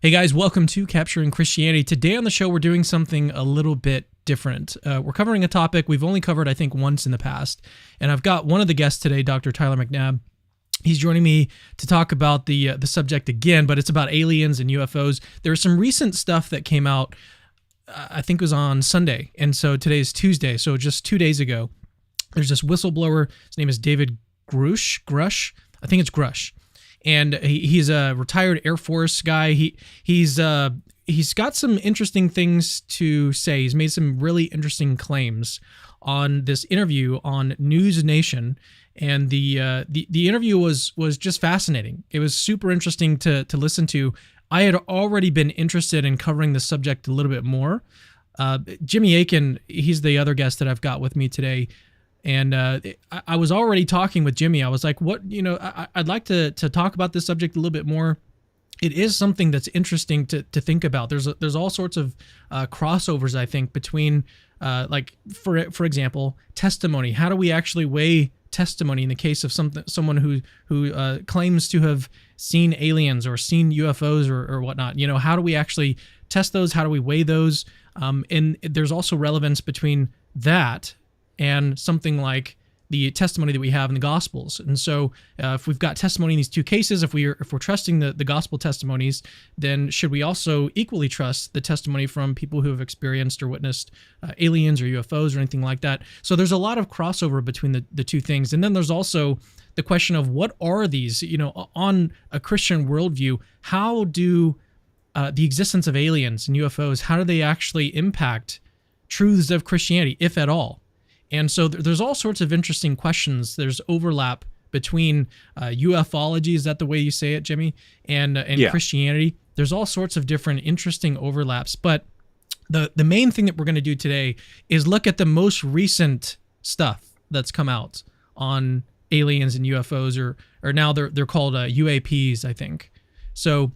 Hey guys, welcome to Capturing Christianity. Today on the show, we're doing something a little bit different. We're covering a topic we've only covered, I think, once in the past. And I've got one of the guests today, Dr. Tyler McNabb. He's joining me to talk about the subject again, but it's about aliens and UFOs. There's some recent stuff that came out, I think it was on Sunday. And so today is Tuesday, so just 2 days ago. There's this whistleblower. His name is David Grusch. I think it's Grusch. And he's a retired Air Force guy. He's got some interesting things to say. He's made some really interesting claims on this interview on News Nation, and the interview was just fascinating. It was super interesting to listen to. I had already been interested in covering the subject a little bit more. Jimmy Akin, he's the other guest that I've got with me today. And I was already talking with Jimmy. I was like, I'd like to talk about this subject a little bit more. It is something that's interesting to think about. There's all sorts of crossovers, I think, between, for example, testimony. How do we actually weigh testimony in the case of someone who claims to have seen aliens or seen UFOs or whatnot? You know, how do we actually test those? How do we weigh those? And there's also relevance between that and something like the testimony that we have in the Gospels. And so if we've got testimony in these two cases, if we're trusting the Gospel testimonies, then should we also equally trust the testimony from people who have experienced or witnessed aliens or UFOs or anything like that? So there's a lot of crossover between the two things. And then there's also the question of what are these, on a Christian worldview, how do the existence of aliens and UFOs, how do they actually impact truths of Christianity, if at all? And so there's all sorts of interesting questions. There's overlap between ufology, is that the way you say it, Jimmy, and yeah, Christianity. There's all sorts of different interesting overlaps. But the main thing that we're going to do today is look at the most recent stuff that's come out on aliens and UFOs, or now they're called UAPs, I think. So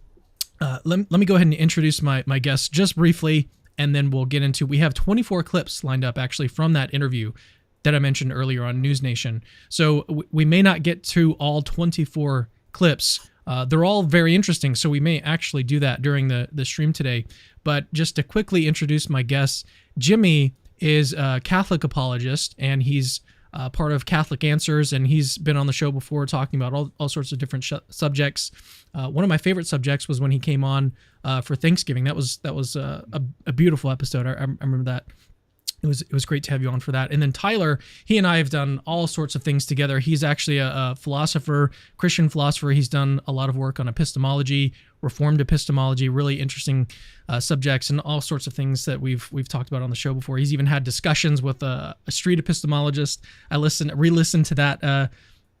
let me go ahead and introduce my guests just briefly. And then we'll get into, we have 24 clips lined up actually from that interview that I mentioned earlier on News Nation. So we may not get to all 24 clips. They're all very interesting, so we may actually do that during the stream today. But just to quickly introduce my guests, Jimmy is a Catholic apologist, and he's part of Catholic Answers, and he's been on the show before talking about all sorts of different subjects. One of my favorite subjects was when he came on for Thanksgiving. That was a beautiful episode. I remember that. It was great to have you on for that. And then Tyler, he and I have done all sorts of things together. He's actually a philosopher, Christian philosopher. He's done a lot of work on epistemology, Reformed epistemology, really interesting subjects, and all sorts of things that we've talked about on the show before. He's even had discussions with a street epistemologist. I re-listened to that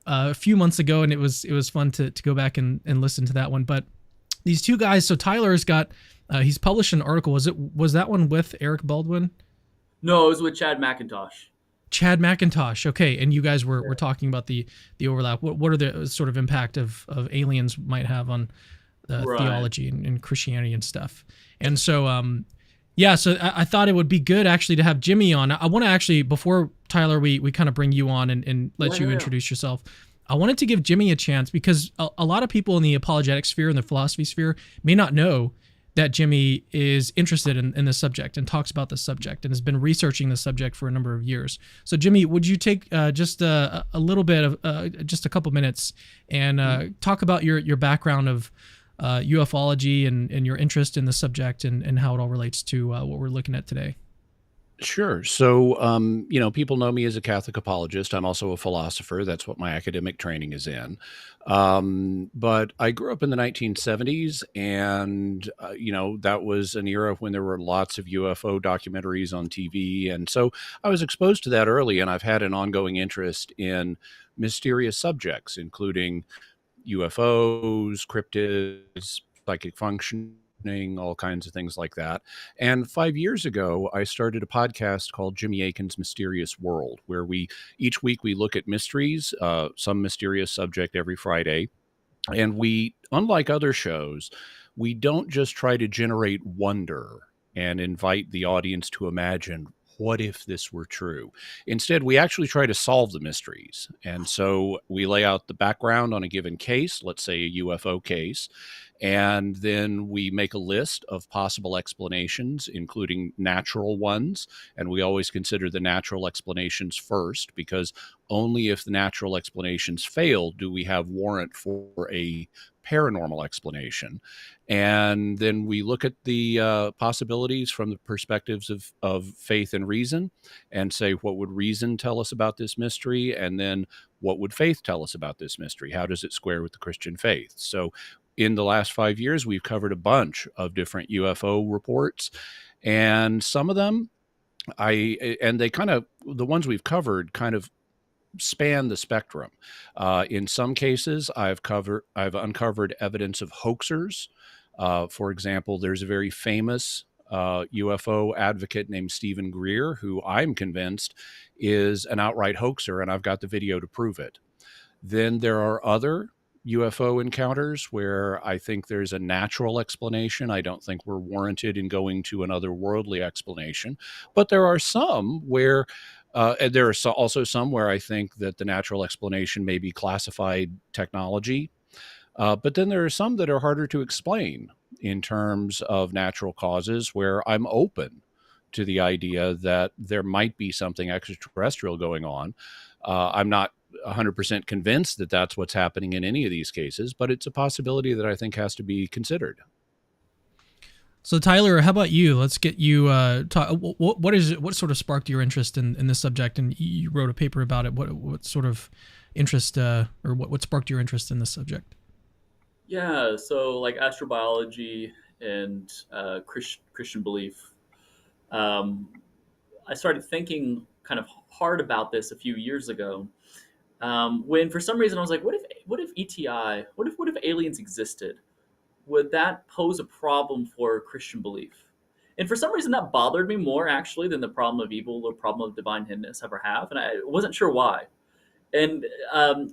a few months ago, and it was fun to go back and listen to that one. But these two guys, so Tyler's got, he's published an article. Was that one with Eric Baldwin? No, it was with Chad McIntosh. Chad McIntosh, okay. And you guys were talking about the overlap. What are the sort of impact of aliens might have on theology and Christianity and stuff? And so, so I thought it would be good actually to have Jimmy on. I want to actually, before Tyler, we kind of bring you on and let you introduce yourself. I wanted to give Jimmy a chance because a lot of people in the apologetic sphere and the philosophy sphere may not know that Jimmy is interested in this subject and talks about this subject and has been researching this subject for a number of years. So Jimmy, would you take just a little bit of just a couple minutes and talk about your background of ufology and your interest in the subject and how it all relates to what we're looking at today? Sure. So, people know me as a Catholic apologist. I'm also a philosopher. That's what my academic training is in. But I grew up in the 1970s, and, that was an era when there were lots of UFO documentaries on TV. And so I was exposed to that early, and I've had an ongoing interest in mysterious subjects, including UFOs, cryptids, psychic functioning, all kinds of things like that. And 5 years ago, I started a podcast called Jimmy Akin's Mysterious World, where each week we look at mysteries, some mysterious subject every Friday. And we, unlike other shows, we don't just try to generate wonder and invite the audience to imagine, what if this were true? Instead, we actually try to solve the mysteries. And so we lay out the background on a given case, let's say a UFO case, And then we make a list of possible explanations, including natural ones. And we always consider the natural explanations first, because only if the natural explanations fail do we have warrant for a paranormal explanation. And then we look at the possibilities from the perspectives of faith and reason and say, what would reason tell us about this mystery? And then what would faith tell us about this mystery? How does it square with the Christian faith? So in the last 5 years, we've covered a bunch of different UFO reports, and some of them the ones we've covered kind of span the spectrum. In some cases, I've uncovered evidence of hoaxers. For example, there's a very famous UFO advocate named Stephen Greer, who I'm convinced is an outright hoaxer, and I've got the video to prove it. Then there are other UFO encounters where I think there's a natural explanation. I don't think we're warranted in going to an otherworldly explanation. But there are some where, and there are also some where I think that the natural explanation may be classified technology. But then there are some that are harder to explain in terms of natural causes, where I'm open to the idea that there might be something extraterrestrial going on. I'm not 100% convinced that that's what's happening in any of these cases, but it's a possibility that I think has to be considered. So Tyler, how about you? Let's get you talk. What sort of sparked your interest in this subject? And you wrote a paper about it. What sort of interest or what sparked your interest in this subject? Yeah, so like astrobiology and Christian belief. I started thinking kind of hard about this a few years ago. When for some reason I was like, what if ETI, what if aliens existed? Would that pose a problem for Christian belief? And for some reason that bothered me more actually than the problem of evil or problem of divine hiddenness ever have, and I wasn't sure why. And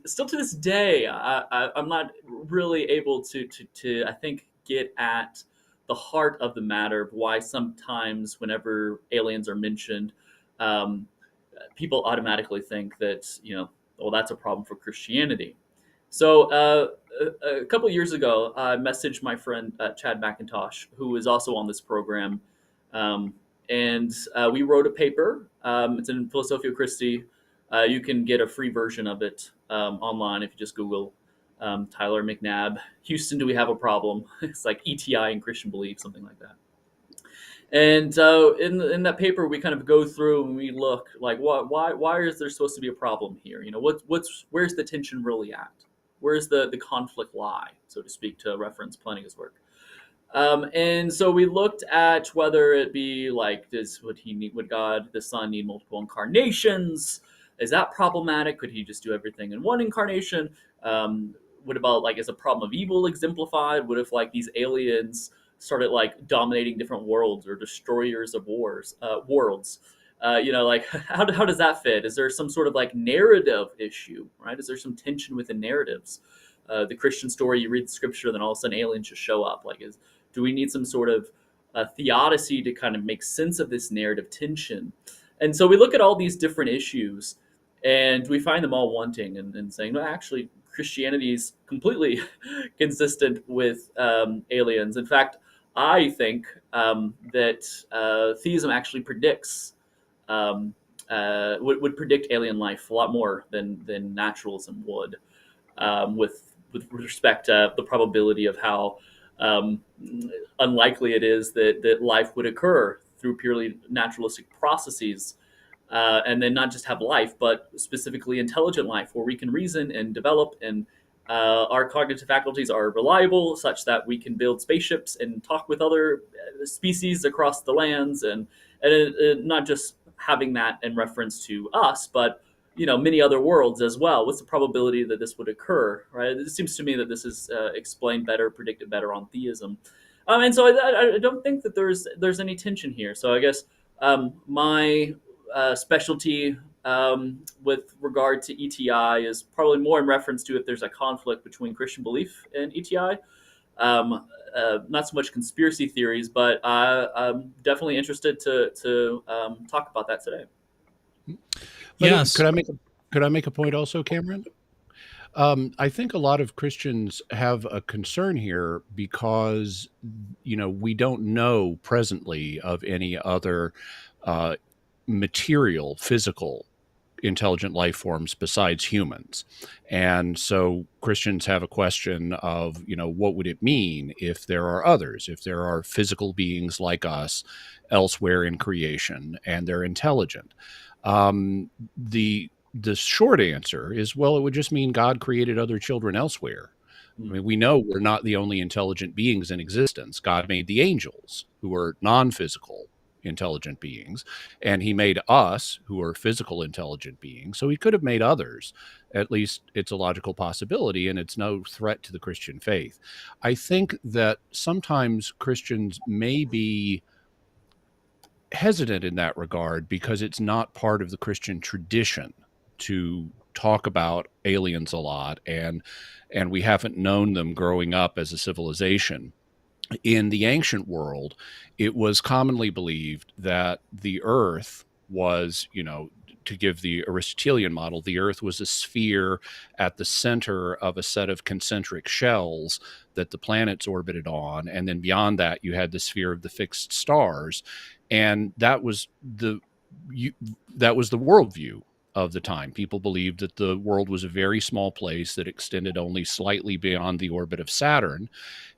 still to this day, I'm not really able to I think get at the heart of the matter of why sometimes whenever aliens are mentioned, um, people automatically think that well, that's a problem for Christianity. So a couple of years ago, I messaged my friend Chad McIntosh, who is also on this program, um, and we wrote a paper. It's in Philosophia Christi. You can get a free version of it online if you just Google Tyler McNabb. Houston, do we have a problem? It's like ETI and Christian belief, something like that. And in that paper, we kind of go through and we look like why is there supposed to be a problem here? Where's the tension really at? Where's the conflict lie, so to speak, to reference Plantinga's work? And so we looked at whether it be like, would God the Son need multiple incarnations? Is that problematic? Could he just do everything in one incarnation? What about like, is a problem of evil exemplified? What if like these aliens started like dominating different worlds or destroyers of worlds? Like how does that fit? Is there some sort of like narrative issue, right? Is there some tension within narratives? The Christian story, you read the scripture, then all of a sudden aliens just show up. Do we need some sort of theodicy to kind of make sense of this narrative tension? And so we look at all these different issues and we find them all wanting and saying, no, actually, Christianity is completely consistent with aliens. In fact, I think that theism actually predicts would predict alien life a lot more than naturalism would, with respect to the probability of how unlikely it is that life would occur through purely naturalistic processes, and then not just have life, but specifically intelligent life, where we can reason and develop, and our cognitive faculties are reliable, such that we can build spaceships and talk with other species across the lands, and not just having that in reference to us, but many other worlds as well. What's the probability that this would occur, right? It seems to me that this is explained better, predicted better on theism. And so I don't think that there's any tension here. So I guess my specialty with regard to ETI is probably more in reference to if there's a conflict between Christian belief and ETI. Not so much conspiracy theories, but I'm definitely interested to talk about that today. Yes. Could I make a point also, Cameron? I think a lot of Christians have a concern here because, we don't know presently of any other uh, material, physical, intelligent life forms besides humans. And so Christians have a question of, what would it mean if there are others, if there are physical beings like us elsewhere in creation and they're intelligent? The short answer is, well, it would just mean God created other children elsewhere. I mean, we know we're not the only intelligent beings in existence. God made the angels, who are non-physical intelligent beings, and he made us, who are physical intelligent beings. So he could have made others. At least it's a logical possibility, and it's no threat to the Christian faith. I think that sometimes Christians may be hesitant in that regard because it's not part of the Christian tradition to talk about aliens a lot, and we haven't known them growing up as a civilization. In the ancient world, it was commonly believed that the earth was, to give the Aristotelian model, the earth was a sphere at the center of a set of concentric shells that the planets orbited on. And then beyond that, you had the sphere of the fixed stars. And that was the worldview of the time. People believed that the world was a very small place that extended only slightly beyond the orbit of Saturn,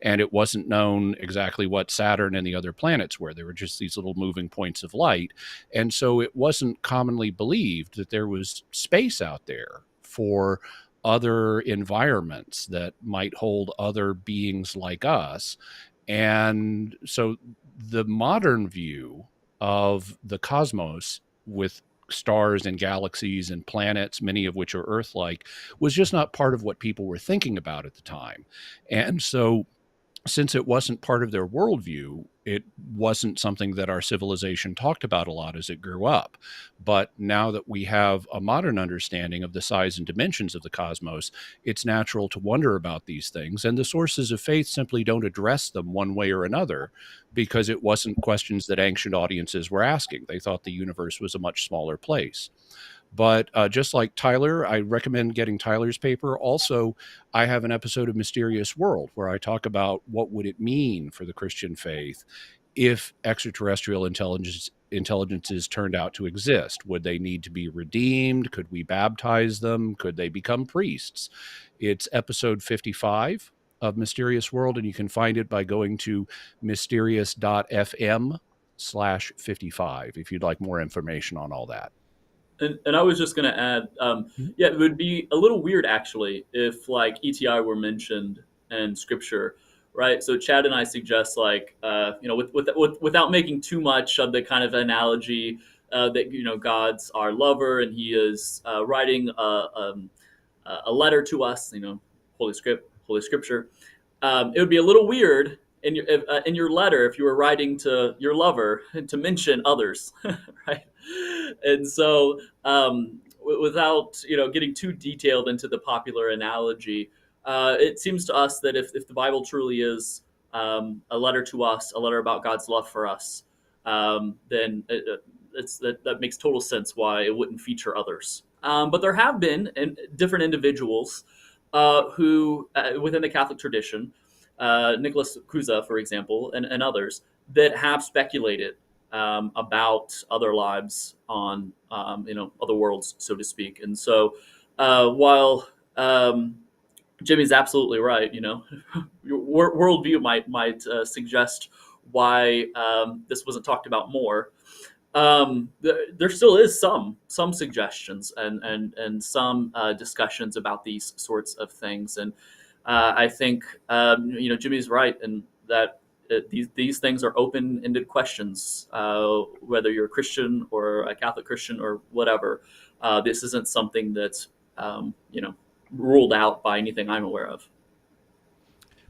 and it wasn't known exactly what Saturn and the other planets were. There were just these little moving points of light, and so it wasn't commonly believed that there was space out there for other environments that might hold other beings like us. And so the modern view of the cosmos, with stars and galaxies and planets, many of which are Earth-like, was just not part of what people were thinking about at the time. And so, since it wasn't part of their worldview, it wasn't something that our civilization talked about a lot as it grew up. But now that we have a modern understanding of the size and dimensions of the cosmos, it's natural to wonder about these things. And the sources of faith simply don't address them one way or another, because it wasn't questions that ancient audiences were asking. They thought the universe was a much smaller place. But just like Tyler, I recommend getting Tyler's paper. Also, I have an episode of Mysterious World where I talk about what would it mean for the Christian faith if extraterrestrial intelligences turned out to exist. Would they need to be redeemed? Could we baptize them? Could they become priests? It's episode 55 of Mysterious World, and you can find it by going to mysterious.fm/55 if you'd like more information on all that. And I was just going to add, yeah, it would be a little weird actually if like ETI were mentioned in Scripture, right? So Chad and I suggest without making too much of the kind of analogy that God's our lover and He is writing a letter to us, Holy Scripture. It would be a little weird in your letter if you were writing to your lover to mention others, right? And so, without getting too detailed into the popular analogy, it seems to us that if the Bible truly is a letter to us, a letter about God's love for us, then that makes total sense why it wouldn't feature others. But there have been different individuals who, within the Catholic tradition, Nicholas Cusa, for example, and others, that have speculated about other lives on other worlds, so to speak. And so while Jimmy's absolutely right, your worldview might suggest why this wasn't talked about more, there still is some suggestions and some discussions about these sorts of things. And I think Jimmy's right in that these things are open-ended questions, whether you're a Christian or a Catholic Christian or whatever. This isn't something that's ruled out by anything I'm aware of.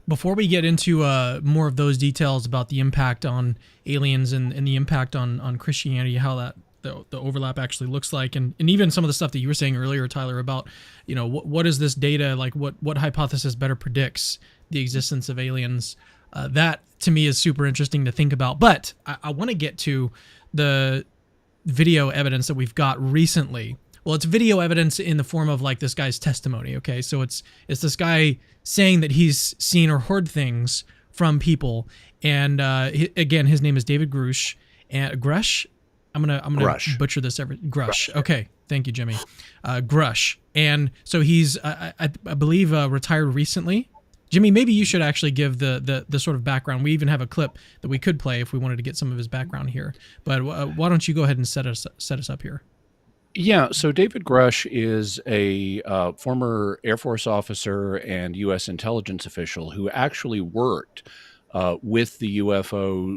Before we get into more of those details about the impact on aliens and the impact on Christianity, how that the overlap actually looks like, and even some of the stuff that you were saying earlier, Tyler, about what is this data like? What hypothesis better predicts the existence of aliens? That to me is super interesting to think about. But I want to get to the video evidence that we've got recently Well, it's video evidence in the form of like this guy's testimony. Okay, so it's this guy saying that he's seen or heard things from people, and again, his name is David Grusch and Grusch. I'm gonna Grusch. butcher this. Grusch. Okay, thank you, Jimmy. Grusch, and so he's I believe retired recently. Jimmy, maybe you should actually give the sort of background. We even have a clip that we could play if we wanted to get some of his background here. But why don't you go ahead and set us up here? Yeah, so David Grusch is a former Air Force officer and U.S. intelligence official who actually worked with the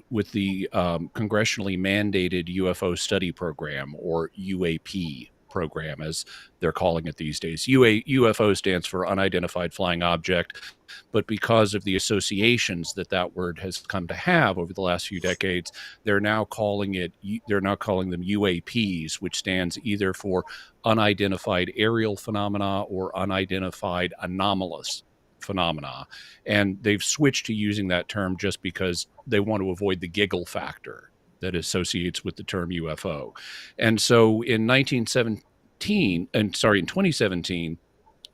with the congressionally mandated UFO study program, or UAP program, as they're calling it these days. UFO stands for Unidentified Flying Object, but because of the associations that word has come to have over the last few decades, they're now calling them UAPs, which stands either for Unidentified Aerial Phenomena or Unidentified Anomalous Phenomena. And they've switched to using that term just because they want to avoid the giggle factor that associates with the term UFO. And so in 2017,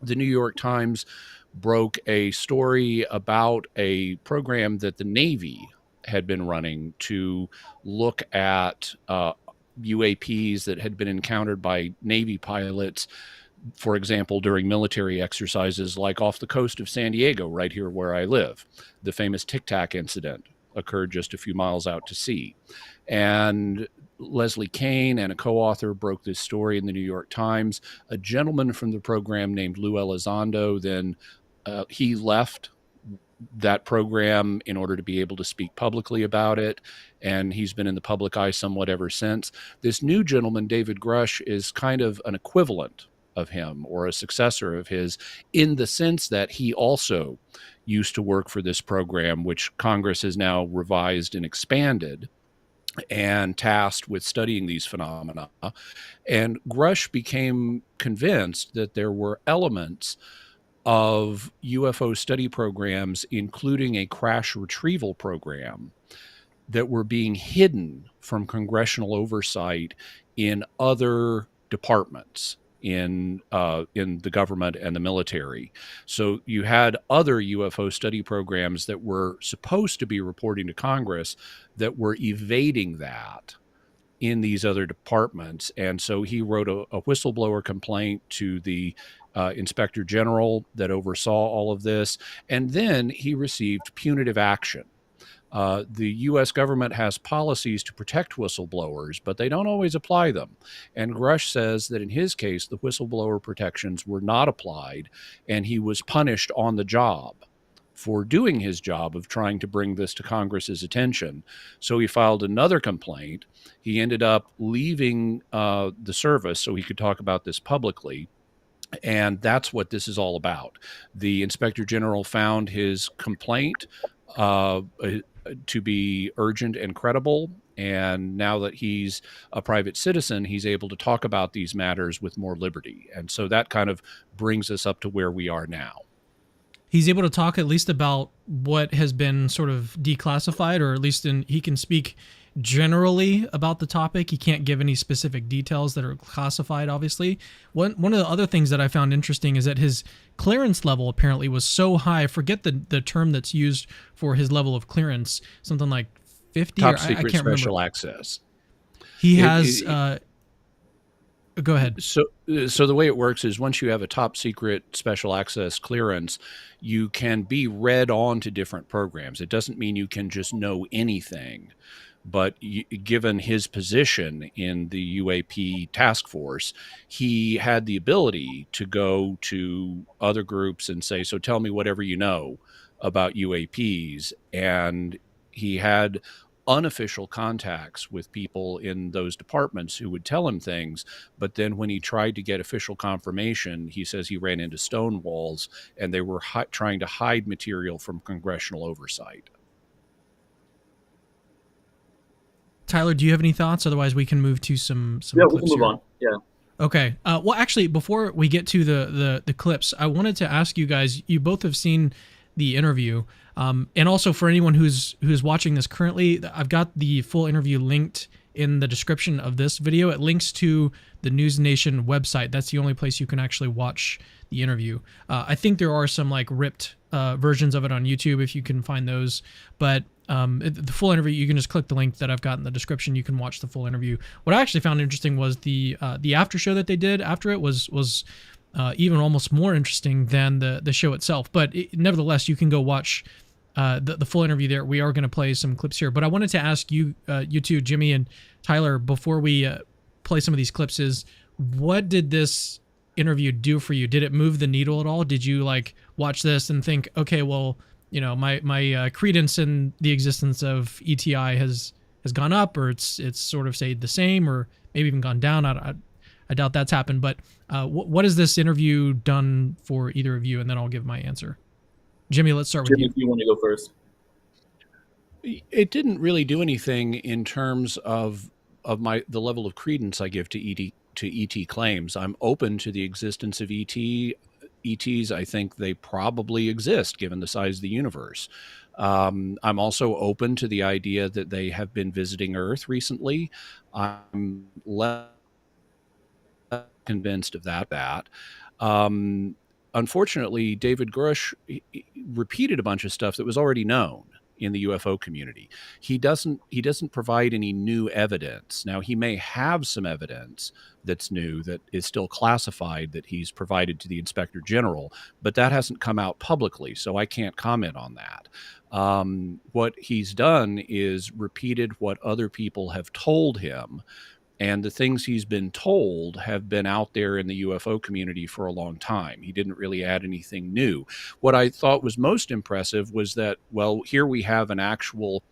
the New York Times broke a story about a program that the Navy had been running to look at UAPs that had been encountered by Navy pilots, for example, during military exercises like off the coast of San Diego, right here where I live. The famous Tic Tac incident occurred just a few miles out to sea. And Leslie Kane and a co-author broke this story in the New York Times. A gentleman from the program named Lou Elizondo, then he left that program in order to be able to speak publicly about it, and he's been in the public eye somewhat ever since. This new gentleman, David Grusch, is kind of an equivalent of him, or a successor of his, in the sense that he also used to work for this program, which Congress has now revised and expanded and tasked with studying these phenomena. And Grusch became convinced that there were elements of UFO study programs, including a crash retrieval program, that were being hidden from congressional oversight in other departments in the government and the military. So you had other UFO study programs that were supposed to be reporting to Congress that were evading that in these other departments. And so he wrote a whistleblower complaint to the Inspector General that oversaw all of this. And then he received punitive action. The U.S. government has policies to protect whistleblowers, but they don't always apply them. And Grusch says that in his case, the whistleblower protections were not applied, and he was punished on the job for doing his job of trying to bring this to Congress's attention. So he filed another complaint. He ended up leaving the service so he could talk about this publicly. And that's what this is all about. The Inspector General found his complaint to be urgent and credible. And now that he's a private citizen, he's able to talk about these matters with more liberty. And so that kind of brings us up to where we are now. He's able to talk at least about what has been sort of declassified, or at least he can speak generally about the topic. He can't give any specific details that are classified, obviously. One of the other things that I found interesting is that his clearance level apparently was so high. I forget the term that's used for his level of clearance, something like 50 Top or secret I can't special remember. access. He has go ahead. So the way it works is once you have a top secret special access clearance, you can be read on to different programs. It doesn't mean you can just know anything, but given his position in the UAP task force, he had the ability to go to other groups and say, so tell me whatever you know about UAPs. And he had unofficial contacts with people in those departments who would tell him things. But then when he tried to get official confirmation, he says he ran into stone walls and they were trying to hide material from congressional oversight. Tyler, do you have any thoughts? Otherwise, we can move to some Yeah, clips we can move here. on. Yeah. Okay. Well, actually, before we get to the clips, I wanted to ask you guys. You both have seen the interview, and also for anyone who's watching this currently, I've got the full interview linked in the description of this video. It links to the News Nation website. That's the only place you can actually watch the interview. I think there are some like ripped versions of it on YouTube if you can find those, but the full interview, you can just click the link that I've got in the description. You can watch the full interview. What I actually found interesting was the after show that they did after it was even almost more interesting than the show itself. But nevertheless, you can go watch the full interview there. We are going to play some clips here, but I wanted to ask you, you two, Jimmy and Tyler, before we play some of these clips, is what did this interview do for you? Did it move the needle at all? Did you like watch this and think, okay, well, you know, my credence in the existence of ETI has gone up, or it's sort of stayed the same, or maybe even gone down? I doubt that's happened, but what has this interview done for either of you? And then I'll give my answer. Jimmy, let's start with Jimmy, you. if you want to go first. It didn't really do anything in terms of the level of credence I give to ET claims. I'm open to the existence of ETs. I think they probably exist given the size of the universe. I'm also open to the idea that they have been visiting Earth recently. I'm less convinced of that. Unfortunately, David Grusch repeated a bunch of stuff that was already known in the UFO community. He doesn't provide any new evidence. Now, he may have some evidence that's new that is still classified that he's provided to the Inspector General, but that hasn't come out publicly, so I can't comment on that. What he's done is repeated what other people have told him, and the things he's been told have been out there in the UFO community for a long time. He didn't really add anything new. What I thought was most impressive was that, well, here we have an actual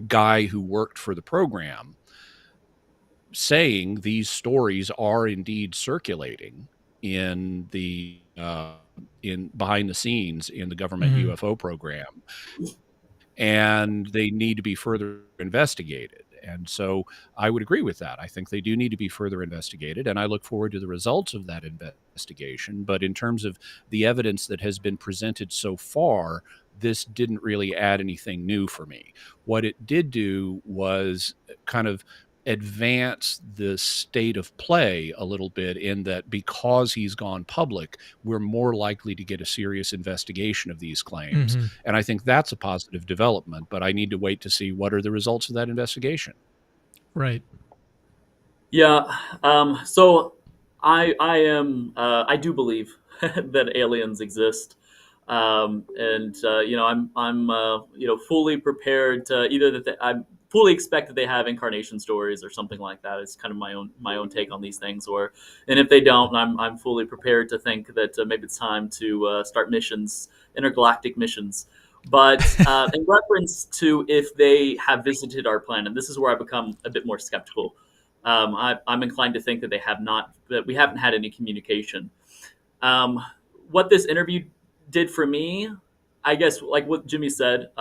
guy who worked for the program saying these stories are indeed circulating in the in behind the scenes in the government UFO program, and they need to be further investigated. And so I would agree with that. I think they do need to be further investigated, and I look forward to the results of that investigation. But in terms of the evidence that has been presented so far, this didn't really add anything new for me. What it did do was kind of advance the state of play a little bit, in that because he's gone public, we're more likely to get a serious investigation of these claims. And I think that's a positive development, but I need to wait to see what are the results of that investigation. Right. Yeah. So I do believe that aliens exist. I'm fully prepared to either that I fully expect that they have incarnation stories or something like that. It's kind of my own take on these things. And if they don't, I'm fully prepared to think that maybe it's time to start missions, intergalactic missions. But in reference to if they have visited our planet, this is where I become a bit more skeptical. I'm inclined to think that they have not, that we haven't had any communication. What this interview did for me, I guess, like what Jimmy said,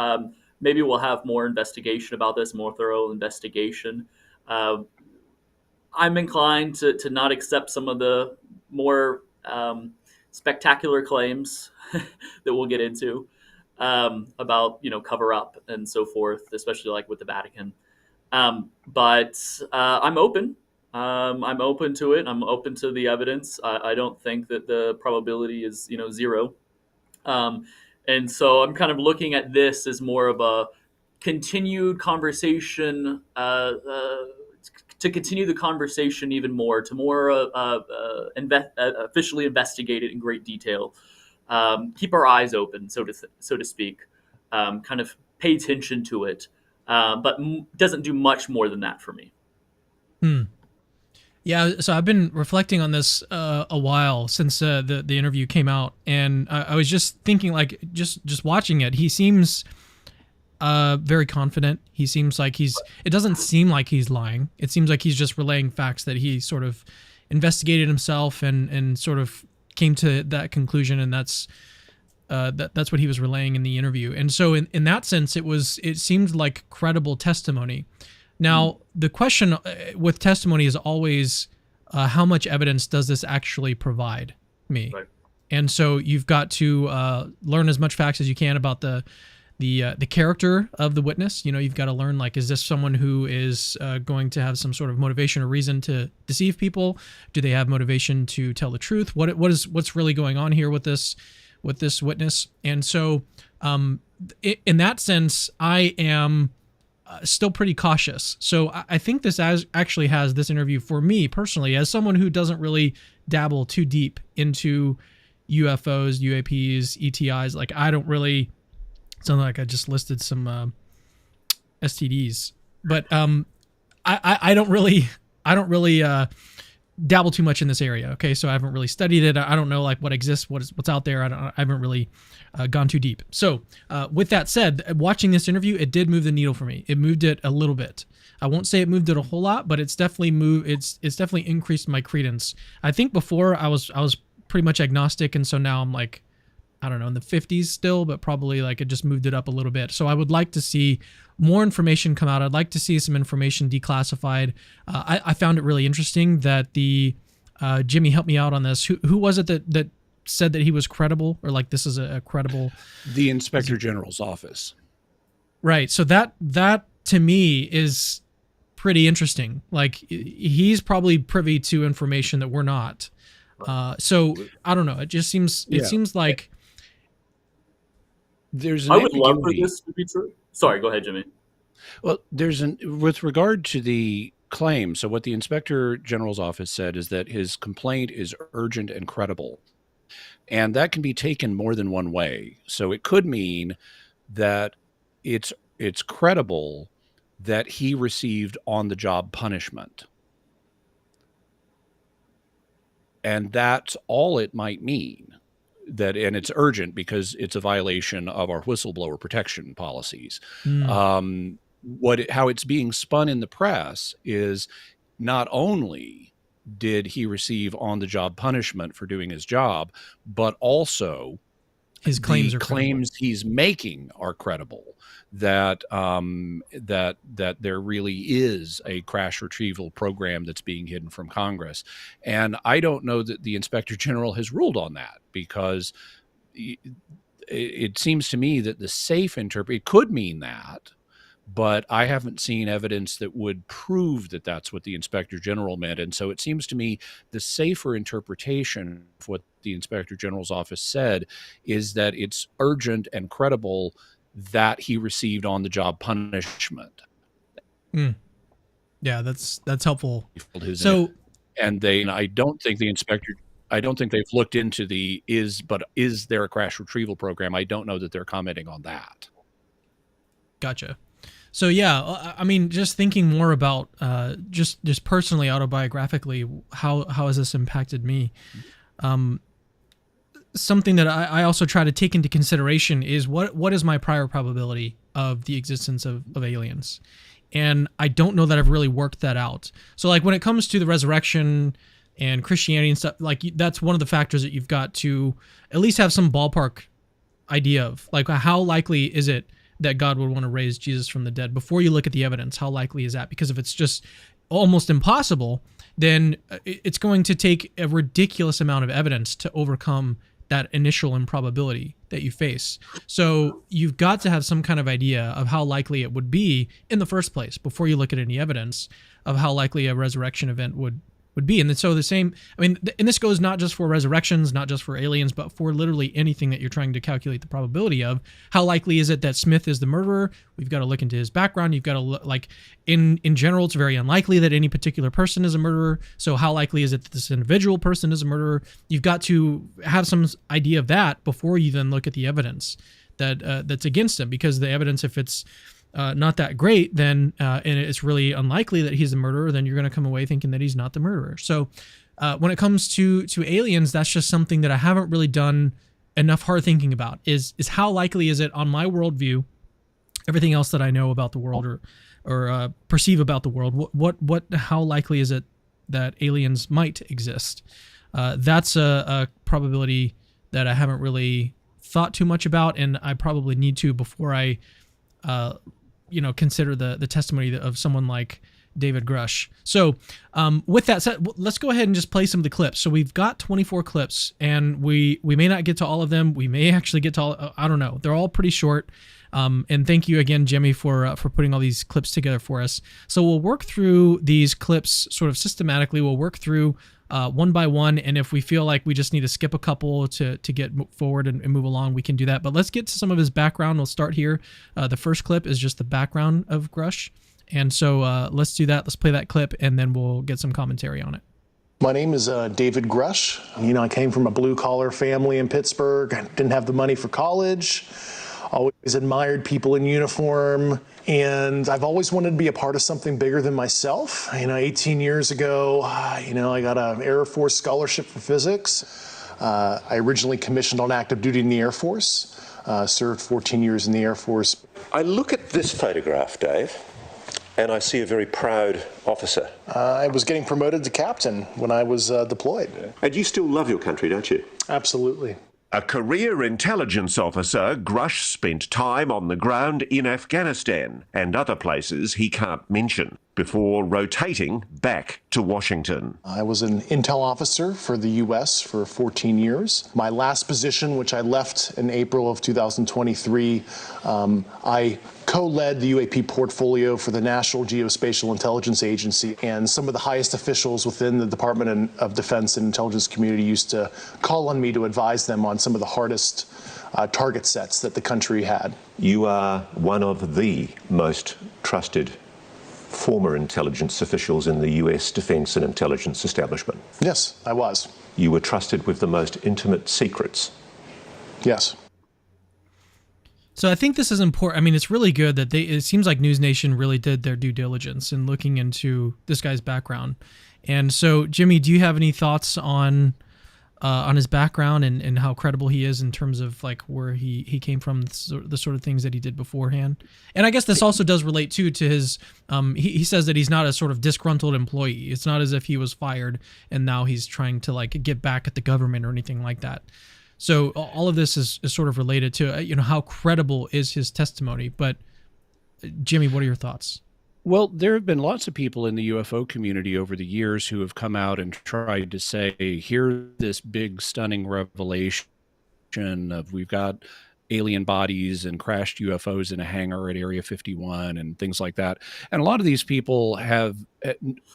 maybe we'll have more investigation about this, more thorough investigation. I'm inclined to not accept some of the more spectacular claims that we'll get into about, cover up and so forth, especially like with the Vatican. But I'm open. I'm open to it. I'm open to the evidence. I don't think that the probability is, zero. And so I'm kind of looking at this as more of a continued conversation, to continue the conversation even more, to more officially investigate it in great detail. Keep our eyes open, so to speak. Kind of pay attention to it, but doesn't do much more than that for me. Yeah, so I've been reflecting on this a while since the interview came out, and I was just thinking, like, just watching it, he seems very confident. He seems like it doesn't seem like he's lying. It seems like he's just relaying facts that he sort of investigated himself and sort of came to that conclusion, and that's what he was relaying in the interview. And so in that sense, it seemed like credible testimony. Now, the question with testimony is always, how much evidence does this actually provide me? Right. And so you've got to learn as much facts as you can about the the character of the witness. You've got to learn, like, is this someone who is going to have some sort of motivation or reason to deceive people? Do they have motivation to tell the truth? What's really going on here with this witness? And so, in that sense, I am still pretty cautious. So I think this actually has this interview for me personally, as someone who doesn't really dabble too deep into UFOs, UAPs, ETIs. Like, I don't really. Sounds like I just listed some STDs, but I don't really dabble too much in this area. Okay, so I haven't really studied it. I don't know like what exists, what's out there. I haven't really gone too deep. So with that said, watching this interview, it did move the needle for me. It moved it a little bit. I won't say it moved it a whole lot, but it's definitely moved. It's definitely increased my credence. I think before I was pretty much agnostic, and so now I'm like, I don't know, in the 50s still, but probably like it just moved it up a little bit. So I would like to see more information come out. I'd like to see some information declassified. I found it really interesting that the Jimmy helped me out on this. Who was it that said that he was credible, or like this is a credible? The Inspector General's office. Right. So that to me is pretty interesting. Like he's probably privy to information that we're not. So I don't know. It just seems seems like. I would love for this to be true. Sorry, go ahead, Jimmy. Well, with regard to the claim, so what the Inspector General's office said is that his complaint is urgent and credible. And that can be taken more than one way. So it could mean that it's credible that he received on-the-job punishment. And that's all it might mean. And it's urgent because it's a violation of our whistleblower protection policies. How it's being spun in the press is not only did he receive on-the-job punishment for doing his job, but also his claims he's making are credible. That there really is a crash retrieval program that's being hidden from Congress. And I don't know that the Inspector General has ruled on that, because it seems to me that the safe it could mean that, but I haven't seen evidence that would prove that that's what the Inspector General meant. And so it seems to me the safer interpretation of what the Inspector General's office said is that it's urgent and credible that he received on-the-job punishment. Yeah, that's helpful. So, I don't think they've looked into is there a crash retrieval program? I don't know that they're commenting on that. Gotcha. So yeah, I mean, just thinking more about just personally, autobiographically, how has this impacted me? Something that I also try to take into consideration is what is my prior probability of the existence of aliens? And I don't know that I've really worked that out. So like when it comes to the resurrection and Christianity and stuff, like that's one of the factors that you've got to at least have some ballpark idea of. Like how likely is it that God would want to raise Jesus from the dead before you look at the evidence? How likely is that? Because if it's just almost impossible, then it's going to take a ridiculous amount of evidence to overcome that initial improbability that you face. So you've got to have some kind of idea of how likely it would be in the first place before you look at any evidence of how likely a resurrection event would be. And so the same, I mean, and this goes not just for resurrections, not just for aliens, but for literally anything that you're trying to calculate the probability of. How likely is it that Smith is the murderer? We've got to look into his background. You've got to look, like, in general, it's very unlikely that any particular person is a murderer. So how likely is it that this individual person is a murderer? You've got to have some idea of that before you then look at the evidence that's against him, because the evidence, if it's not that great, then and it's really unlikely that he's the murderer, then you're going to come away thinking that he's not the murderer. So when it comes to aliens, that's just something that I haven't really done enough hard thinking about, is how likely is it on my worldview, everything else that I know about the world or perceive about the world, how likely is it that aliens might exist? That's a probability that I haven't really thought too much about, and I probably need to before I consider the testimony of someone like David Grusch. So with that said, let's go ahead and just play some of the clips. So we've got 24 clips, and we may not get to all of them. We may actually get to all, I don't know. They're all pretty short. And thank you again, Jimmy, for putting all these clips together for us. So we'll work through these clips sort of systematically. We'll work through one by one, and if we feel like we just need to skip a couple to get forward and move along, we can do that. But let's get to some of his background. We'll start here. The first clip is just the background of Grusch. And so let's do that. Let's play that clip, and then we'll get some commentary on it. My name is David Grusch. I came from a blue-collar family in Pittsburgh. I didn't have the money for college. Always admired people in uniform. And I've always wanted to be a part of something bigger than myself. 18 years ago, I got an Air Force scholarship for physics. I originally commissioned on active duty in the Air Force, served 14 years in the Air Force. I look at this photograph, Dave, and I see a very proud officer. I was getting promoted to captain when I was deployed. And you still love your country, don't you? Absolutely. A career intelligence officer, Grusch spent time on the ground in Afghanistan and other places he can't mention before rotating back to Washington. I was an intel officer for the U.S. for 14 years. My last position, which I left in April of 2023, I co-led the UAP portfolio for the National Geospatial Intelligence Agency, and some of the highest officials within the Department of Defense and Intelligence community used to call on me to advise them on some of the hardest target sets that the country had. You are one of the most trusted former intelligence officials in the US defense and intelligence establishment. Yes, I was. You were trusted with the most intimate secrets. Yes. So I think this is important. I mean, it's really good that it seems like News Nation really did their due diligence in looking into this guy's background. And so, Jimmy, do you have any thoughts on his background and how credible he is in terms of like where he came from, the sort of things that he did beforehand? And I guess this also does relate to his, he says that he's not a sort of disgruntled employee. It's not as if he was fired and now he's trying to like get back at the government or anything like that. So all of this is sort of related to, how credible is his testimony. But Jimmy, what are your thoughts? Well, there have been lots of people in the UFO community over the years who have come out and tried to say, here's this big, stunning revelation of we've got alien bodies and crashed UFOs in a hangar at Area 51 and things like that. And a lot of these people have,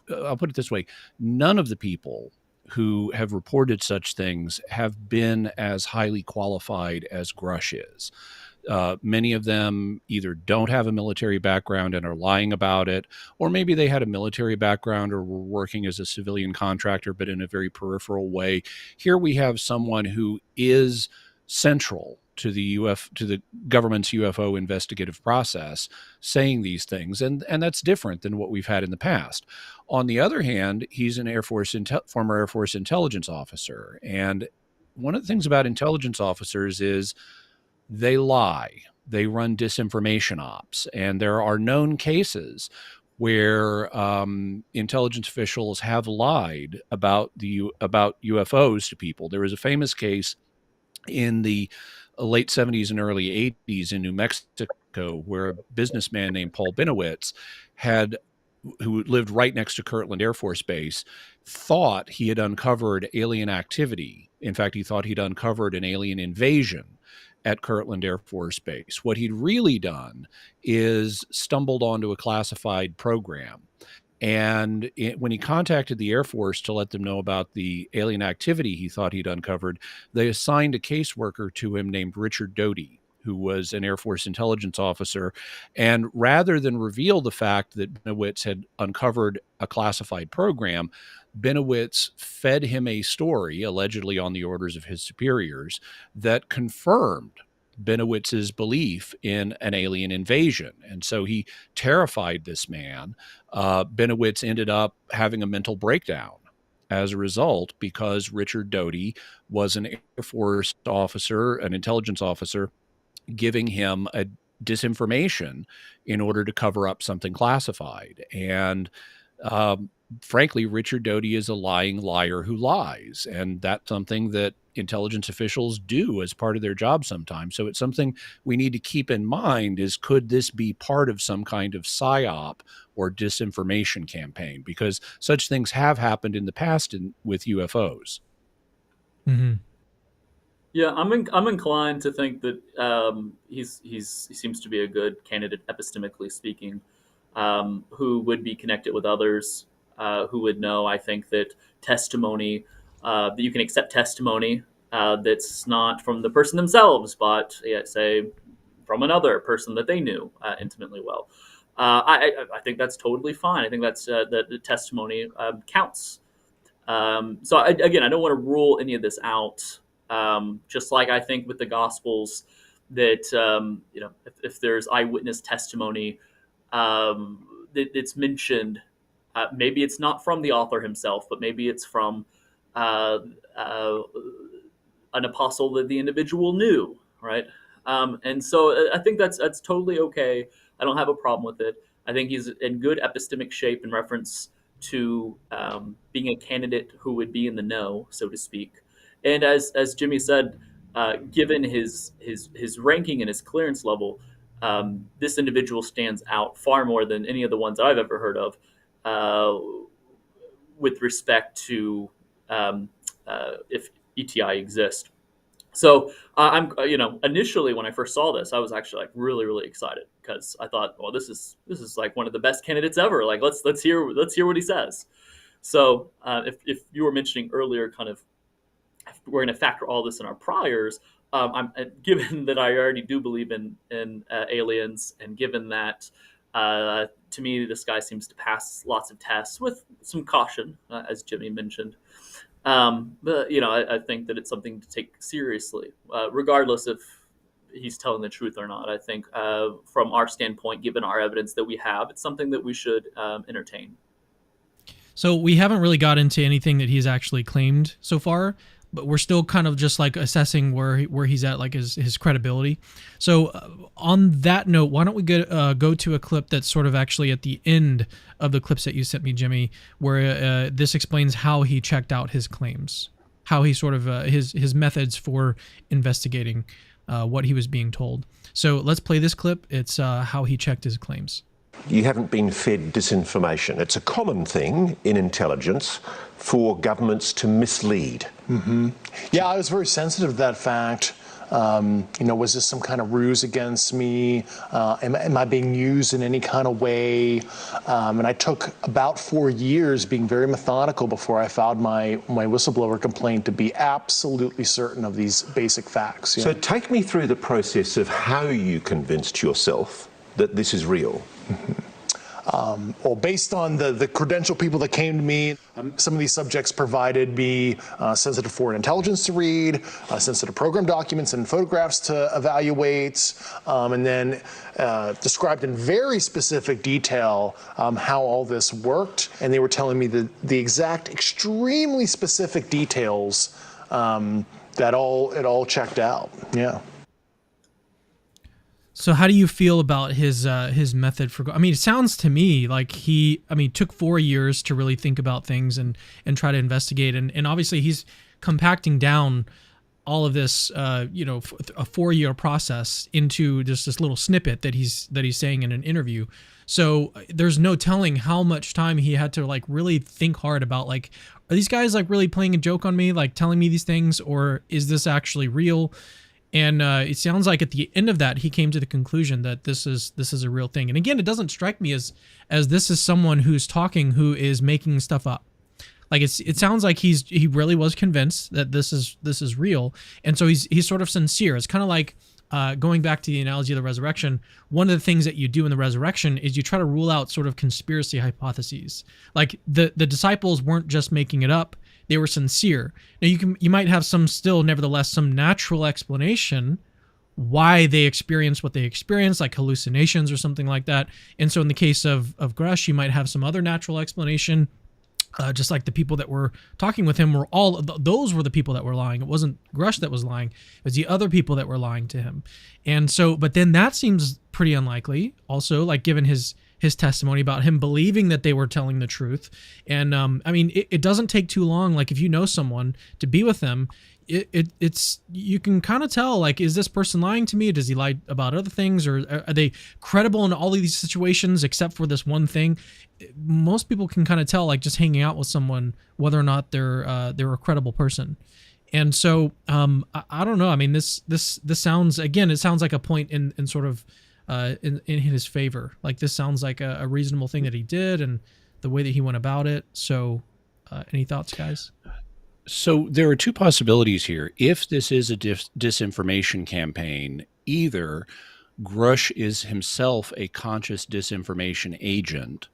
I'll put it this way, none of the people who have reported such things have been as highly qualified as Grusch is. Many of them either don't have a military background and are lying about it, or maybe they had a military background or were working as a civilian contractor, but in a very peripheral way. Here we have someone who is central to the government's UFO investigative process saying these things, and that's different than what we've had in the past. On the other hand, he's an former Air Force intelligence officer, and one of the things about intelligence officers is they lie. They run disinformation ops. And there are known cases where intelligence officials have lied about UFOs to people. There was a famous case in the late 70s and early 80s in New Mexico where a businessman named Paul Benowitz who lived right next to Kirtland Air Force Base, thought he had uncovered alien activity. In fact, he thought he'd uncovered an alien invasion at Kirtland Air Force Base. What he'd really done is stumbled onto a classified program. And when he contacted the Air Force to let them know about the alien activity he thought he'd uncovered, they assigned a caseworker to him named Richard Doty, who was an Air Force intelligence officer. And rather than reveal the fact that Benowitz had uncovered a classified program, Benowitz fed him a story, allegedly on the orders of his superiors, that confirmed Benowitz's belief in an alien invasion. And so he terrified this man. Benowitz ended up having a mental breakdown as a result because Richard Doty was an Air Force officer, an intelligence officer, giving him a disinformation in order to cover up something classified. And frankly, Richard Doty is a lying liar who lies. And that's something that intelligence officials do as part of their job sometimes. So it's something we need to keep in mind is, could this be part of some kind of psyop or disinformation campaign? Because such things have happened in the past with UFOs. Mm-hmm. Yeah, I'm inclined to think that he seems to be a good candidate epistemically speaking, who would be connected with others, who would know. I think that testimony, that you can accept testimony that's not from the person themselves, but yeah, say from another person that they knew intimately well. I think that's totally fine. I think that's that the testimony counts. Again, I don't want to rule any of this out. Just like I think with the Gospels, that if there's eyewitness testimony it's mentioned, maybe it's not from the author himself, but maybe it's from uh, uh, an apostle that the individual knew, right? And so I think that's totally okay. I don't have a problem with it. I think he's in good epistemic shape in reference to being a candidate who would be in the know, so to speak. And as Jimmy said, given his ranking and his clearance level, this individual stands out far more than any of the ones that I've ever heard of, with respect to if ETI exists. So initially when I first saw this, I was actually like really, really excited because I thought, well, this is like one of the best candidates ever. Like let's hear what he says. So if you were mentioning earlier, kind of, we're going to factor all this in our priors. Given that I already do believe in aliens, and given that to me this guy seems to pass lots of tests with some caution, as Jimmy mentioned. But I think that it's something to take seriously, regardless if he's telling the truth or not. I think from our standpoint, given our evidence that we have, it's something that we should entertain. So we haven't really got into anything that he's actually claimed so far, but we're still kind of just like assessing where he's at, like his credibility. So on that note, why don't we go to a clip that's sort of actually at the end of the clips that you sent me, Jimmy, where this explains how he checked out his claims, how he sort of his methods for investigating what he was being told. So let's play this clip. It's how he checked his claims. You haven't been fed disinformation. It's a common thing in intelligence for governments to mislead. Mm-hmm. Yeah, I was very sensitive to that fact. Was this some kind of ruse against me? Am I being used in any kind of way? And I took about 4 years being very methodical before I filed my whistleblower complaint to be absolutely certain of these basic facts. So take me through the process of how you convinced yourself that this is real. Well, based on the credential people that came to me, some of these subjects provided me sensitive foreign intelligence to read, sensitive program documents and photographs to evaluate, and then described in very specific detail how all this worked. And they were telling me the exact, extremely specific details that it all checked out. Yeah. So how do you feel about his method for? I mean, it sounds to me like he took 4 years to really think about things and try to investigate, and obviously he's compacting down all of this, a 4-year process into just this little snippet that he's saying in an interview. So there's no telling how much time he had to like really think hard about, like, are these guys like really playing a joke on me, like telling me these things, or is this actually real? And it sounds like at the end of that, he came to the conclusion that this is a real thing. And again, it doesn't strike me as this is someone who's talking who is making stuff up. Like it sounds like he really was convinced that this is real, and so he's sort of sincere. It's kind of like going back to the analogy of the resurrection. One of the things that you do in the resurrection is you try to rule out sort of conspiracy hypotheses. Like the disciples weren't just making it up. They were sincere. Now you might have some natural explanation why they experienced what they experienced, like hallucinations or something like that. And so in the case of Grusch, you might have some other natural explanation. Just like the people that were talking with him those were the people that were lying. It wasn't Grusch that was lying. It was the other people that were lying to him. And so, but then that seems pretty unlikely also, like given his testimony about him believing that they were telling the truth. And it doesn't take too long. Like if you know someone, to be with them, it's you can kind of tell, like, is this person lying to me? Does he lie about other things, or are they credible in all of these situations except for this one thing? Most people can kind of tell, like just hanging out with someone, whether or not they're a credible person. And so I don't know. I mean, this sounds, again, it sounds like a point in sort of in his favor. Like this sounds like a reasonable thing that he did and the way that he went about it. So any thoughts, guys? So there are two possibilities here. If this is a disinformation campaign, either Grusch is himself a conscious disinformation agent,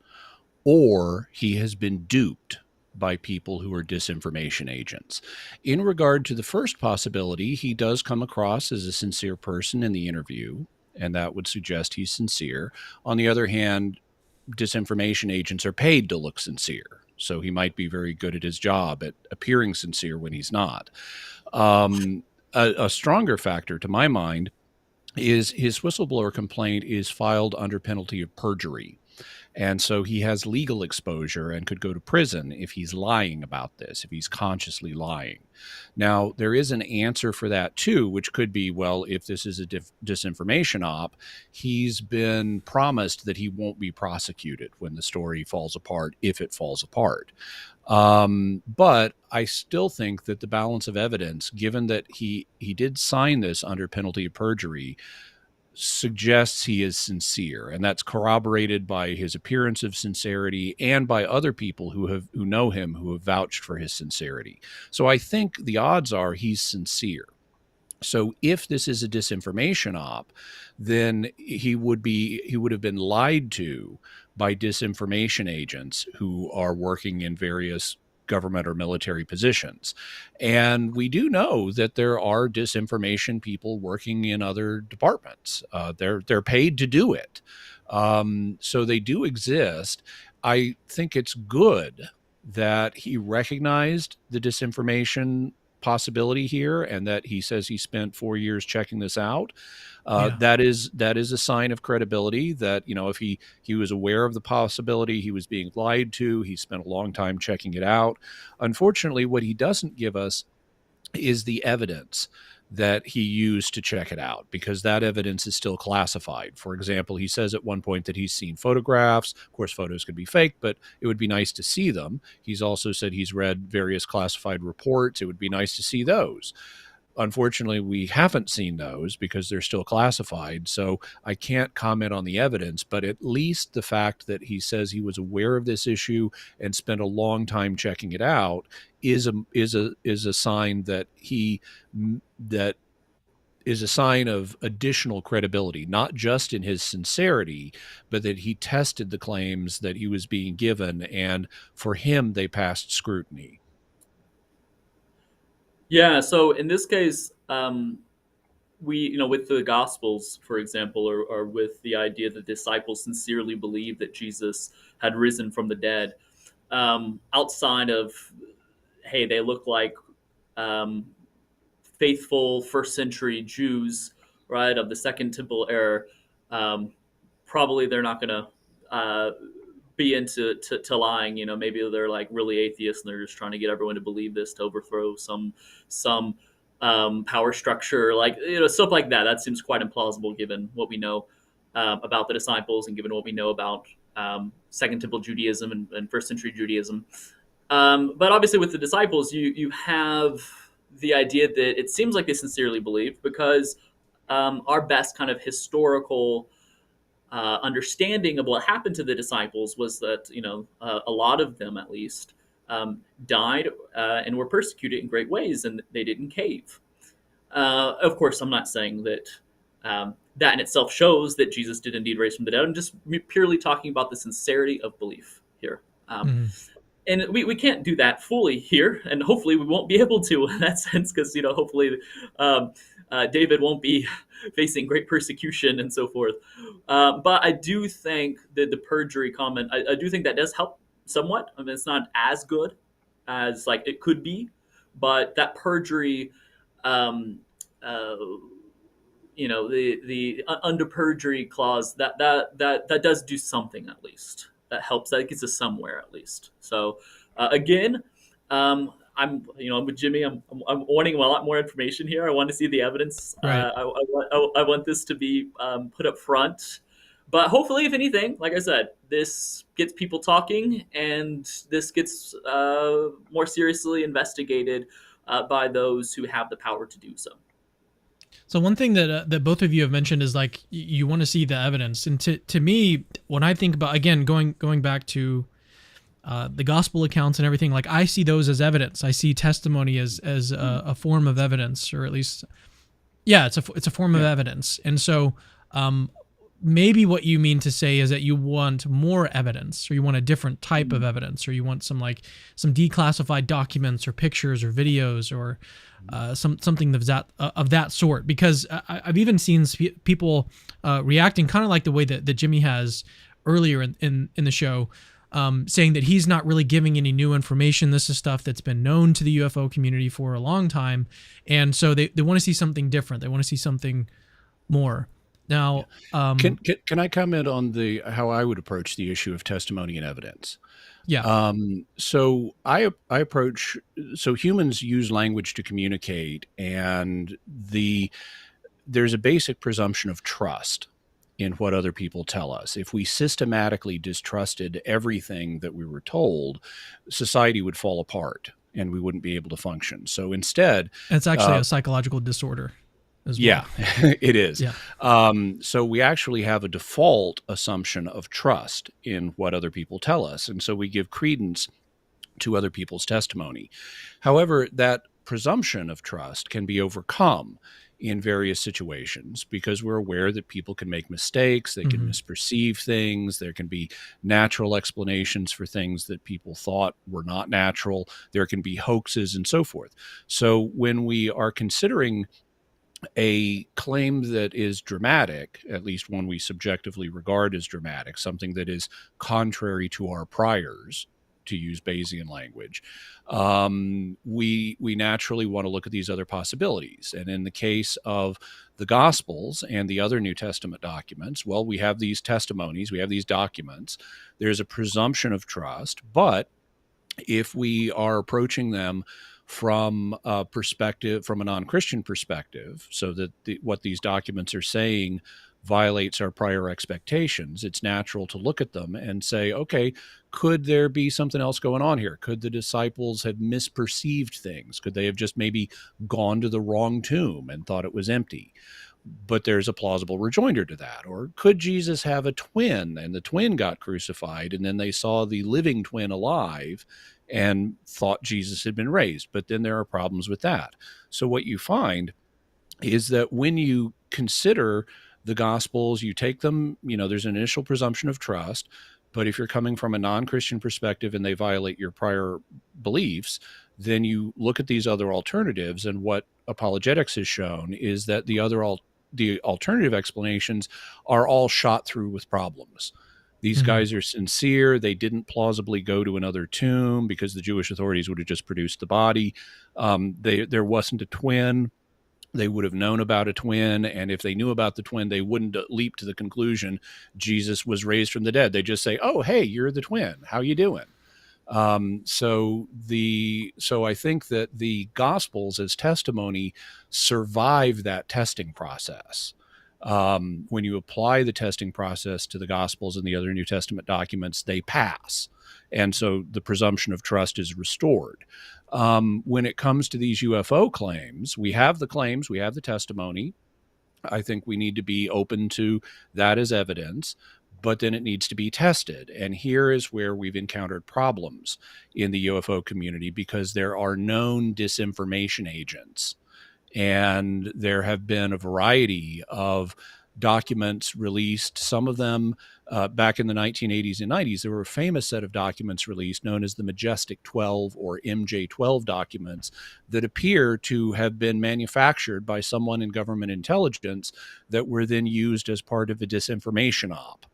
or he has been duped by people who are disinformation agents. In regard to the first possibility, he does come across as a sincere person in the interview, and that would suggest he's sincere. On the other hand, disinformation agents are paid to look sincere. So he might be very good at his job at appearing sincere when he's not. A stronger factor, to my mind, is his whistleblower complaint is filed under penalty of perjury. And so he has legal exposure and could go to prison if he's lying about this, if he's consciously lying. Now, there is an answer for that too, which could be, well, if this is a disinformation op, he's been promised that he won't be prosecuted when the story falls apart, if it falls apart. But I still think that the balance of evidence, given that he did sign this under penalty of perjury, suggests he is sincere, and that's corroborated by his appearance of sincerity and by other people who know him, who have vouched for his sincerity. So I think the odds are he's sincere. So if this is a disinformation op, then he would have been lied to by disinformation agents who are working in various government or military positions. And we do know that there are disinformation people working in other departments. They're paid to do it. So they do exist. I think it's good that he recognized the disinformation possibility here and that he says he spent 4 years checking this out. That is a sign of credibility that, if he was aware of the possibility, he was being lied to, he spent a long time checking it out. Unfortunately, what he doesn't give us is the evidence that he used to check it out, because that evidence is still classified. For example, he says at one point that he's seen photographs. Of course, photos could be fake, but it would be nice to see them. He's also said he's read various classified reports. It would be nice to see those. Unfortunately, we haven't seen those because they're still classified, so I can't comment on the evidence, but at least the fact that he says he was aware of this issue and spent a long time checking it out is a sign that that is a sign of additional credibility, not just in his sincerity, but that he tested the claims that he was being given, and for him, they passed scrutiny. Yeah, so in this case, we, with the Gospels, for example, or with the idea that disciples sincerely believed that Jesus had risen from the dead, outside of, hey, they look like faithful first century Jews, right, of the Second Temple era, probably they're not going to be into lying. Maybe they're like really atheists and they're just trying to get everyone to believe this to overthrow some power structure, like stuff like that. That seems quite implausible given what we know about the disciples and given what we know about Second Temple Judaism and first century Judaism. But obviously, with the disciples, you have the idea that it seems like they sincerely believe, because our best kind of historical understanding of what happened to the disciples was that a lot of them, at least, died and were persecuted in great ways, and they didn't cave. Of course, I'm not saying that that in itself shows that Jesus did indeed raise from the dead. I'm just purely talking about the sincerity of belief here. And we can't do that fully here, and hopefully we won't be able to in that sense, because hopefully David won't be facing great persecution and so forth. But I do think that the perjury comment, I do think that does help somewhat. I mean, it's not as good as like it could be, but that perjury, the under perjury clause, that does do something at least. That helps. That gets us somewhere at least. So again, I'm with Jimmy. I'm wanting a lot more information here. I want to see the evidence. Right. I want this to be put up front. But hopefully, if anything, like I said, this gets people talking, and this gets more seriously investigated by those who have the power to do so. So one thing that both of you have mentioned is like you want to see the evidence, and to me, when I think about, again, going back to the gospel accounts and everything, like I see those as evidence. I see testimony as a form of evidence, or at least, yeah, it's a form of evidence. And so maybe what you mean to say is that you want more evidence, or you want a different type of evidence, or you want some declassified documents or pictures or videos, or something of that sort. Because I've even seen people reacting kind of like the way that Jimmy has earlier in the show, saying that he's not really giving any new information. This is stuff that's been known to the UFO community for a long time, and so they want to see something different. They want to see something more. Now, can I comment on how I would approach the issue of testimony and evidence? Yeah. So I approach, humans use language to communicate, and there's a basic presumption of trust in what other people tell us. If we systematically distrusted everything that we were told, society would fall apart and we wouldn't be able to function. So instead, it's actually a psychological disorder as well. Yeah, it is. Yeah. So we actually have a default assumption of trust in what other people tell us. And so we give credence to other people's testimony. However, that presumption of trust can be overcome in various situations, because we're aware that people can make mistakes, they can misperceive things, there can be natural explanations for things that people thought were not natural, there can be hoaxes and so forth. So when we are considering a claim that is dramatic, at least one we subjectively regard as dramatic, something that is contrary to our priors, to use Bayesian language, we naturally want to look at these other possibilities. And in the case of the Gospels and the other New Testament documents, well, we have these testimonies, we have these documents. There's a presumption of trust, but if we are approaching them from a non-Christian perspective, so that what these documents are saying violates our prior expectations, it's natural to look at them and say, okay, could there be something else going on here? Could the disciples have misperceived things? Could they have just maybe gone to the wrong tomb and thought it was empty? But there's a plausible rejoinder to that. Or could Jesus have a twin and the twin got crucified and then they saw the living twin alive and thought Jesus had been raised? But then there are problems with that. So what you find is that when you consider the Gospels, you take them, there's an initial presumption of trust, but if you're coming from a non-Christian perspective and they violate your prior beliefs, then you look at these other alternatives. And what Apologetics has shown is that the alternative explanations are all shot through with problems. These guys are sincere. They didn't plausibly go to another tomb because the Jewish authorities would have just produced the body. There wasn't a twin. They would have known about a twin, and if they knew about the twin, they wouldn't leap to the conclusion Jesus was raised from the dead. They just say, "Oh, hey, you're the twin. How you doing?" So I think that the Gospels as testimony survive that testing process. When you apply the testing process to the Gospels and the other New Testament documents, they pass. And so the presumption of trust is restored. When it comes to these UFO claims, we have the testimony. I think we need to be open to that as evidence, but then it needs to be tested. And here is where we've encountered problems in the UFO community, because there are known disinformation agents. And there have been a variety of documents released, some of them back in the 1980s and 90s. There were a famous set of documents released known as the Majestic 12 or MJ12 documents that appear to have been manufactured by someone in government intelligence that were then used as part of a disinformation op.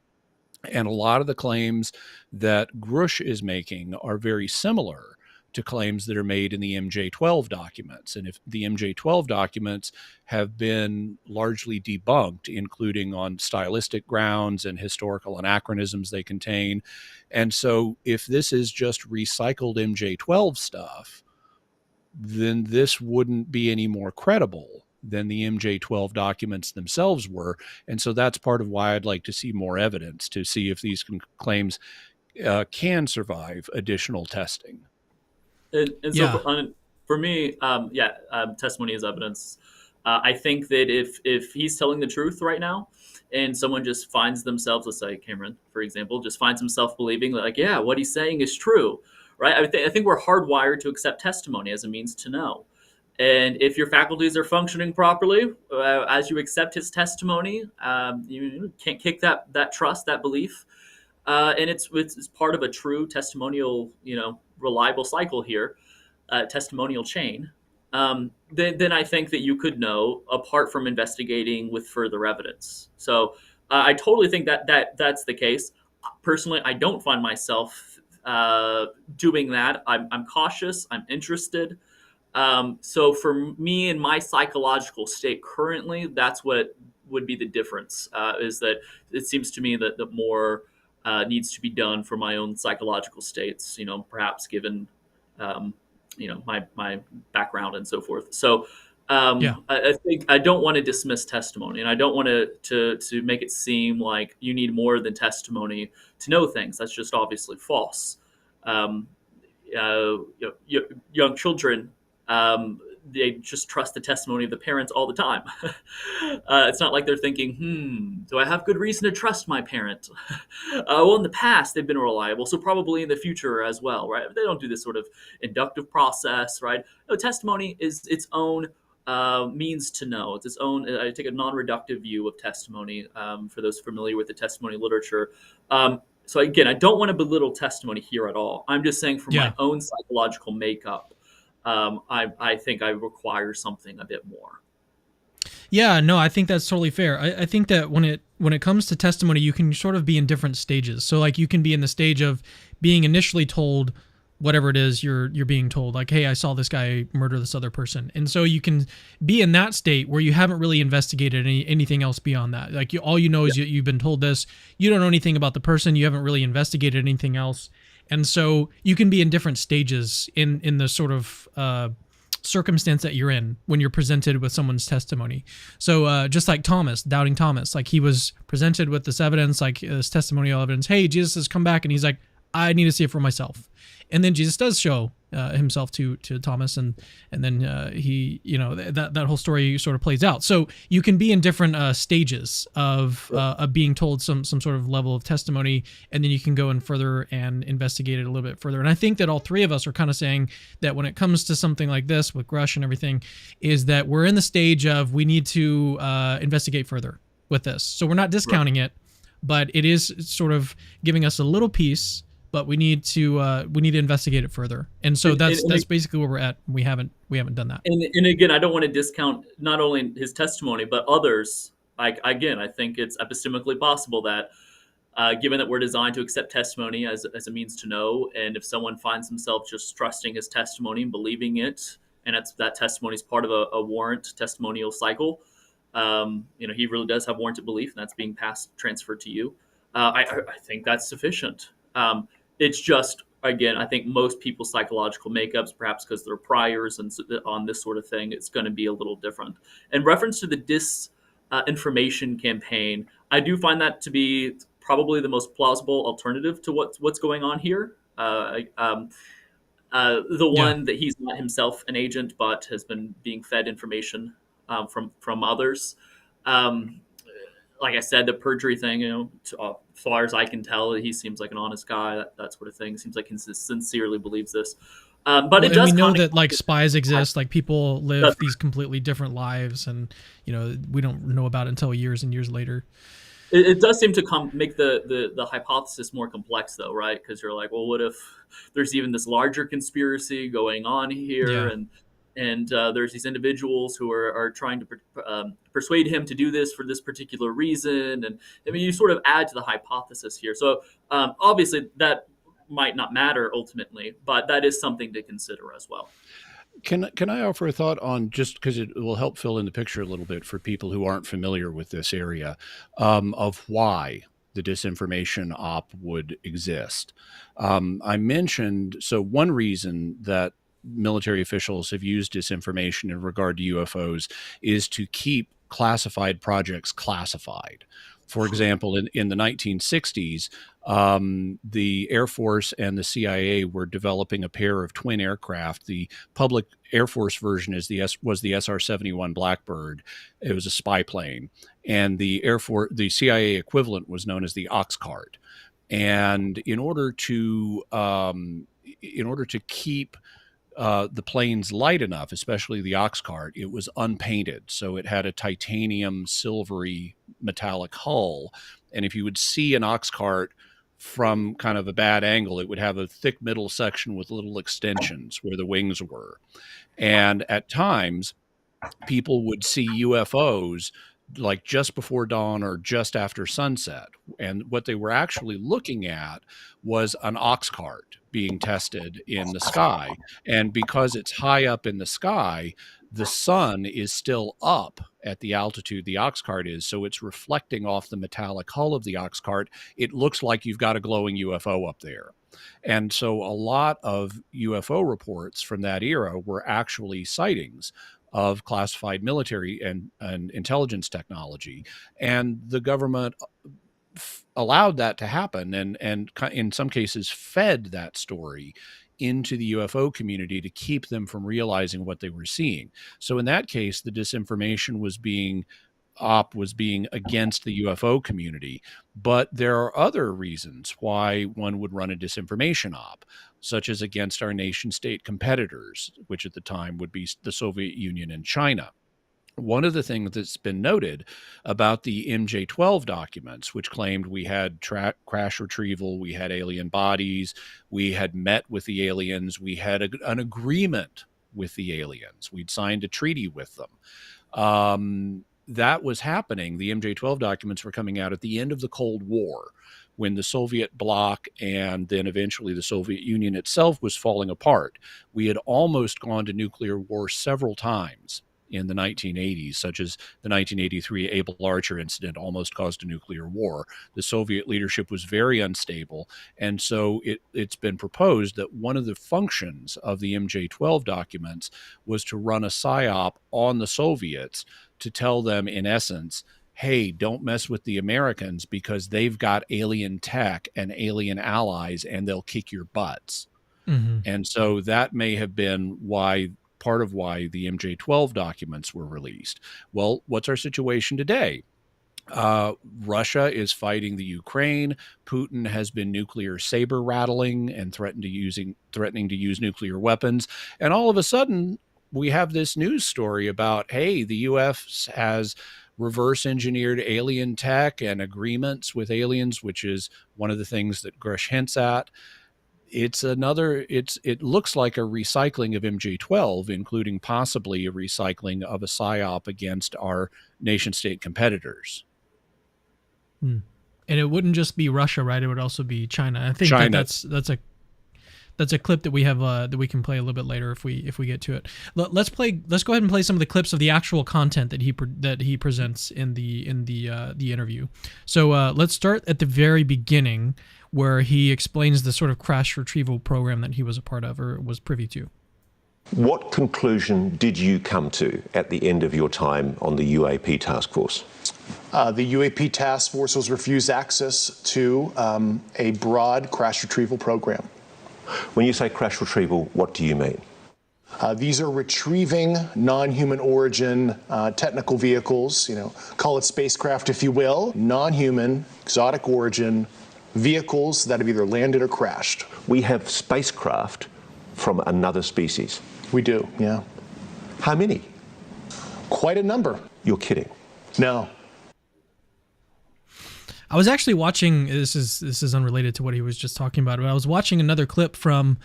And a lot of the claims that Grusch is making are very similar to claims that are made in the MJ12 documents. And if the MJ12 documents have been largely debunked, including on stylistic grounds and historical anachronisms they contain. And so if this is just recycled MJ12 stuff, then this wouldn't be any more credible than the MJ12 documents themselves were. And so that's part of why I'd like to see more evidence to see if these claims can survive additional testing. And so For me, testimony is evidence. I think that if he's telling the truth right now, and someone just finds themselves, let's say Cameron, for example, just finds himself believing that, like, yeah, what he's saying is true, right? I think we're hardwired to accept testimony as a means to know. And if your faculties are functioning properly, as you accept his testimony, you can't kick that trust, that belief, and it's part of a true testimonial, reliable cycle here, testimonial chain. Then I think that you could know apart from investigating with further evidence. So I totally think that's the case. Personally, I don't find myself doing that. I'm cautious. I'm interested. So for me in my psychological state currently, that's what would be the difference, is that it seems to me that the more needs to be done for my own psychological states, perhaps given, my background and so forth. So I think I don't want to dismiss testimony, and I don't want to make it seem like you need more than testimony to know things. That's just obviously false. Young children, they just trust the testimony of the parents all the time. It's not like they're thinking, do I have good reason to trust my parent? Well, in the past, they've been reliable, so probably in the future as well, right? They don't do this sort of inductive process, right? No, testimony is its own means to know. It's its own. I take a non-reductive view of testimony, for those familiar with the testimony literature. So again, I don't want to belittle testimony here at all. I'm just saying from my own psychological makeup, I think I require something a bit more. Yeah, no, I think that's totally fair. I think that when it comes to testimony, you can sort of be in different stages. So like you can be in the stage of being initially told whatever it is you're being told, like, hey, I saw this guy murder this other person. And so you can be in that state where you haven't really investigated anything else beyond that. Like all you know is you've been told this. You don't know anything about the person. You haven't really investigated anything else. And so you can be in different stages in the sort of circumstance that you're in when you're presented with someone's testimony. So just like Thomas, doubting Thomas, like he was presented with this evidence, like this testimonial evidence. Hey, Jesus has come back, and he's like, I need to see it for myself. And then Jesus does show himself to Thomas, and then he, that whole story sort of plays out. So you can be in different stages of being told some sort of level of testimony, and then you can go in further and investigate it a little bit further. And I think that all three of us are kind of saying that when it comes to something like this with Grusch and everything, is that we're in the stage of we need to investigate further with this. So we're not discounting it, but it is sort of giving us a little piece. But we need to investigate it further, and so that's basically where we're at. We haven't done that. And again, I don't want to discount not only his testimony but others. I think it's epistemically possible that, given that we're designed to accept testimony as a means to know, and if someone finds himself just trusting his testimony and believing it, and that testimony is part of a warrant testimonial cycle, he really does have warranted belief, and that's being transferred to you. I think that's sufficient. It's just, again, I think most people's psychological makeups, perhaps because they're priors and on this sort of thing, it's going to be a little different. In reference to the disinformation campaign, I do find that to be probably the most plausible alternative to what's going on here. The one that he's not himself an agent, but has been being fed information from others. Like I said, the perjury thing, as far as I can tell, he seems like an honest guy, that sort of thing. Seems like he sincerely believes this. But it does. We know that like spies exist, like people live these completely different lives, and we don't know about it until years and years later. It does seem to make the hypothesis more complex, though, right? Because you're like, well, what if there's even this larger conspiracy going on here, and there's these individuals who are trying to persuade him to do this for this particular reason. And I mean, you sort of add to the hypothesis here. So obviously that might not matter ultimately, but that is something to consider as well. Can I offer a thought on, just because it will help fill in the picture a little bit for people who aren't familiar with this area, of why the disinformation op would exist. I mentioned, so one reason that military officials have used disinformation in regard to UFOs is to keep classified projects classified. For example, in the 1960s, the Air Force and the CIA were developing a pair of twin aircraft. The public Air Force version was the SR-71 Blackbird. It was a spy plane, and the CIA equivalent was known as the Oxcart. And in order to keep the planes light enough, especially the Oxcart, it was unpainted. So it had a titanium silvery metallic hull. And if you would see an Oxcart from kind of a bad angle, it would have a thick middle section with little extensions where the wings were. And at times, people would see UFOs like just before dawn or just after sunset. And what they were actually looking at was an Oxcart being tested in the sky. And because it's high up in the sky, the sun is still up at the altitude the Oxcart is, so it's reflecting off the metallic hull of the Oxcart. It looks like you've got a glowing UFO up there. And so a lot of UFO reports from that era were actually sightings of classified military and intelligence technology. And the government allowed that to happen and in some cases fed that story into the UFO community to keep them from realizing what they were seeing. So in that case, the disinformation was being against the UFO community. But there are other reasons why one would run a disinformation op, such as against our nation state competitors, which at the time would be the Soviet Union and China. One of the things that's been noted about the MJ-12 documents, which claimed we had crash retrieval, we had alien bodies, we had met with the aliens, we had an agreement with the aliens, we'd signed a treaty with them. That was happening. The MJ-12 documents were coming out at the end of the Cold War, when the Soviet bloc and then eventually the Soviet Union itself was falling apart. We had almost gone to nuclear war several times in the 1980s, such as the 1983 Able Archer incident almost caused a nuclear war. The Soviet leadership was very unstable, and so it's been proposed that one of the functions of the MJ-12 documents was to run a psyop on the Soviets to tell them, in essence, hey, don't mess with the Americans because they've got alien tech and alien allies and they'll kick your butts. Mm-hmm. And so that may have been part of why the MJ-12 documents were released. Well, what's our situation today? Russia is fighting the Ukraine. Putin has been nuclear saber rattling and threatening to use nuclear weapons. And all of a sudden, we have this news story about, hey, the U.S. has reverse engineered alien tech and agreements with aliens, which is one of the things that Grusch hints at. It looks like a recycling of MJ-12, including possibly a recycling of a psyop against our nation state competitors. And it wouldn't just be Russia, right? It would also be China. I think that's a clip that we have that we can play a little bit later if we get to it. Let's go ahead and play some of the clips of the actual content that he presents in the interview. So let's start at the very beginning, where he explains the sort of crash retrieval program that he was a part of or was privy to. What conclusion did you come to at the end of your time on the UAP task force? The UAP task force was refused access to a broad crash retrieval program. When you say crash retrieval, what do you mean? These are retrieving non-human origin technical vehicles, call it spacecraft if you will, non-human, exotic origin vehicles that have either landed or crashed. We have spacecraft from another species. We do, yeah. How many? Quite a number. You're kidding. No. I was actually watching, this is unrelated to what he was just talking about, but I was watching another clip from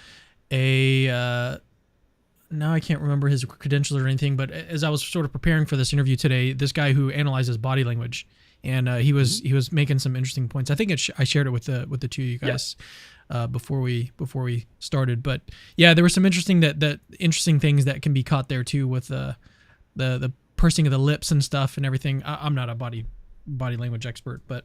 now I can't remember his credentials or anything, but as I was sort of preparing for this interview today, this guy who analyzes body language, and he was making some interesting points. I think I shared it with the two of you guys before we started. But yeah, there were some interesting things that can be caught there too, with the pursing of the lips and stuff and everything. I'm not a body language expert, but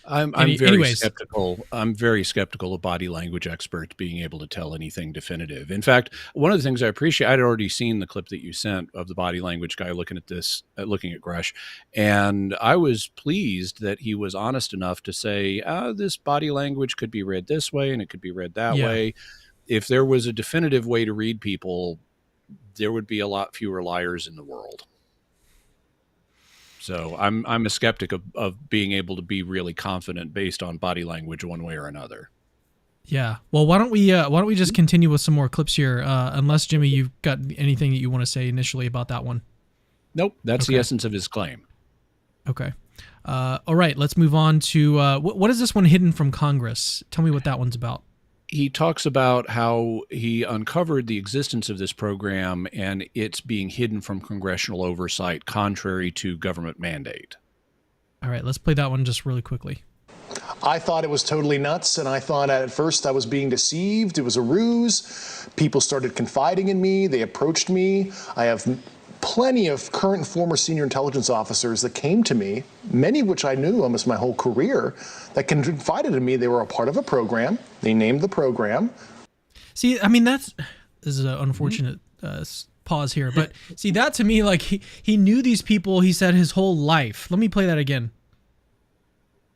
I'm Anyways. skeptical. I'm very skeptical of body language experts being able to tell anything definitive. In fact, one of the things I appreciate, I'd already seen the clip that you sent of the body language guy looking at this, looking at Grusch, and I was pleased that he was honest enough to say, this body language could be read this way and it could be read that way. If there was a definitive way to read people, there would be a lot fewer liars in the world. So I'm a skeptic of being able to be really confident based on body language one way or another. Yeah. Well, why don't we just continue with some more clips here? Unless Jimmy, you've got anything that you want to say initially about that one. Nope. That's the essence of his claim. Okay. All right. Let's move on to what is this one, Hidden from Congress? Tell me what that one's about. He talks about how he uncovered the existence of this program and it's being hidden from congressional oversight, contrary to government mandate. All right, let's play that one just really quickly. I thought it was totally nuts, and I thought at first I was being deceived. It was a ruse. People started confiding in me. They approached me. I have plenty of current and former senior intelligence officers that came to me, many of which I knew almost my whole career, that confided in me they were a part of a program. They named the program. See, I mean, this is an unfortunate pause here, but see, that to me, like he knew these people, he said, his whole life. Let me play that again.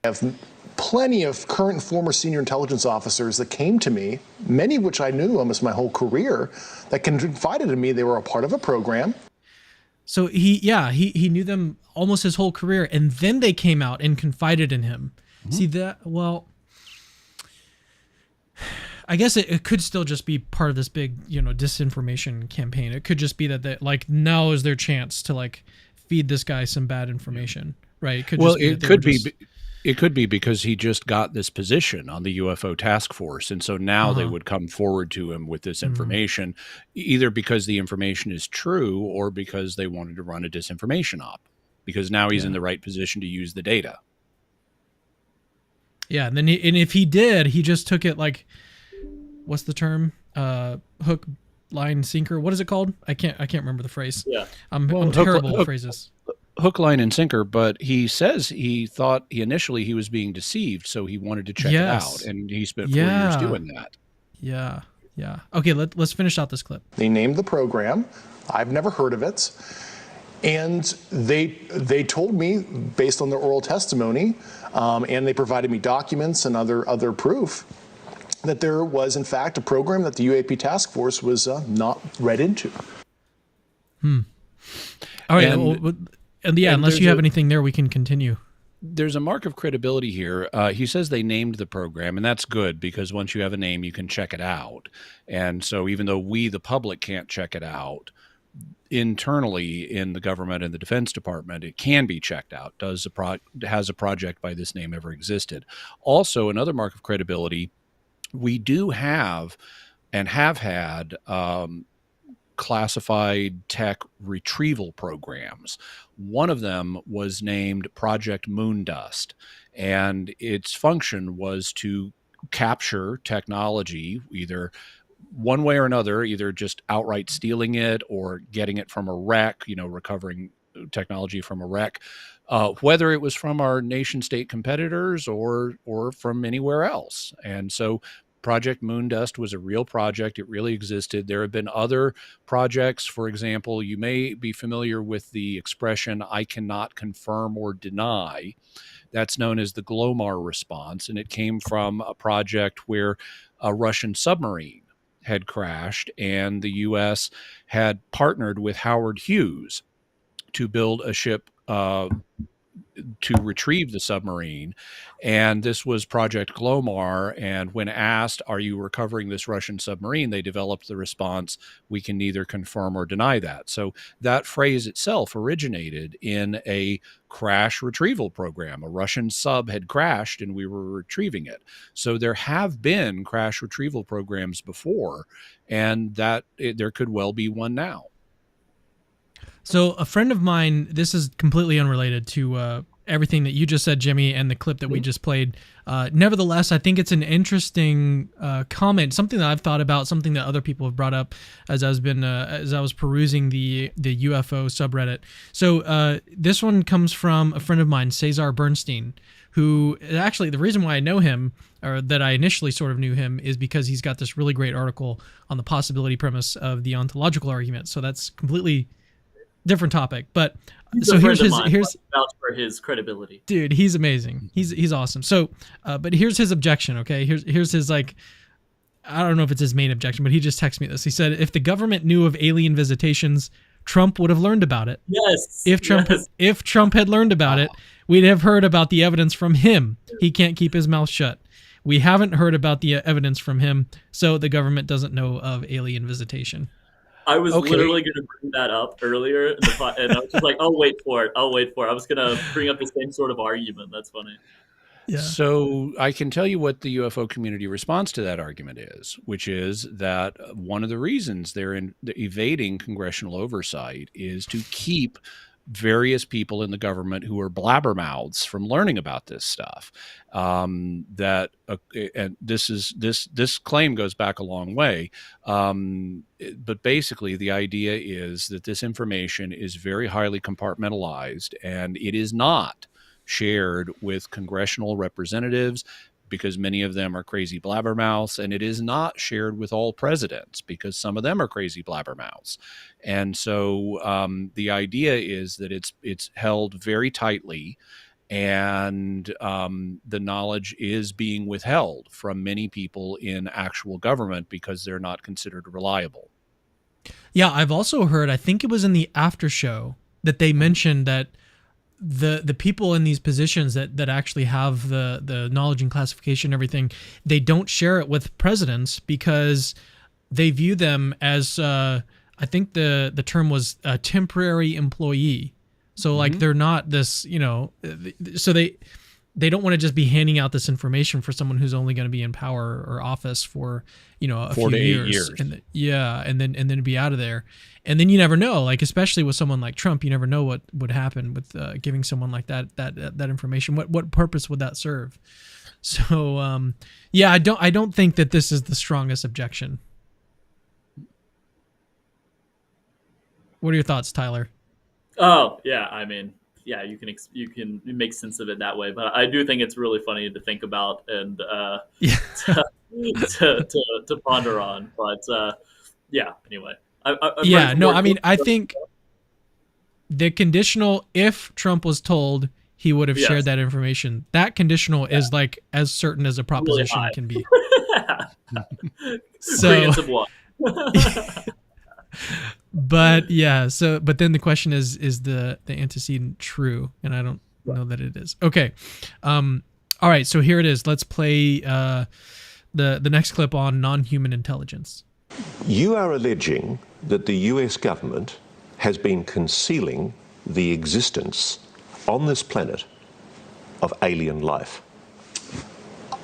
I have plenty of current and former senior intelligence officers that came to me, many of which I knew almost my whole career, that confided in me they were a part of a program. So he knew them almost his whole career, and then they came out and confided in him. See that? Well, I guess it could still just be part of this big, disinformation campaign. It could just be that they, like, now is their chance to like feed this guy some bad information, right? It could be because he just got this position on the UFO task force. And so now they would come forward to him with this information, either because the information is true or because they wanted to run a disinformation op, because now he's in the right position to use the data. Yeah. And then if he did, he just took it like, what's the term? Hook, line, sinker. What is it called? I can't remember the phrase. Yeah. I'm terrible at phrases. Hook, line, and sinker, but he says he thought initially he was being deceived, so he wanted to check it out, and he spent 4 years doing that. Yeah. Okay, let's finish out this clip. They named the program. I've never heard of it. And they told me, based on their oral testimony, and they provided me documents and other proof, that there was, in fact, a program that the UAP task force was not read into. All right. Unless you have anything there, we can continue. There's a mark of credibility here. He says they named the program, and that's good because once you have a name, you can check it out. And so even though we, the public, can't check it out, internally in the government and the Defense Department, it can be checked out. Has a project by this name ever existed? Also, another mark of credibility, we do have and have had classified tech retrieval programs. One of them was named Project Moondust, and its function was to capture technology, either one way or another, either just outright stealing it or getting it from a wreck, recovering technology from a wreck, whether it was from our nation state competitors or from anywhere else. And so Project Moondust was a real project. It really existed. There have been other projects. For example, you may be familiar with the expression, I cannot confirm or deny. That's known as the Glomar response. And it came from a project where a Russian submarine had crashed and the U.S. had partnered with Howard Hughes to build a ship to retrieve the submarine. And this was Project Glomar. And when asked, are you recovering this Russian submarine? They developed the response, we can neither confirm or deny that. So that phrase itself originated in a crash retrieval program. A Russian sub had crashed and we were retrieving it. So there have been crash retrieval programs before, and there could well be one now. So a friend of mine, this is completely unrelated to everything that you just said, Jimmy, and the clip that we just played. Nevertheless, I think it's an interesting comment, something that I've thought about, something that other people have brought up as I was perusing the UFO subreddit. So this one comes from a friend of mine, Cesar Bernstein, who actually, the reason why I know him, or that I initially sort of knew him, is because he's got this really great article on the possibility premise of the ontological argument. So that's completely different topic. But so here's vouch for his credibility. Dude, he's amazing. He's awesome. So, but here's his objection. Okay, here's his, like, I don't know if it's his main objection, but he just texted me this. He said, if the government knew of alien visitations, Trump would have learned about it. Yes. If Trump had learned about it, we'd have heard about the evidence from him. He can't keep his mouth shut. We haven't heard about the evidence from him, so the government doesn't know of alien visitation. I was literally going to bring that up earlier, and I was just like, I'll wait for it. I was going to bring up the same sort of argument. That's funny. Yeah. So I can tell you what the UFO community response to that argument is, which is that one of the reasons they're evading congressional oversight is to keep various people in the government who are blabbermouths from learning about this stuff. And this claim goes back a long way. But basically, the idea is that this information is very highly compartmentalized, and it is not shared with congressional representatives because many of them are crazy blabbermouths, and it is not shared with all presidents because some of them are crazy blabbermouths. And so the idea is that it's held very tightly, and the knowledge is being withheld from many people in actual government because they're not considered reliable. Yeah, I've also heard, I think it was in the after show, that they mentioned that the people in these positions that actually have the knowledge and classification and everything, they don't share it with presidents because they view them as I think the term was a temporary employee. So like they're not this, so they don't want to just be handing out this information for someone who's only going to be in power or office for, a 4 few to 8 years. And then be out of there. And then you never know, like, especially with someone like Trump, you never know what would happen with giving someone like that information. What purpose would that serve? So, I don't think that this is the strongest objection. What are your thoughts, Tyler? Oh, yeah. I mean, yeah, you can make sense of it that way, but I do think it's really funny to think about and to ponder on. But anyway. I think the conditional, if Trump was told, he would have shared that information. That conditional is like as certain as a proposition really can be. So, but then the question is the antecedent true? And I don't know that it is. Okay. All right. So here it is. Let's play the next clip on non-human intelligence. You are alleging that the US government has been concealing the existence on this planet of alien life.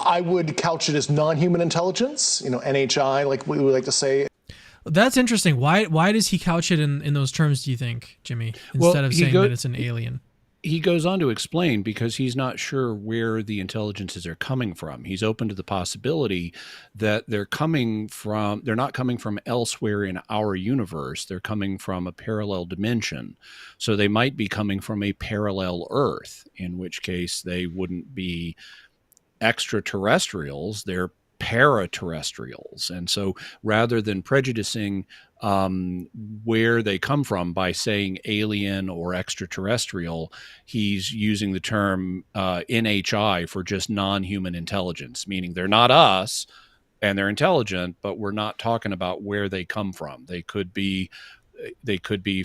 I would couch it as non-human intelligence, NHI, like we would like to say. That's interesting. Why does he couch it in those terms, do you think, Jimmy, instead of saying that it's an alien? He goes on to explain because he's not sure where the intelligences are coming from. He's open to the possibility that they're not coming from elsewhere in our universe. They're coming from a parallel dimension. So they might be coming from a parallel Earth, in which case they wouldn't be extraterrestrials. They're paraterrestrials. And so rather than prejudicing where they come from by saying alien or extraterrestrial, he's using the term NHI for just non-human intelligence, meaning they're not us and they're intelligent, but we're not talking about where they come from. They could be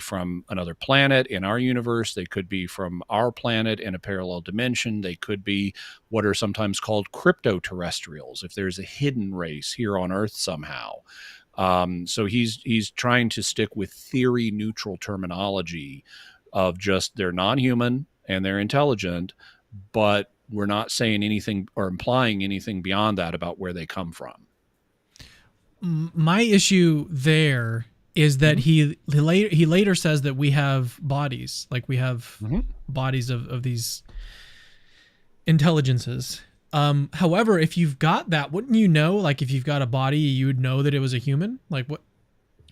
from another planet in our universe. They could be from our planet in a parallel dimension. They could be what are sometimes called cryptoterrestrials, if there's a hidden race here on Earth somehow. So he's trying to stick with theory neutral terminology of just they're non-human and they're intelligent, but we're not saying anything or implying anything beyond that about where they come from. My issue there is that he later says that we have bodies, like we have bodies of these intelligences. However, if you've got that, wouldn't you know, like if you've got a body, you would know that it was a human? Like what?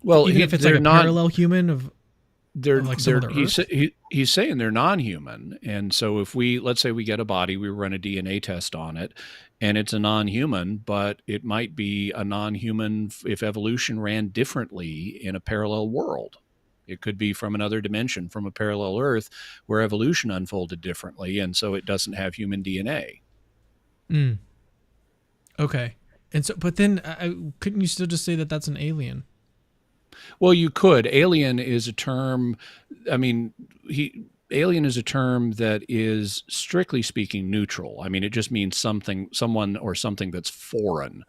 Well, even if it's like a parallel human of like some other Earth? He's saying they're non-human. And so if let's say we get a body, we run a DNA test on it, and it's a non-human, but it might be a non-human if evolution ran differently in a parallel world. It could be from another dimension, from a parallel Earth where evolution unfolded differently, and so it doesn't have human DNA. Okay. And so, but then couldn't you still just say that that's an alien? Well, you could. Alien is a term. I mean, alien is a term that is strictly speaking neutral. I mean, it just means someone or something that's foreign.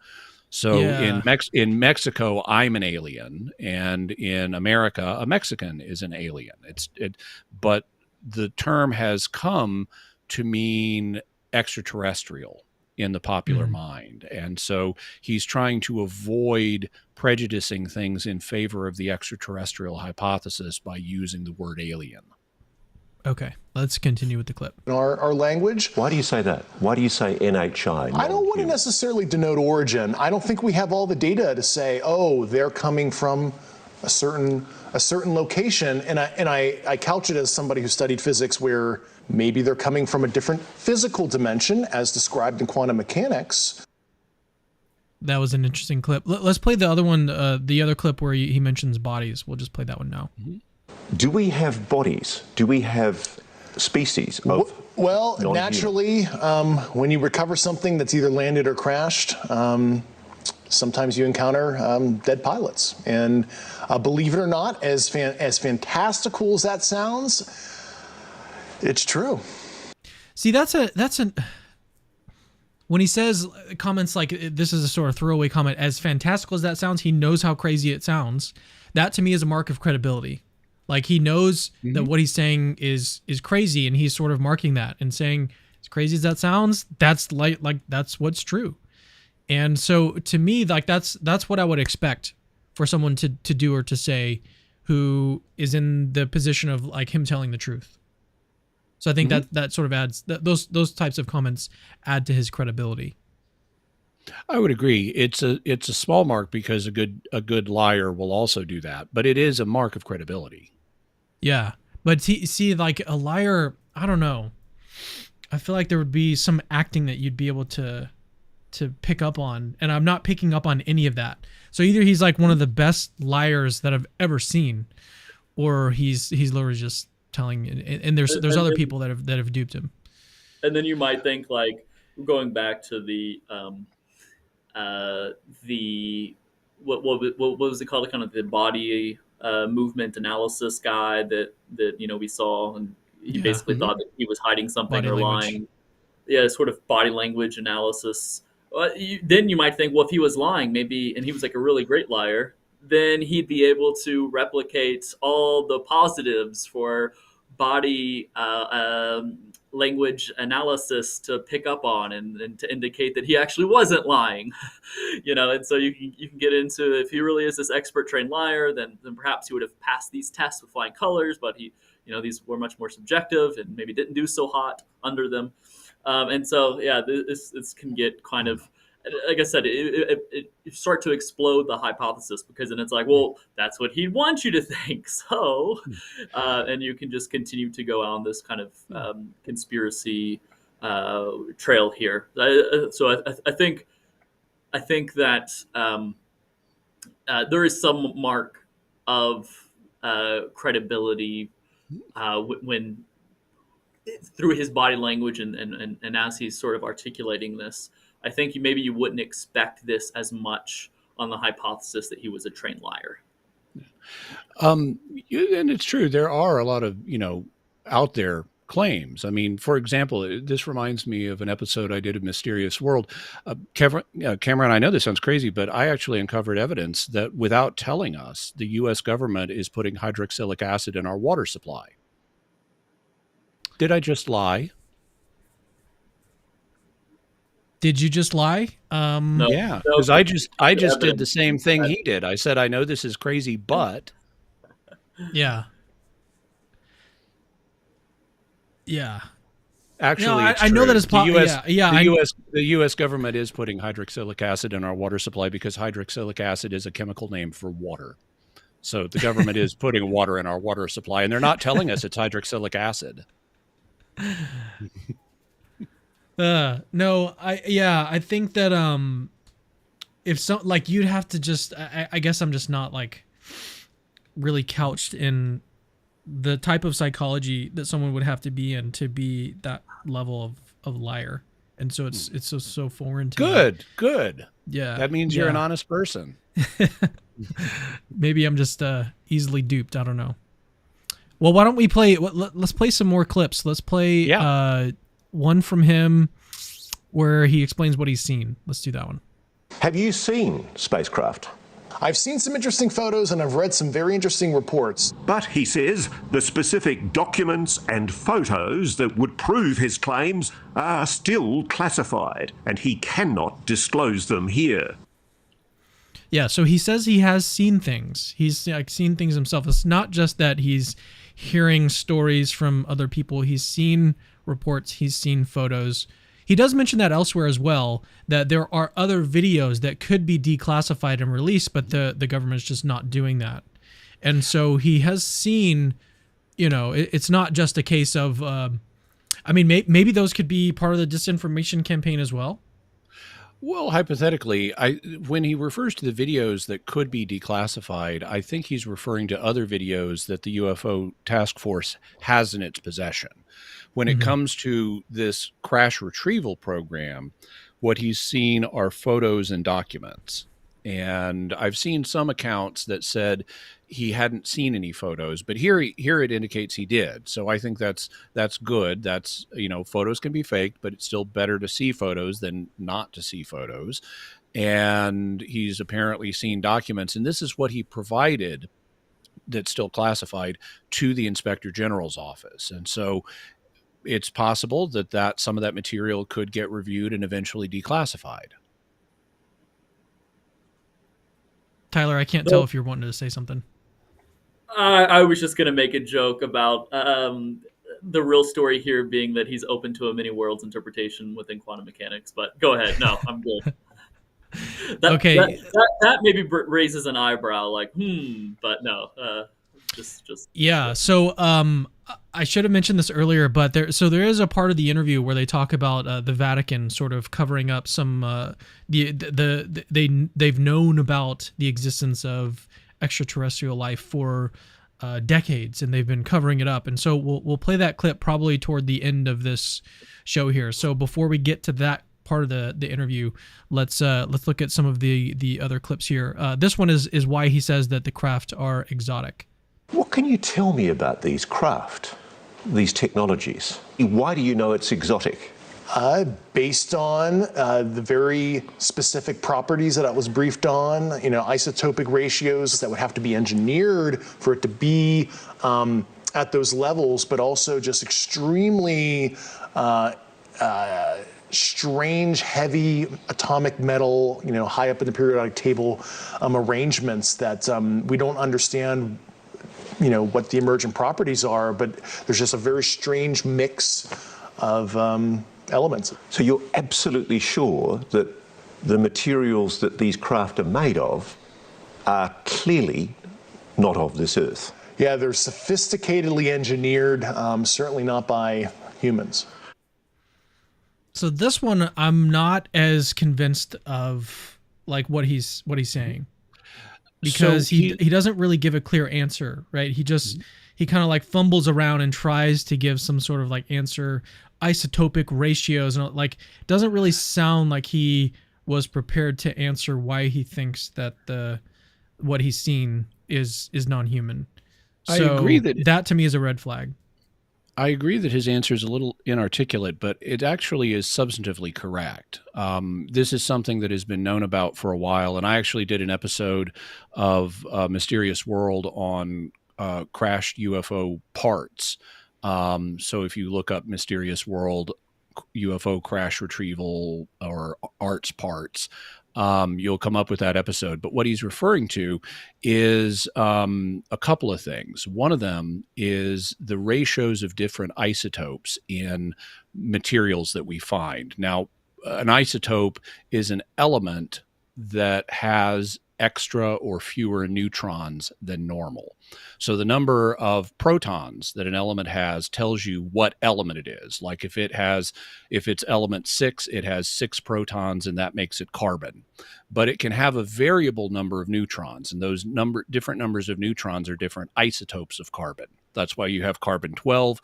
So in Mexico, I'm an alien, and in America, a Mexican is an alien. But the term has come to mean extraterrestrial in the popular mind. And so he's trying to avoid prejudicing things in favor of the extraterrestrial hypothesis by using the word alien. Okay, let's continue with the clip. In our language. Why do you say that? Why do you say NHI? I don't want to necessarily denote origin. I don't think we have all the data to say, oh, they're coming from a certain location. And I couch it as somebody who studied physics, where maybe they're coming from a different physical dimension as described in quantum mechanics. That was an interesting clip. Let's play the other one, the other clip where he mentions bodies. We'll just play that one now. Do we have bodies? Do we have species of Well, naturally, when you recover something that's either landed or crashed, sometimes you encounter dead pilots. And believe it or not, as fantastical as that sounds, it's true. See, that's an when he says comments like this is a sort of throwaway comment, as fantastical as that sounds, he knows how crazy it sounds. That to me is a mark of credibility. Like he knows that what he's saying is crazy, and he's sort of marking that and saying, as crazy as that sounds, that's like that's what's true. And so to me, like that's what I would expect for someone to do or to say who is in the position of like him telling the truth. So I think that sort of adds those types of comments add to his credibility. I would agree. It's a small mark because a good liar will also do that, but it is a mark of credibility. Yeah, but see, like a liar, I don't know. I feel like there would be some acting that you'd be able to pick up on, and I'm not picking up on any of that. So either he's like one of the best liars that I've ever seen, or he's literally just telling. And there's other people that have duped him. And then you might think, like, going back to the what was it called? Kind of the body movement analysis guy that we saw, and he basically thought that he was hiding something Body or language. lying. Yeah, sort of body language analysis. Then you might think, well, if he was lying, maybe, and he was like a really great liar, then he'd be able to replicate all the positives for body language analysis to pick up on and to indicate that he actually wasn't lying. And so you can get into, if he really is this expert trained liar, then perhaps he would have passed these tests with flying colors, but these were much more subjective and maybe didn't do so hot under them. And so, yeah, this can get kind of, like I said, it start to explode the hypothesis, because then it's like, well, that's what he'd want you to think. So, and you can just continue to go on this kind of conspiracy trail here. So I think that there is some mark of credibility when through his body language and as he's sort of articulating this. I think maybe you wouldn't expect this as much on the hypothesis that he was a trained liar. And it's true. There are a lot of, out there claims. I mean, for example, this reminds me of an episode I did of Mysterious World. Cameron, I know this sounds crazy, but I actually uncovered evidence that without telling us, the U.S. government is putting hydroxylic acid in our water supply. Did I just lie? Did you just lie? No, Yeah, no, because I just did the evidence. same thing he did. I said, I know this is crazy, but Yeah. Yeah. actually, No, it's I know true. that it's the U.S. yeah. The U.S. government is putting hydroxylic acid in our water supply because hydroxylic acid is a chemical name for water. So the government is putting water in our water supply, and they're not telling us it's hydroxylic acid. No, I think that if so, like, you'd have to just I guess I'm just not like really couched in the type of psychology that someone would have to be in to be that level of liar, and so it's so foreign to me. Good. Yeah, That means you're an honest person. Maybe I'm just easily duped. I don't know. Well, why don't we play? Let's play some more clips. Let's play one from him where he explains what he's seen. Let's do that one. Have you seen spacecraft? I've seen some interesting photos and I've read some very interesting reports. But, he says, the specific documents and photos that would prove his claims are still classified, and he cannot disclose them here. Yeah, so he says he has seen things. He's like seen things himself. It's not just that he's hearing stories from other people. He's seen reports. He's seen photos. He does mention that elsewhere as well, that there are other videos that could be declassified and released, but the government's just not doing that. And so he has seen, it's not just a case of, maybe those could be part of the disinformation campaign as well. Well, hypothetically, when he refers to the videos that could be declassified, I think he's referring to other videos that the UFO task force has in its possession. When it comes to this crash retrieval program, what he's seen are photos and documents. And I've seen some accounts that said he hadn't seen any photos, but here it indicates he did. So I think that's good. That's, photos can be faked, but it's still better to see photos than not to see photos. And he's apparently seen documents, and this is what he provided that's still classified to the Inspector General's office. And so it's possible that some of that material could get reviewed and eventually declassified. Tyler, I can't tell if you're wanting to say something. I was just going to make a joke about the real story here being that he's open to a many worlds interpretation within quantum mechanics. But go ahead. No, I'm good. Okay. That maybe raises an eyebrow, like, but no. Just yeah. So I should have mentioned this earlier, but there is a part of the interview where they talk about the Vatican sort of covering up some they've known about the existence of extraterrestrial life for decades, and they've been covering it up. And so we'll play that clip probably toward the end of this show here. So before we get to that part of the interview, let's look at some of the other clips here. This one is why he says that the craft are exotic. What can you tell me about these craft, these technologies? Why do you know it's exotic? Based on the very specific properties that I was briefed on, isotopic ratios that would have to be engineered for it to be at those levels, but also just extremely strange, heavy atomic metal, high up in the periodic table arrangements that we don't understand what the emergent properties are, but there's just a very strange mix of elements. So you're absolutely sure that the materials that these craft are made of are clearly not of this earth? Yeah, they're sophisticatedly engineered, certainly not by humans. So this one, I'm not as convinced of like what he's saying. Because he doesn't really give a clear answer, right? He kind of like fumbles around and tries to give some sort of like answer, isotopic ratios, and like doesn't really sound like he was prepared to answer why he thinks that what he's seen is non-human. So I agree that to me is a red flag. I agree that his answer is a little inarticulate, but it actually is substantively correct. This is something that has been known about for a while, and I actually did an episode of Mysterious World on crashed UFO parts. So if you look up Mysterious World UFO crash retrieval or ARTS parts, you'll come up with that episode. But what he's referring to is a couple of things. One of them is the ratios of different isotopes in materials that we find. Now, an isotope is an element that has extra or fewer neutrons than normal. So the number of protons that an element has tells you what element it is. Like if it's element 6, it has 6 protons, and that makes it carbon. But it can have a variable number of neutrons, and those different numbers of neutrons are different isotopes of carbon. That's why you have carbon-12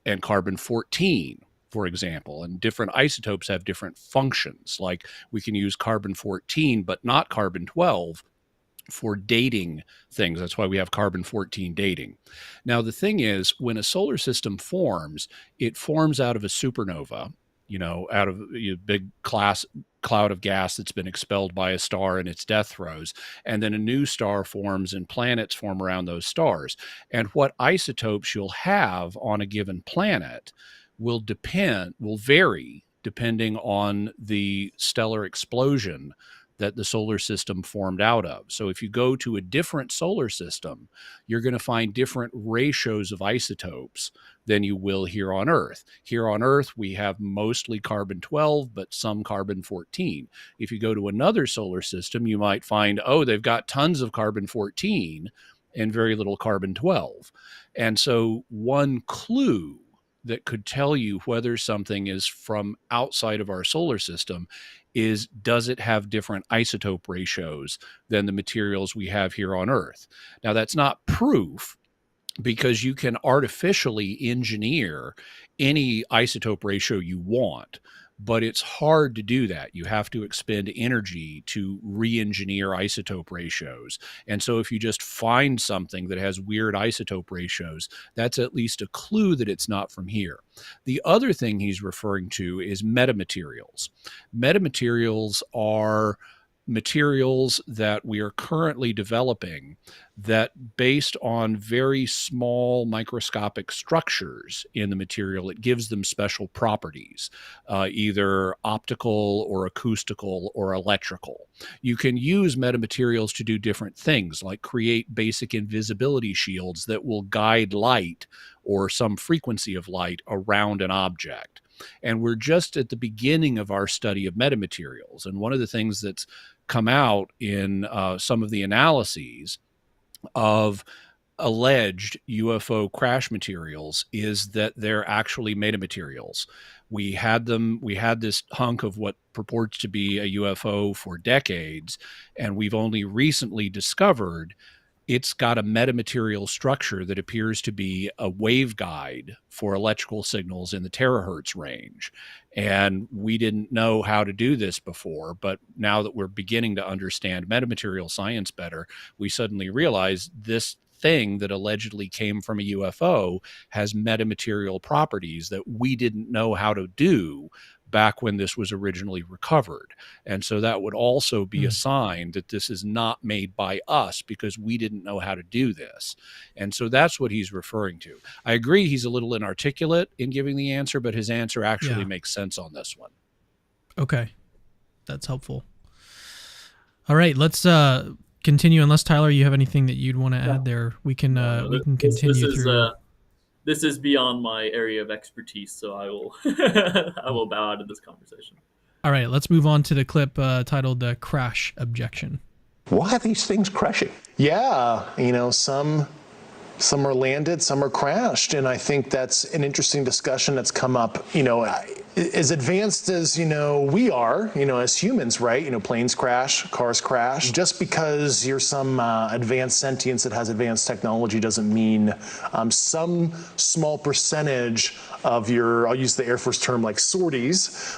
and carbon-14, for example, and different isotopes have different functions. Like we can use carbon-14, but not carbon-12 for dating things. That's why we have carbon-14 dating. Now, the thing is, when a solar system forms, it forms out of a supernova, out of a big cloud of gas that's been expelled by a star in its death throes. And then a new star forms and planets form around those stars. And what isotopes you'll have on a given planet will vary depending on the stellar explosion that the solar system formed out of. So if you go to a different solar system, you're going to find different ratios of isotopes than you will here on Earth. Here on Earth, we have mostly carbon-12, but some carbon-14. If you go to another solar system, you might find, they've got tons of carbon-14 and very little carbon-12. And so one clue that could tell you whether something is from outside of our solar system is, does it have different isotope ratios than the materials we have here on Earth? Now, that's not proof, because you can artificially engineer any isotope ratio you want, but it's hard to do that. You have to expend energy to re-engineer isotope ratios. And so if you just find something that has weird isotope ratios, that's at least a clue that it's not from here. The other thing he's referring to is metamaterials. Metamaterials are materials that we are currently developing that, based on very small microscopic structures in the material, it gives them special properties, either optical or acoustical or electrical. You can use metamaterials to do different things, like create basic invisibility shields that will guide light or some frequency of light around an object. And we're just at the beginning of our study of metamaterials. And one of the things that's come out in some of the analyses of alleged UFO crash materials is that they're actually metamaterials. We had this hunk of what purports to be a UFO for decades, and we've only recently discovered it's got a metamaterial structure that appears to be a waveguide for electrical signals in the terahertz range. And we didn't know how to do this before, but now that we're beginning to understand metamaterial science better, we suddenly realize this thing that allegedly came from a UFO has metamaterial properties that we didn't know how to do back when this was originally recovered. And so that would also be a sign that this is not made by us, because we didn't know how to do this. And so that's what he's referring to. I agree he's a little inarticulate in giving the answer, but his answer actually makes sense on this one. Okay. That's helpful. All right, let's continue. Unless, Tyler, you have anything that you'd want to add there, we can continue through. This is beyond my area of expertise, so I will I will bow out of this conversation. All right, let's move on to the clip titled Crash Objection. Why are these things crashing? Yeah, some are landed, some are crashed, and I think that's an interesting discussion that's come up, as advanced as, we are, as humans, right? Planes crash, cars crash. Just because you're some advanced sentience that has advanced technology doesn't mean some small percentage of your, I'll use the Air Force term like sorties,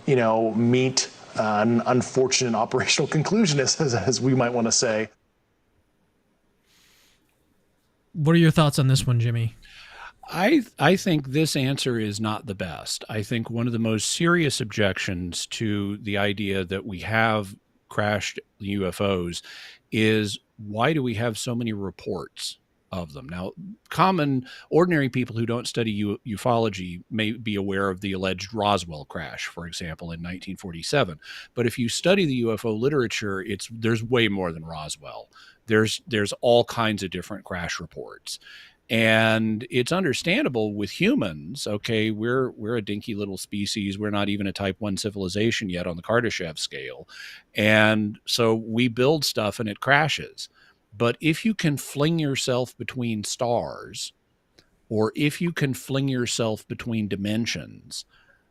meet an unfortunate operational conclusion, as we might want to say. What are your thoughts on this one, Jimmy? I think this answer is not the best. I think one of the most serious objections to the idea that we have crashed UFOs is, why do we have so many reports of them. Now, common, ordinary people who don't study ufology may be aware of the alleged Roswell crash, for example, in 1947. But if you study the UFO literature, there's way more than Roswell. There's all kinds of different crash reports. And it's understandable with humans. Okay, we're a dinky little species. We're not even a type 1 civilization yet on the Kardashev scale. And so we build stuff and it crashes. But if you can fling yourself between stars, or if you can fling yourself between dimensions,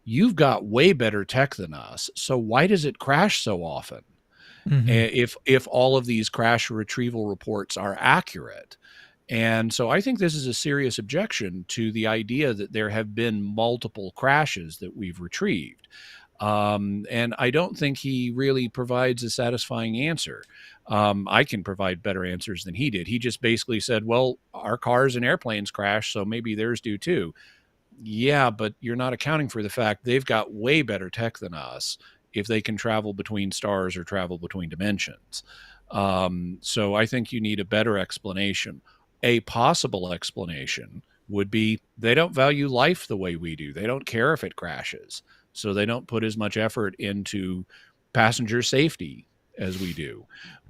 you've got way better tech than us. So why does it crash so often? If all of these crash retrieval reports are accurate? And so I think this is a serious objection to the idea that there have been multiple crashes that we've retrieved. And I don't think he really provides a satisfying answer. I can provide better answers than he did. He just basically said, well, our cars and airplanes crash, so maybe theirs do too. Yeah, but you're not accounting for the fact they've got way better tech than us if they can travel between stars or travel between dimensions. So I think you need a better explanation. A possible explanation would be they don't value life the way we do. They don't care if it crashes. So they don't put as much effort into passenger safety as we do.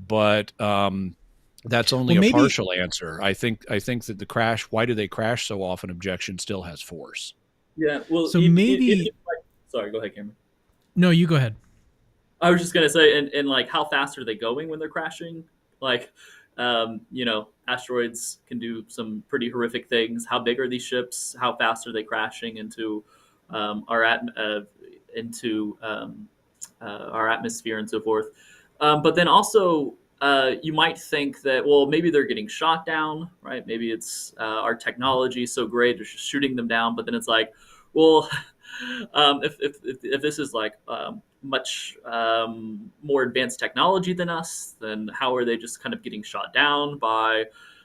But that's only a partial answer. I think that the crash, why do they crash so often, objection still has force. Yeah, well, so maybe... sorry, go ahead, Cameron. No, you go ahead. I was just going to say, and like, how fast are they going when they're crashing? Like, asteroids can do some pretty horrific things. How big are these ships? How fast are they crashing into our atmosphere and so forth? But then also, you might think that, well, maybe they're getting shot down, right? Maybe it's our technology is so great, they're just shooting them down. But then it's like, well, if this is like much more advanced technology than us, then how are they just kind of getting shot down by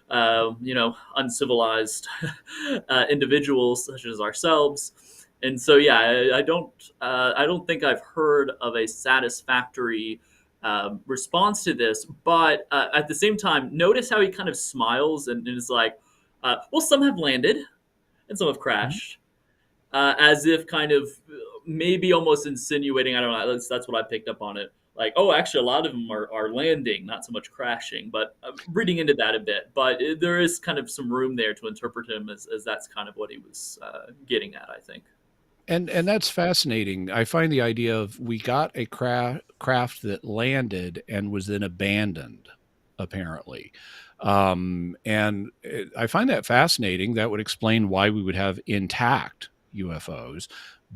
uncivilized individuals such as ourselves? And so, yeah, I don't think I've heard of a satisfactory response to this. But at the same time, notice how he kind of smiles and is like, well, some have landed and some have crashed. As if kind of maybe almost insinuating, I don't know, that's what I picked up on it. Like, oh, actually, a lot of them are landing, not so much crashing, but reading into that a bit. But there is kind of some room there to interpret him as that's kind of what he was getting at, I think. And that's fascinating. I find the idea of we got a craft that landed and was then abandoned, apparently. And I find that fascinating. That would explain why we would have intact UFOs.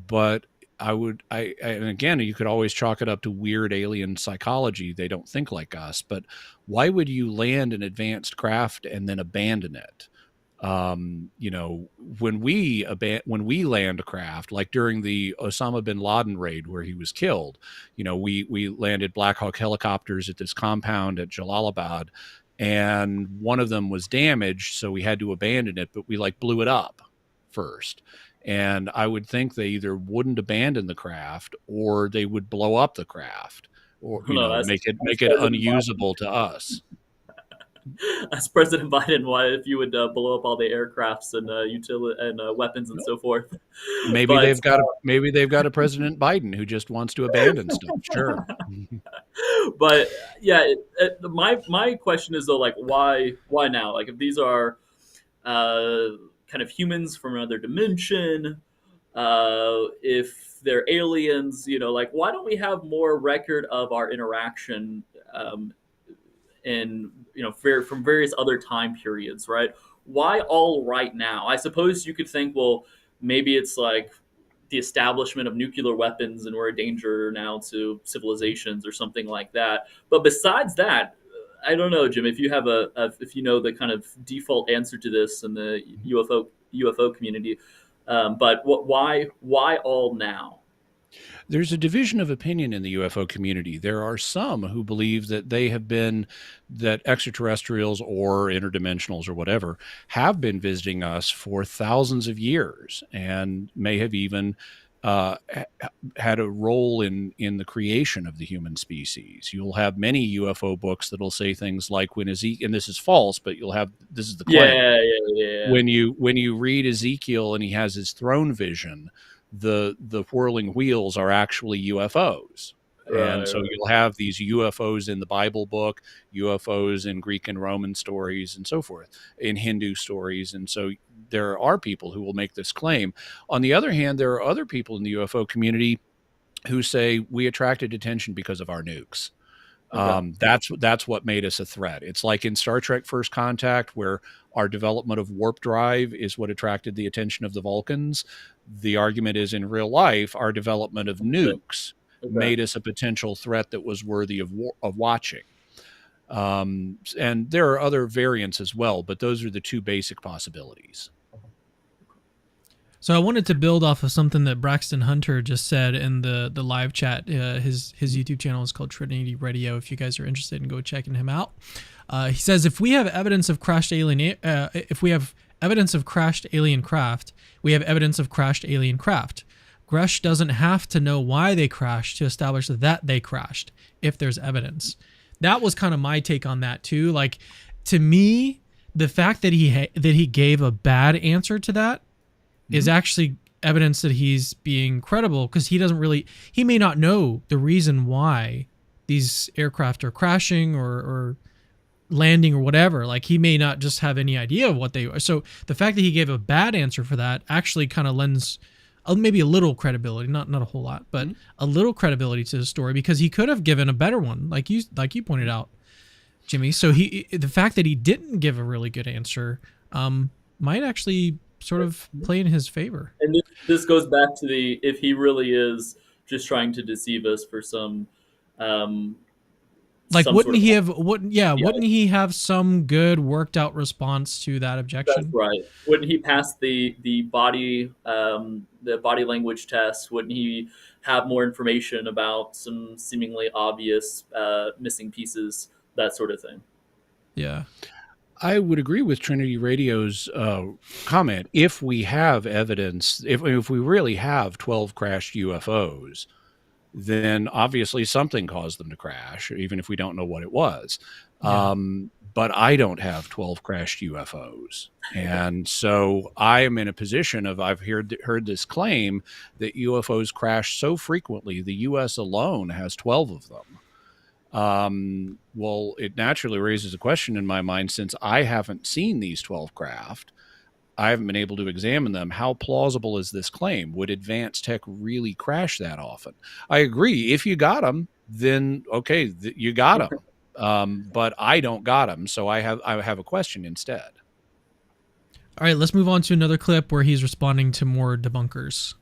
But and again, you could always chalk it up to weird alien psychology. They don't think like us. But why would you land an advanced craft and then abandon it? When we land a craft, like during the Osama bin Laden raid where he was killed, we landed Black Hawk helicopters at this compound at Jalalabad, and one of them was damaged, so we had to abandon it, but we blew it up first. And I would think they either wouldn't abandon the craft or they would blow up the craft or make it unusable to us. As President Biden, why if you would blow up all the aircrafts and weapons and so forth? Maybe they've got a President Biden who just wants to abandon stuff. Sure. But yeah, my question is though, like, why now? Like, if these are kind of humans from another dimension, if they're aliens, why don't we have more record of our interaction? From various other time periods, right? Why all right now? I suppose you could think, well, maybe it's like the establishment of nuclear weapons and we're a danger now to civilizations or something like that. But besides that, I don't know, Jim, if you have if you know the kind of default answer to this in the UFO community, but why all now? There's a division of opinion in the UFO community. There are some who believe that that extraterrestrials or interdimensionals or whatever have been visiting us for thousands of years and may have even had a role in the creation of the human species. You'll have many UFO books that'll say things like when Ezekiel, and this is false, but this is the claim. Yeah. When you read Ezekiel and he has his throne vision, the whirling wheels are actually UFOs. And so you'll have these UFOs in the Bible book, UFOs in Greek and Roman stories and so forth, in Hindu stories. And so there are people who will make this claim. On the other hand, there are other people in the UFO community who say we attracted attention because of our nukes. Okay. That's what made us a threat. It's like in Star Trek First Contact, where our development of warp drive is what attracted the attention of the Vulcans. The argument is in real life, our development of nukes made us a potential threat that was worthy of watching. And there are other variants as well, but those are the two basic possibilities. So I wanted to build off of something that Braxton Hunter just said in the live chat. His YouTube channel is called Trinity Radio. If you guys are interested in go checking him out. He says if we have evidence of crashed alien craft, we have evidence of crashed alien craft. Grusch doesn't have to know why they crashed to establish that they crashed if there's evidence. That was kind of my take on that too. Like, to me, the fact that he gave a bad answer to that is actually evidence that he's being credible, because he may not know the reason why these aircraft are crashing or landing or whatever. Like, he may not just have any idea of what they are. So the fact that he gave a bad answer for that actually kind of lends maybe a little credibility, not a whole lot, but a little credibility to the story, because he could have given a better one, like you pointed out, Jimmy. So the fact that he didn't give a really good answer might actually sort of play in his favor. And this goes back to if he really is just trying to deceive us for some like, wouldn't he have some good worked out response to that objection? That's right. Wouldn't he pass the body language test? Wouldn't he have more information about some seemingly obvious missing pieces, that sort of thing? Yeah. I would agree with Trinity Radio's comment. If we have evidence, if we really have 12 crashed UFOs, then obviously something caused them to crash, even if we don't know what it was. Yeah. But I don't have 12 crashed UFOs. And so I am in a position of, I've heard this claim that UFOs crash so frequently, the U.S. alone has 12 of them. Well, it naturally raises a question in my mind, since I haven't seen these 12 craft. I haven't been able to examine them. How plausible is this claim? Would advanced tech really crash that often? I agree. If you got them, then okay, you got them. But I don't got them, so I have a question instead. All right, let's move on to another clip where he's responding to more debunkers,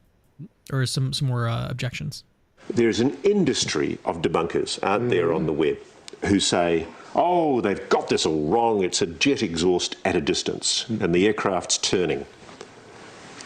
or some more objections. There's an industry of debunkers out there on the web who say, oh, they've got this all wrong, it's a jet exhaust at a distance, and the aircraft's turning.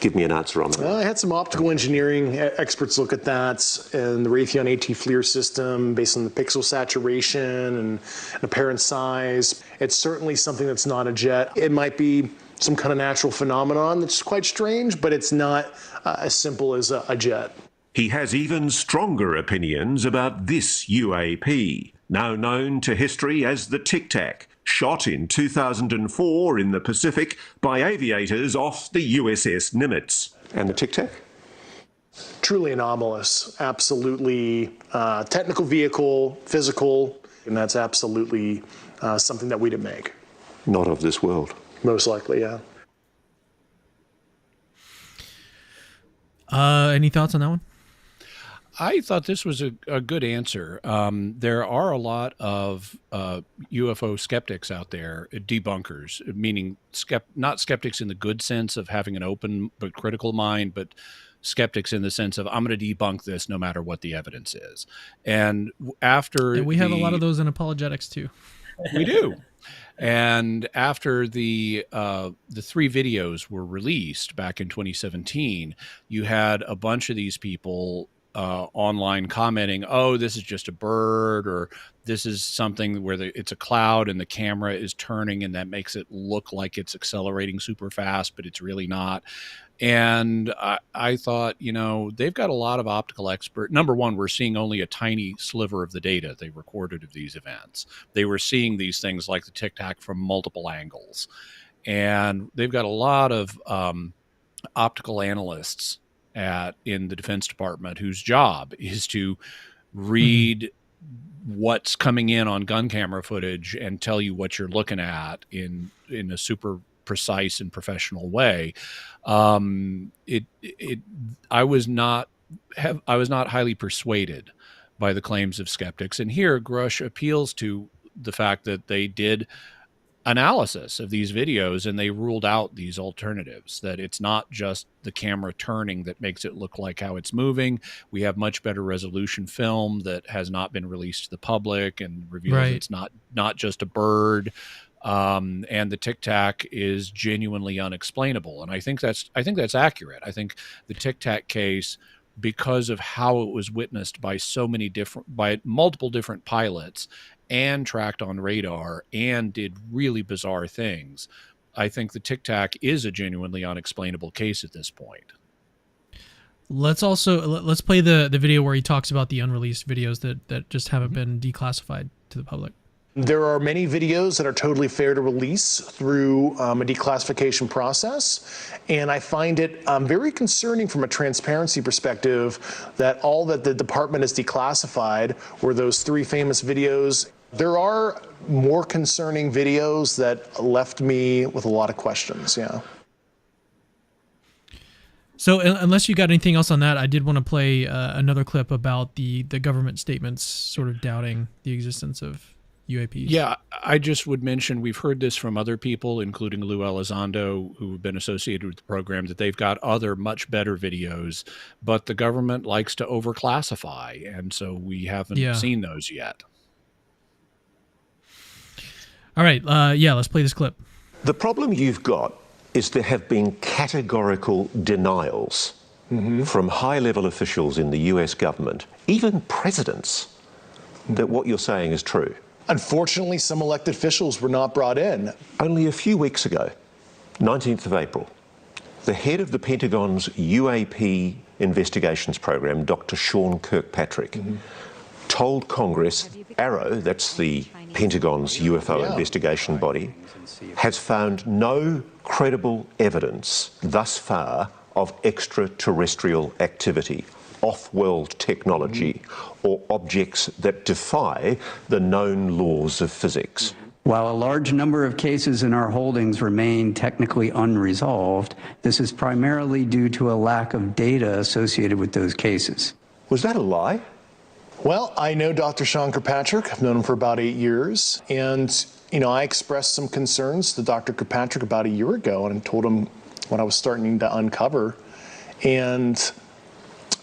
Give me an answer on that. Well, I had some optical engineering experts look at that, and the Raytheon AT FLIR system, based on the pixel saturation and apparent size. It's certainly something that's not a jet. It might be some kind of natural phenomenon that's quite strange, but it's not as simple as a jet. He has even stronger opinions about this UAP, now known to history as the Tic Tac, shot in 2004 in the Pacific by aviators off the USS Nimitz. And the Tic Tac? Truly anomalous, absolutely technical vehicle, physical, and that's absolutely something that we didn't make. Not of this world. Most likely, yeah. Any thoughts on that one? I thought this was a good answer. There are a lot of UFO skeptics out there, debunkers, meaning not skeptics in the good sense of having an open but critical mind, but skeptics in the sense of, I'm going to debunk this no matter what the evidence is. And we have a lot of those in apologetics too. We do. And after the 3 videos were released back in 2017, you had a bunch of these people online commenting, oh, this is just a bird, or this is something where it's a cloud and the camera is turning and that makes it look like it's accelerating super fast, but it's really not. And I thought, they've got a lot of optical expert. Number one, we're seeing only a tiny sliver of the data they recorded of these events. They were seeing these things like the Tic Tac from multiple angles. And they've got a lot of optical analysts in the Defense Department whose job is to read what's coming in on gun camera footage and tell you what you're looking at in a super precise and professional way. I was not highly persuaded by the claims of skeptics. And here Grusch appeals to the fact that they did analysis of these videos and they ruled out these alternatives, that it's not just the camera turning that makes it look like how it's moving. We have much better resolution film that has not been released to the public and reveals it's not just a bird. And the Tic Tac is genuinely unexplainable. And I think that's accurate. I think the Tic Tac case, because of how it was witnessed by by multiple different pilots and tracked on radar and did really bizarre things, I think the Tic Tac is a genuinely unexplainable case at this point. Let's play the video where he talks about the unreleased videos that just haven't been declassified to the public. There are many videos that are totally fair to release through a declassification process, and I find it very concerning from a transparency perspective that all that the department has declassified were those 3 famous videos. There are more concerning videos that left me with a lot of questions, yeah. So unless you got anything else on that, I did want to play another clip about the government statements sort of doubting the existence of UAPs. Yeah, I just would mention we've heard this from other people, including Lou Elizondo, who have been associated with the program, that they've got other much better videos, but the government likes to overclassify, and so we haven't seen those yet. All right, let's play this clip. The problem you've got is there have been categorical denials from high-level officials in the US government, even presidents, that what you're saying is true. Unfortunately, some elected officials were not brought in. Only a few weeks ago, 19th of April, the head of the Pentagon's UAP investigations program, Dr. Sean Kirkpatrick, told Congress AARO, that's the Pentagon's UFO investigation body, has found no credible evidence thus far of extraterrestrial activity, off-world technology, or objects that defy the known laws of physics. While a large number of cases in our holdings remain technically unresolved, this is primarily due to a lack of data associated with those cases. Was that a lie? Well, I know Dr. Sean Kirkpatrick. I've known him for about 8 years. And, I expressed some concerns to Dr. Kirkpatrick about a year ago and told him what I was starting to uncover. And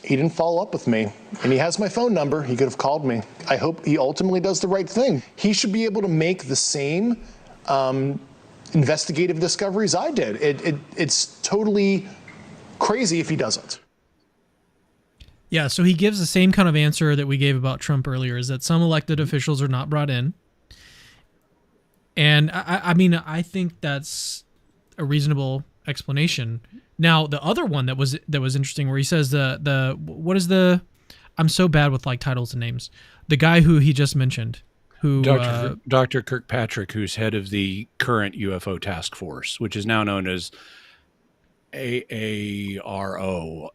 he didn't follow up with me. And he has my phone number. He could have called me. I hope he ultimately does the right thing. He should be able to make the same investigative discoveries I did. It's totally crazy if he doesn't. Yeah, so he gives the same kind of answer that we gave about Trump earlier, is that some elected officials are not brought in. And I mean, I think that's a reasonable explanation. Now, the other one that was interesting, where he says I'm so bad with like titles and names. The guy who he just mentioned, who Dr. Kirkpatrick, who's head of the current UFO task force, which is now known as AARO,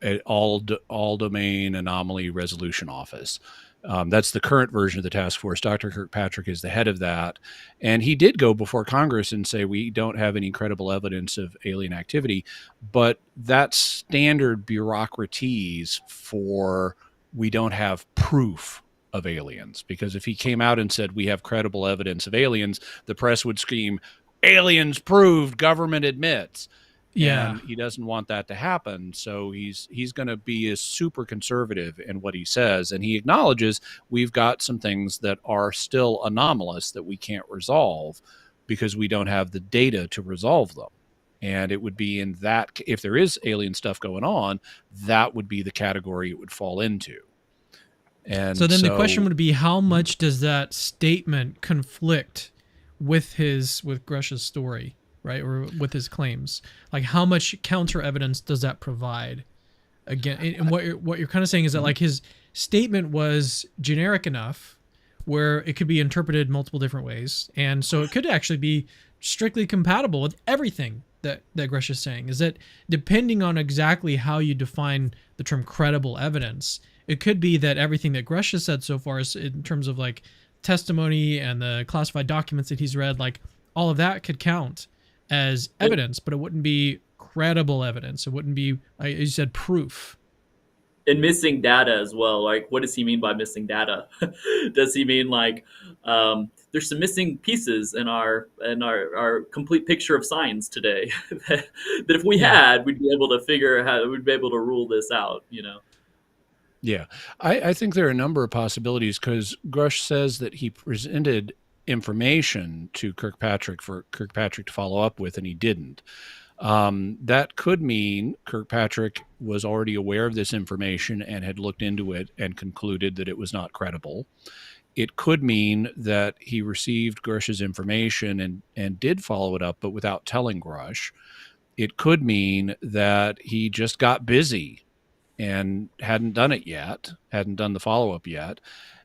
All Domain Anomaly Resolution Office. That's the current version of the task force. Dr. Kirkpatrick is the head of that. And he did go before Congress and say, we don't have any credible evidence of alien activity. But that's standard bureaucraties for we don't have proof of aliens. Because if he came out and said, we have credible evidence of aliens, the press would scream, aliens proved, government admits. Yeah. And he doesn't want that to happen. So he's going to be super conservative in what he says. And he acknowledges we've got some things that are still anomalous that we can't resolve because we don't have the data to resolve them. And it would be in that, if there is alien stuff going on, that would be the category it would fall into. And so then the question would be, how much does that statement conflict with Grusch's story? right? Or with his claims, like how much counter evidence does that provide? Again, and what you're kind of saying is that like his statement was generic enough where it could be interpreted multiple different ways, and so it could actually be strictly compatible with everything that Grusch is saying. Is that depending on exactly how you define the term credible evidence, it could be that everything that Grusch has said so far is in terms of like testimony and the classified documents that he's read, like all of that could count as evidence, but it wouldn't be credible evidence. It wouldn't be, as you said, proof. And missing data as well. Like, what does he mean by missing data? Does he mean like there's some missing pieces in our complete picture of science today that if we had, we'd be able to we'd be able to rule this out, you know? Yeah, I think there are a number of possibilities because Grusch says that he presented information to Kirkpatrick for Kirkpatrick to follow up with, and he didn't. That could mean Kirkpatrick was already aware of this information and had looked into it and concluded that it was not credible. It could mean that he received Grusch's information and did follow it up, but without telling Grusch. It could mean that he just got busy and hadn't done it yet, hadn't done the follow-up yet.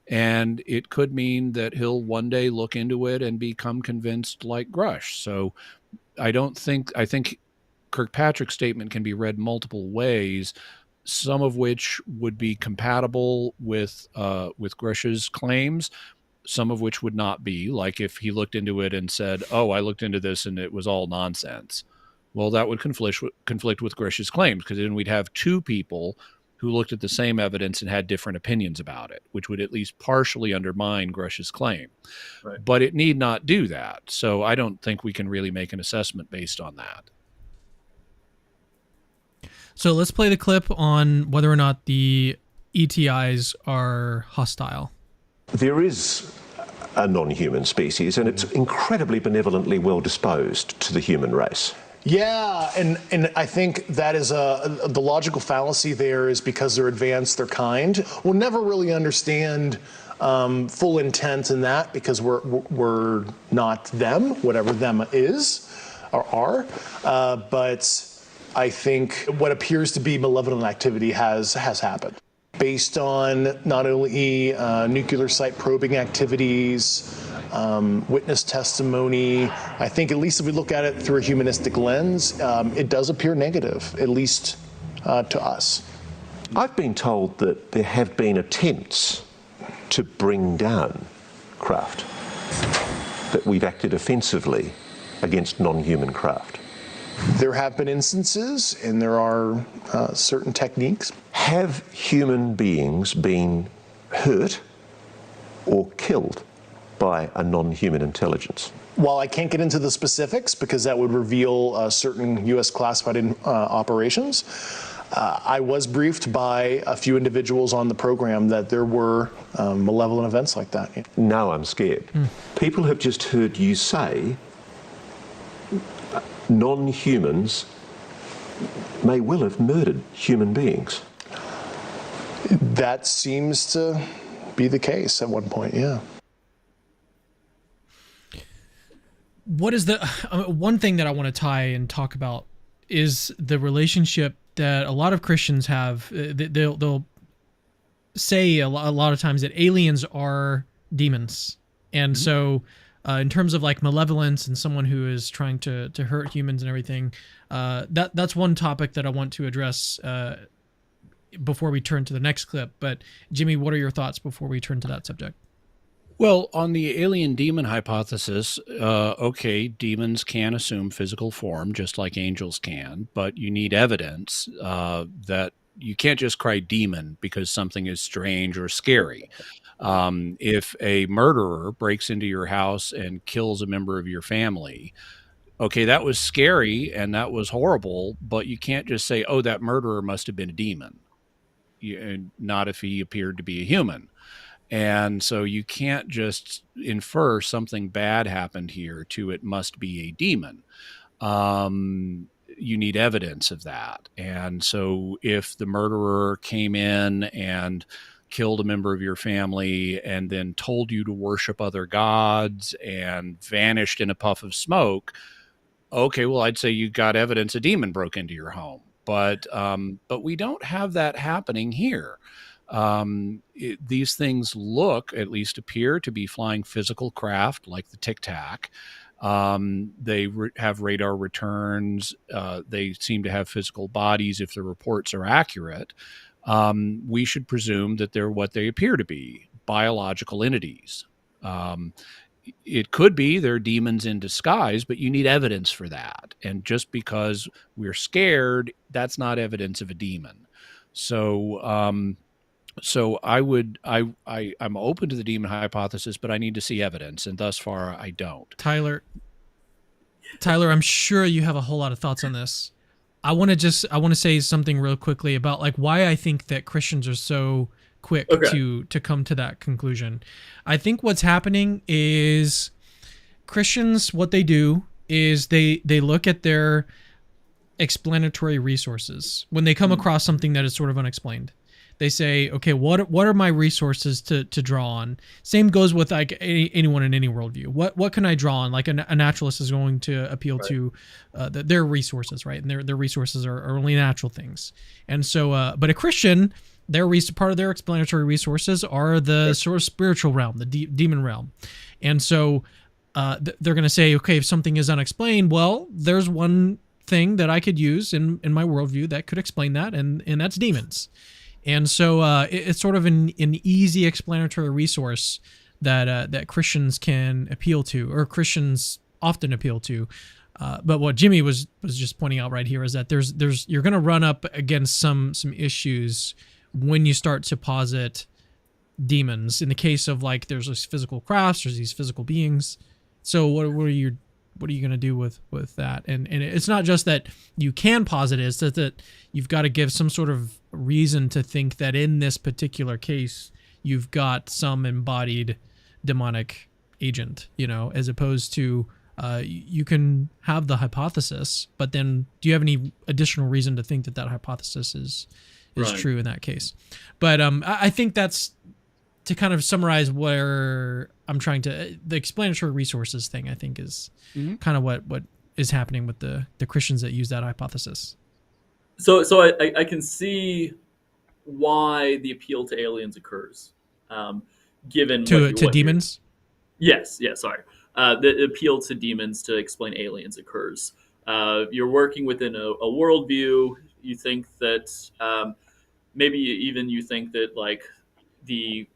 And it could mean that he'll one day look into it and become convinced like Grusch. So I think Kirkpatrick's statement can be read multiple ways, some of which would be compatible with Grusch's claims, some of which would not be, like if he looked into it and said, oh, I looked into this and it was all nonsense. Well, that would conflict with Grusch's claims, because then we'd have two people who looked at the same evidence and had different opinions about it, which would at least partially undermine Grusch's claim. Right. But it need not do that. So I don't think we can really make an assessment based on that. So let's play the clip on whether or not the ETIs are hostile. There is a non-human species, and it's incredibly benevolently well disposed to the human race. Yeah, and I think that is the logical fallacy there is because they're advanced, they're kind. We'll never really understand full intent in that because we're not them, whatever them is or are. But I think what appears to be malevolent activity has happened based on not only nuclear site probing activities, witness testimony. I think at least if we look at it through a humanistic lens, it does appear negative, at least to us. I've been told that there have been attempts to bring down craft, that we've acted offensively against non-human craft. There have been instances, and there are certain techniques. Have human beings been hurt or killed by a non-human intelligence? While I can't get into the specifics because that would reveal certain U.S. classified operations, I was briefed by a few individuals on the program that there were malevolent events like that. Now I'm scared. People have just heard you say non-humans may well have murdered human beings. That seems to be the case at one point, yeah. What is the one thing that I want to tie and talk about is the relationship that a lot of Christians have. They'll say a lot of times that aliens are demons. And so in terms of like malevolence and someone who is trying to hurt humans and everything, that's one topic that I want to address before we turn to the next clip. But Jimmy, what are your thoughts before we turn to that subject? Well, on the alien demon hypothesis, okay, demons can assume physical form just like angels can, but you need evidence that you can't just cry demon because something is strange or scary. If a murderer breaks into your house and kills a member of your family, okay, that was scary and that was horrible, but you can't just say, oh, that murderer must have been a demon. Not if he appeared to be a human. And so you can't just infer something bad happened here to it must be a demon. You need evidence of that. And so if the murderer came in and killed a member of your family and then told you to worship other gods and vanished in a puff of smoke, okay, well, I'd say you got evidence a demon broke into your home, but we don't have that happening here. These things at least appear to be flying physical craft like the Tic Tac. They have radar returns. They seem to have physical bodies if the reports are accurate. We should presume that they're what they appear to be, biological entities. It could be they're demons in disguise, but you need evidence for that. And just because we're scared, that's not evidence of a demon. So, I'm open to the demon hypothesis, but I need to see evidence, and thus far I don't. Tyler, I'm sure you have a whole lot of thoughts on this. I want to say something real quickly about like why I think that Christians are so quick to come to that conclusion. I think what's happening is Christians, what they do is they look at their explanatory resources when they come across something that is sort of unexplained. They say, okay, what are my resources to draw on? Same goes with like anyone in any worldview. What can I draw on? Like a naturalist is going to appeal to their resources, right? And their resources are only natural things. And so, but a Christian, part of their explanatory resources are the sort of spiritual realm, the demon realm. And so they're going to say, okay, if something is unexplained, well, there's one thing that I could use in my worldview that could explain that, and that's demons. And so it's sort of an easy explanatory resource that Christians can appeal to, or Christians often appeal to. But what Jimmy was just pointing out right here is that you're going to run up against some issues when you start to posit demons. In the case of like there's these physical crafts, there's these physical beings. So what are you going to do with that? And it's not just that you can posit it, it's that you've got to give some sort of reason to think that in this particular case, you've got some embodied demonic agent, as opposed to you can have the hypothesis, but then do you have any additional reason to think that hypothesis is true in that case? But I think that's to kind of summarize where I'm trying to, the explanatory resources thing, I think is kind of what is happening with the Christians that use that hypothesis. So I can see why the appeal to aliens occurs, given to demons. Yes, sorry. The appeal to demons to explain aliens occurs. You're working within a worldview. You think that maybe even you think that like the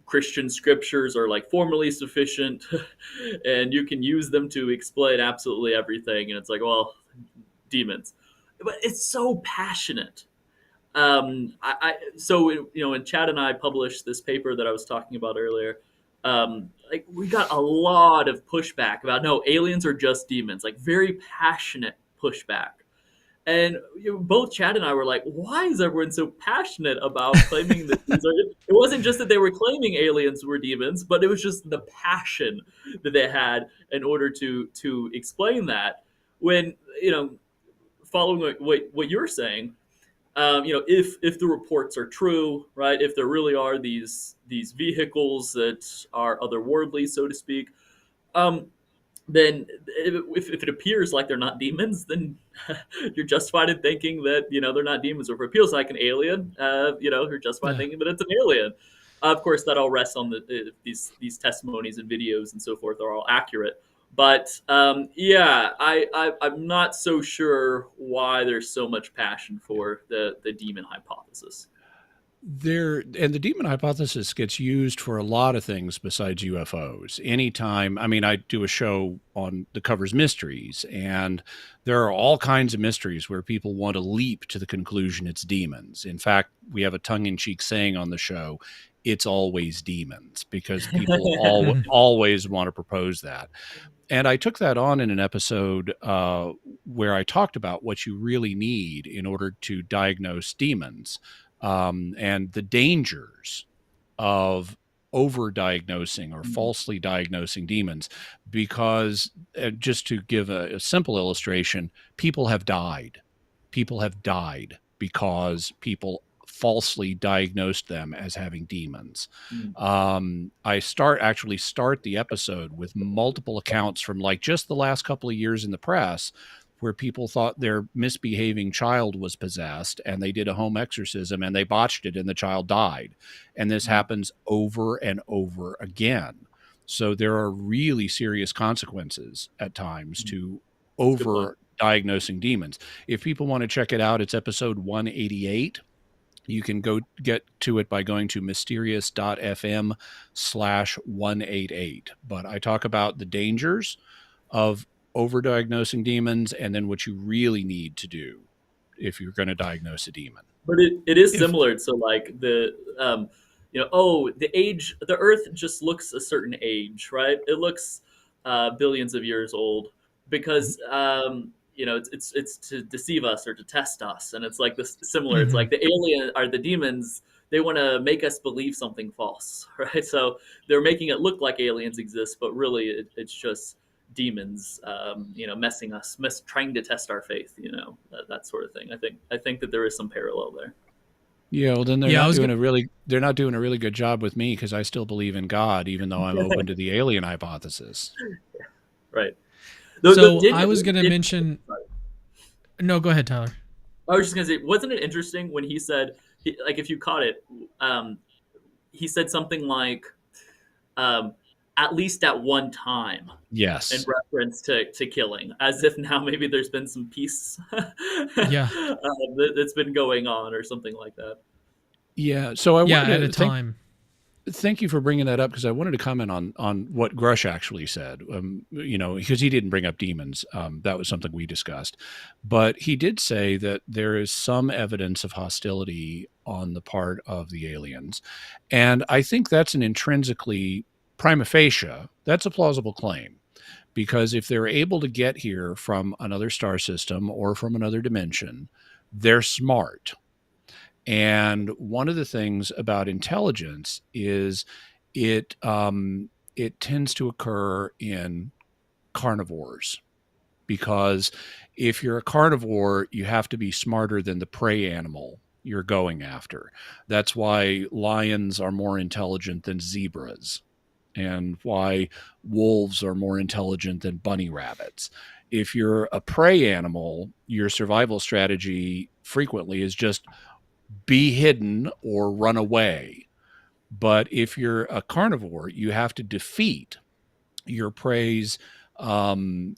Christian scriptures are like formally sufficient, and you can use them to explain absolutely everything. And it's like, well, demons, but it's so passionate. So when Chad and I published this paper that I was talking about earlier, like we got a lot of pushback about no, aliens are just demons, like very passionate pushback. And both Chad and I were like, why is everyone so passionate about claiming that these are... It wasn't just that they were claiming aliens were demons, but it was just the passion that they had in order to explain that. When, following what you're saying, if the reports are true, right, if there really are these vehicles that are otherworldly, so to speak, then if it appears like they're not demons, then you're justified in thinking that, they're not demons. Or if it feels like an alien, you're justified in thinking that it's an alien. Of course, that all rests on these testimonies and videos and so forth are all accurate. But I'm not so sure why there's so much passion for the demon hypothesis. And the demon hypothesis gets used for a lot of things besides UFOs. Anytime, I do a show that covers mysteries, and there are all kinds of mysteries where people want to leap to the conclusion it's demons. In fact, we have a tongue-in-cheek saying on the show, it's always demons, because people always want to propose that. And I took that on in an episode where I talked about what you really need in order to diagnose demons. And the dangers of over-diagnosing or falsely diagnosing demons, because just to give a simple illustration, people have died. People have died because people falsely diagnosed them as having demons. Mm. I start the episode with multiple accounts from like just the last couple of years in the press where people thought their misbehaving child was possessed and they did a home exorcism and they botched it and the child died. And this happens over and over again. So there are really serious consequences at times to over diagnosing demons. If people want to check it out, it's episode 188. You can go get to it by going to mysterious.fm/188. But I talk about the dangers of overdiagnosing demons and then what you really need to do if you're going to diagnose a demon. But it is similar to like the the Earth just looks a certain age, right? It looks billions of years old because it's to deceive us or to test us, and it's like this similar. It's like the alien or the demons. They want to make us believe something false, right? So they're making it look like aliens exist, but really it's just demons, messing us, trying to test our faith, that sort of thing. I think that there is some parallel there. Yeah, well, then they're not doing a really good job with me because I still believe in God, even though I'm open to the alien hypothesis. Right. I was going to mention. No, go ahead, Tyler. I was just going to say, wasn't it interesting when he said, if you caught it, he said something like, at least at one time. Yes. In reference to killing, as if now maybe there's been some peace that's been going on or something like that. Yeah. So thank you for bringing that up because I wanted to comment on what Grusch actually said, because he didn't bring up demons. That was something we discussed. But he did say that there is some evidence of hostility on the part of the aliens. And I think that's an intrinsically prima facie, that's a plausible claim, because if they're able to get here from another star system or from another dimension, they're smart. And one of the things about intelligence is it tends to occur in carnivores, because if you're a carnivore, you have to be smarter than the prey animal you're going after. That's why lions are more intelligent than zebras, and why wolves are more intelligent than bunny rabbits. If you're a prey animal, your survival strategy frequently is just be hidden or run away. But if you're a carnivore, you have to defeat your prey's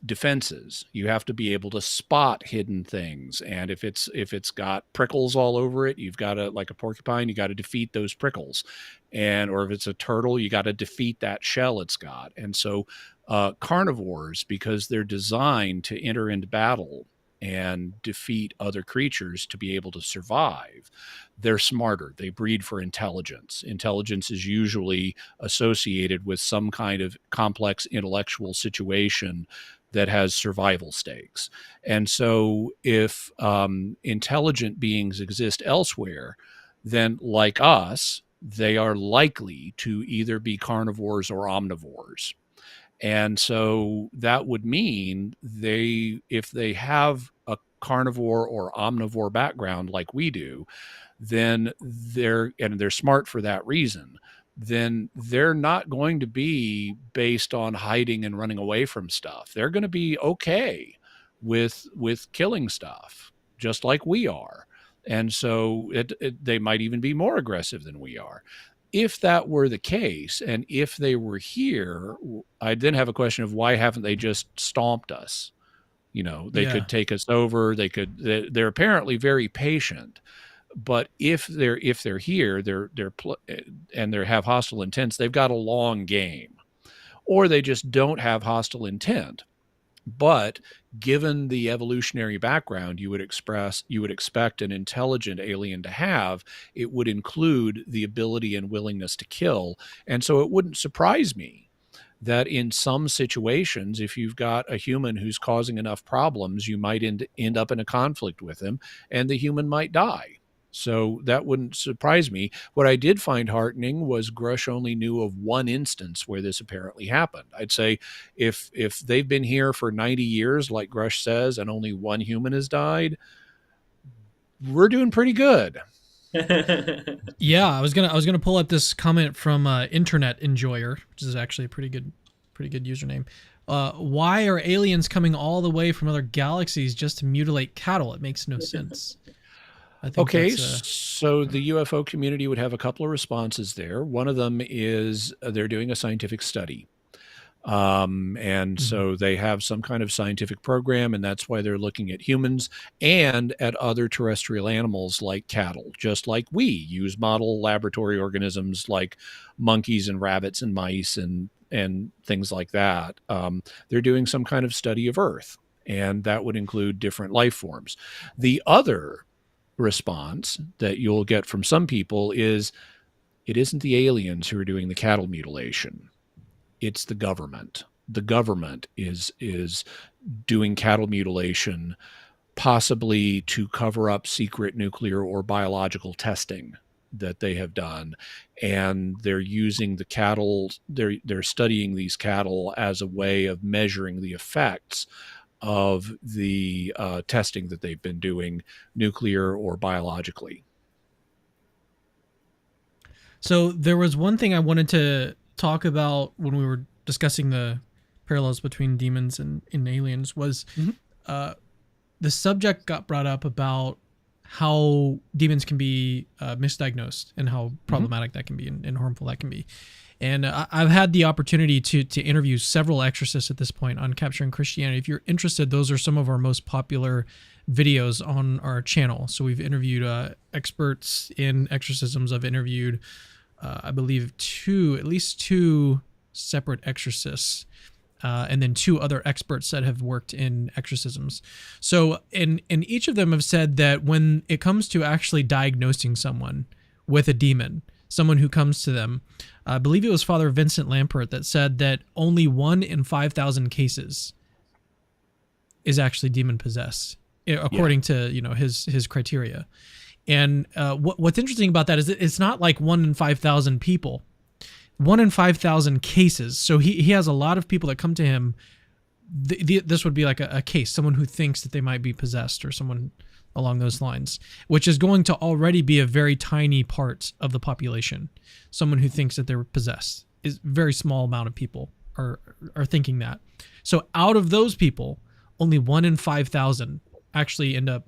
defenses. You have to be able to spot hidden things, and if it's got prickles all over it, you've got to, like a porcupine, you got to defeat those prickles, or if it's a turtle, you got to defeat that shell it's got. And so carnivores, because they're designed to enter into battle and defeat other creatures to be able to survive, they're smarter. They breed for intelligence. Intelligence is usually associated with some kind of complex intellectual situation that has survival stakes. And so if intelligent beings exist elsewhere, then like us, they are likely to either be carnivores or omnivores. And so that would mean if they have a carnivore or omnivore background like we do, then they're smart for that reason, then they're not going to be based on hiding and running away from stuff. They're going to be okay with killing stuff, just like we are. And so they might even be more aggressive than we are. If that were the case, and if they were here, I'd then have a question of why haven't they just stomped us? They could take us over. They're apparently very patient, but if they're here, and they have hostile intents, they've got a long game, or they just don't have hostile intent. But given the evolutionary background you would expect an intelligent alien to have, it would include the ability and willingness to kill. And so it wouldn't surprise me that in some situations, if you've got a human who's causing enough problems, you might end up in a conflict with him and the human might die. So that wouldn't surprise me. What I did find heartening was Grusch only knew of one instance where this apparently happened. I'd say if they've been here for 90 years, like Grusch says, and only one human has died, we're doing pretty good. Yeah, I was gonna pull up this comment from Internet Enjoyer, which is actually a pretty good username. Why are aliens coming all the way from other galaxies just to mutilate cattle? It makes no sense. I think Okay, that's, so the UFO community would have a couple of responses there. One of them is they're doing a scientific study. And so they have some kind of scientific program, and that's why they're looking at humans and at other terrestrial animals like cattle, just like we use model laboratory organisms like monkeys and rabbits and mice and things like that. They're doing some kind of study of Earth, and that would include different life forms. The other response that you'll get from some people is it isn't the aliens who are doing the cattle mutilation. It's the government. The government is doing cattle mutilation, possibly to cover up secret nuclear or biological testing that they have done, and they're using the cattle. They're studying these cattle as a way of measuring the effects of the testing that they've been doing, nuclear or biologically. So there was one thing I wanted to talk about when we were discussing the parallels between demons and aliens was the subject got brought up about how demons can be misdiagnosed and how problematic that can be and harmful that can be. And I've had the opportunity to interview several exorcists at this point on Capturing Christianity. If you're interested, those are some of our most popular videos on our channel. So we've interviewed experts in exorcisms. I've interviewed I believe at least two separate exorcists, and then two other experts that have worked in exorcisms. So, and each of them have said that when it comes to actually diagnosing someone with a demon, someone who comes to them, I believe it was Father Vincent Lampert that said that only 1 in 5,000 cases is actually demon possessed, according to his criteria. And what's interesting about that is that it's not like 1 in 5,000 people, 1 in 5,000 cases. So he has a lot of people that come to him. This would be like a case, someone who thinks that they might be possessed or someone along those lines, which is going to already be a very tiny part of the population. Someone who thinks that they're possessed is a very small amount of people are thinking that. So out of those people, only 1 in 5,000 actually end up,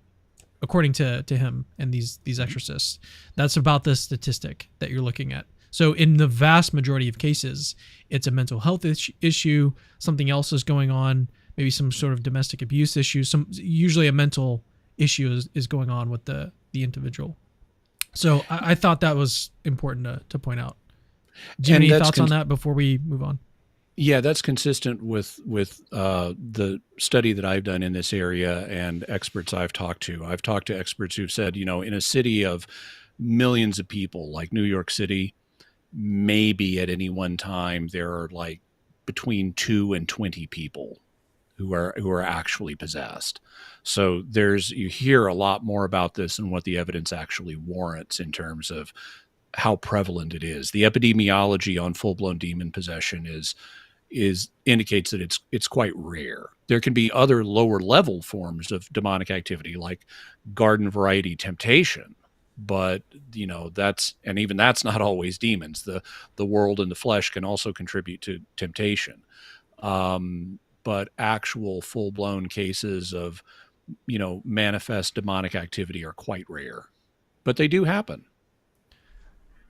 according to him and these exorcists. That's about the statistic that you're looking at. So in the vast majority of cases, it's a mental health issue, something else is going on, maybe some sort of domestic abuse issue, usually a mental issue is going on with the individual. So I thought that was important to point out. Do you have any thoughts on that before we move on? Yeah, that's consistent with the study that I've done in this area and experts I've talked to. I've talked to experts who've said, in a city of millions of people like New York City, maybe at any one time there are like between 2 and 20 people who are actually possessed. So you hear a lot more about this and what the evidence actually warrants in terms of how prevalent it is. The epidemiology on full-blown demon possession indicates that it's quite rare. There can be other lower level forms of demonic activity like garden variety temptation, but that's not always demons. The world and the flesh can also contribute to temptation. But actual full-blown cases of manifest demonic activity are quite rare, but they do happen.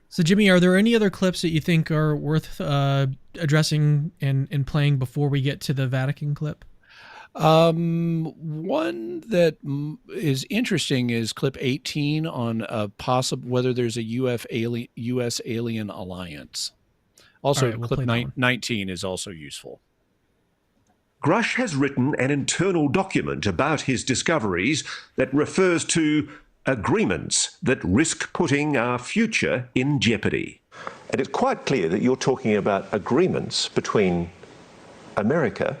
So, Jimmy, are there any other clips that you think are worth addressing and playing before we get to the Vatican clip? One that is interesting is clip 18 on whether there's a U.S. alien alliance. Also, right, we'll clip 19 is also useful. Grusch has written an internal document about his discoveries that refers to agreements that risk putting our future in jeopardy. And it's quite clear that you're talking about agreements between America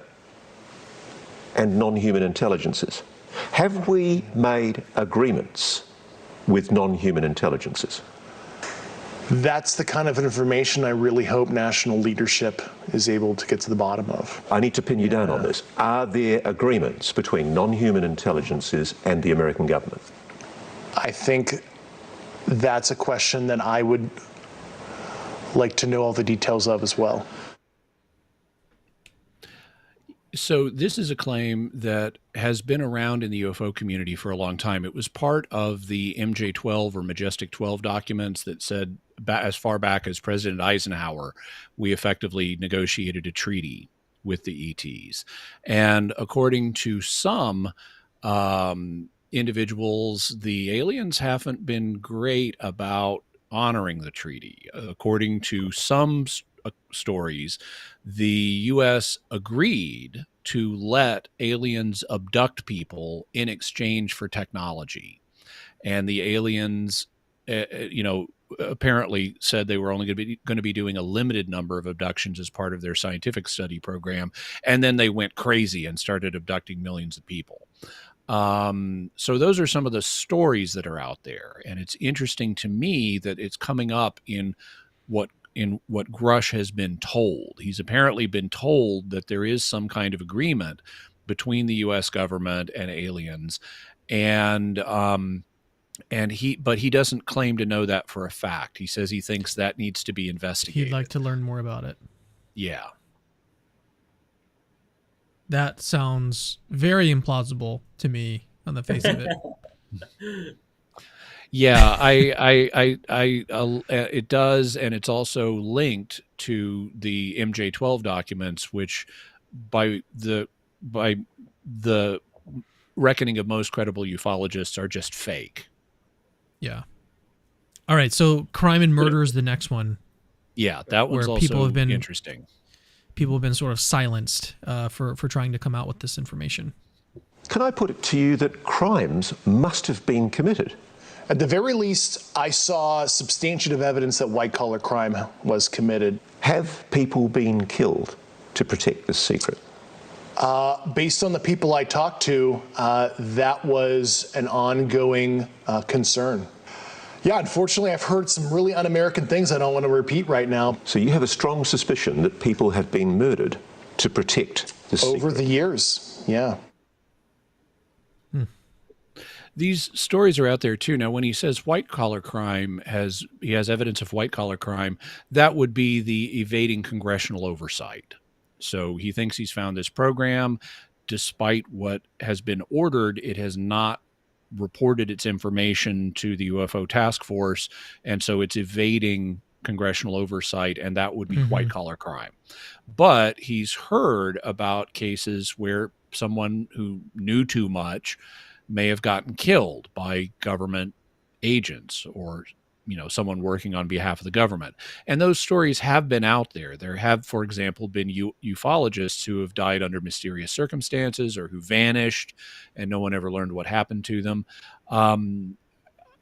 and non-human intelligences. Have we made agreements with non-human intelligences? That's the kind of information I really hope national leadership is able to get to the bottom of. I need to pin you down on this. Are there agreements between non-human intelligences and the American government? I think that's a question that I would like to know all the details of as well. So this is a claim that has been around in the UFO community for a long time. It was part of the MJ-12 or Majestic 12 documents that said, as far back as President Eisenhower, we effectively negotiated a treaty with the ETs. And according to some individuals, the aliens haven't been great about honoring the treaty. According to some stories, the U.S. agreed to let aliens abduct people in exchange for technology. And the aliens, apparently said they were only going to be doing a limited number of abductions as part of their scientific study program. And then they went crazy and started abducting millions of people. So those are some of the stories that are out there. And it's interesting to me that it's coming up in what Grusch has been told. He's apparently been told that there is some kind of agreement between the U.S. government and aliens, but he doesn't claim to know that for a fact. He says he thinks that needs to be investigated. He'd like to learn more about it. Yeah. That sounds very implausible to me on the face of it. Yeah, it does, and it's also linked to the MJ-12 documents, which, by the reckoning of most credible ufologists, are just fake. Yeah. All right, so crime and murder is the next one. Yeah, that one's also interesting. People have been sort of silenced for trying to come out with this information. Can I put it to you that crimes must have been committed? At the very least, I saw substantiative evidence that white-collar crime was committed. Have people been killed to protect this secret? Based on the people I talked to, that was an ongoing concern. Yeah, unfortunately, I've heard some really un-American things I don't want to repeat right now. So you have a strong suspicion that people have been murdered to protect the secret? Over the years, yeah. These stories are out there too. Now, when he says white-collar crime, he has evidence of white-collar crime, that would be the evading congressional oversight. So he thinks he's found this program. Despite what has been ordered, it has not reported its information to the UFO task force, and so it's evading congressional oversight, and that would be white-collar crime. But he's heard about cases where someone who knew too much may have gotten killed by government agents or, someone working on behalf of the government. And those stories have been out there. There have, for example, been ufologists who have died under mysterious circumstances or who vanished and no one ever learned what happened to them.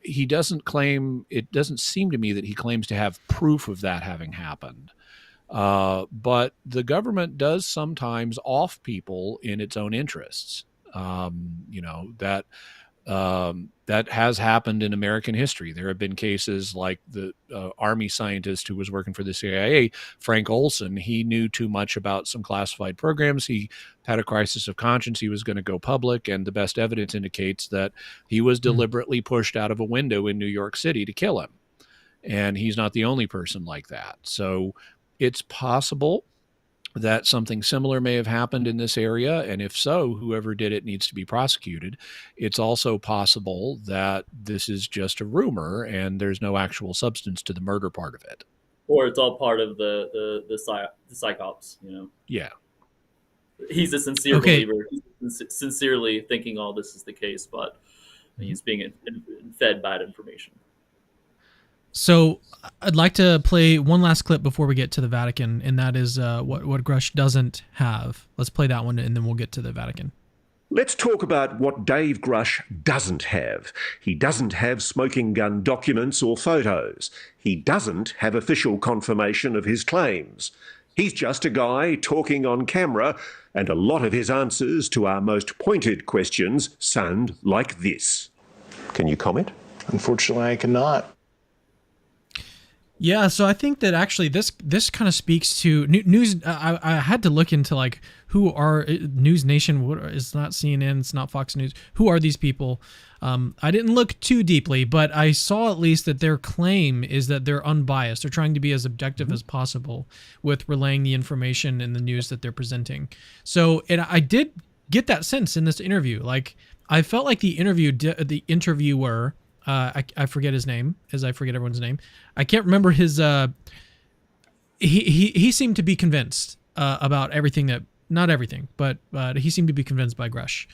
It doesn't seem to me that he claims to have proof of that having happened. But the government does sometimes off people in its own interests. That has happened in American history. There have been cases like the Army scientist who was working for the CIA, Frank Olson. He knew too much about some classified programs. He had a crisis of conscience. He was going to go public, and the best evidence indicates that he was deliberately pushed out of a window in New York City to kill him. And he's not the only person like that. So it's possible that something similar may have happened in this area, and if so, whoever did it needs to be prosecuted. It's also possible that this is just a rumor and there's no actual substance to the murder part of it. Or it's all part of the psychops, Yeah. He's a sincere believer. He's sincerely thinking all this is the case, but he's being fed bad information. So I'd like to play one last clip before we get to the Vatican, and that is what Grusch doesn't have. Let's play that one, and then we'll get to the Vatican. Let's talk about what Dave Grusch doesn't have. He doesn't have smoking gun documents or photos. He doesn't have official confirmation of his claims. He's just a guy talking on camera, and a lot of his answers to our most pointed questions sound like this. Can you comment? Unfortunately, I cannot. Yeah, so I think that actually this kind of speaks to news. I had to look into like who are News Nation. What it's not CNN, it's not Fox News. Who are these people? I didn't look too deeply, but I saw at least that their claim is that they're unbiased. They're trying to be as objective as possible with relaying the information and the news that they're presenting. So, and I did get that sense in this interview. Like I felt like the interviewer. I forget his name, as I forget everyone's name. I can't remember his. He seemed to be convinced about everything that, not everything, but he seemed to be convinced by Grusch.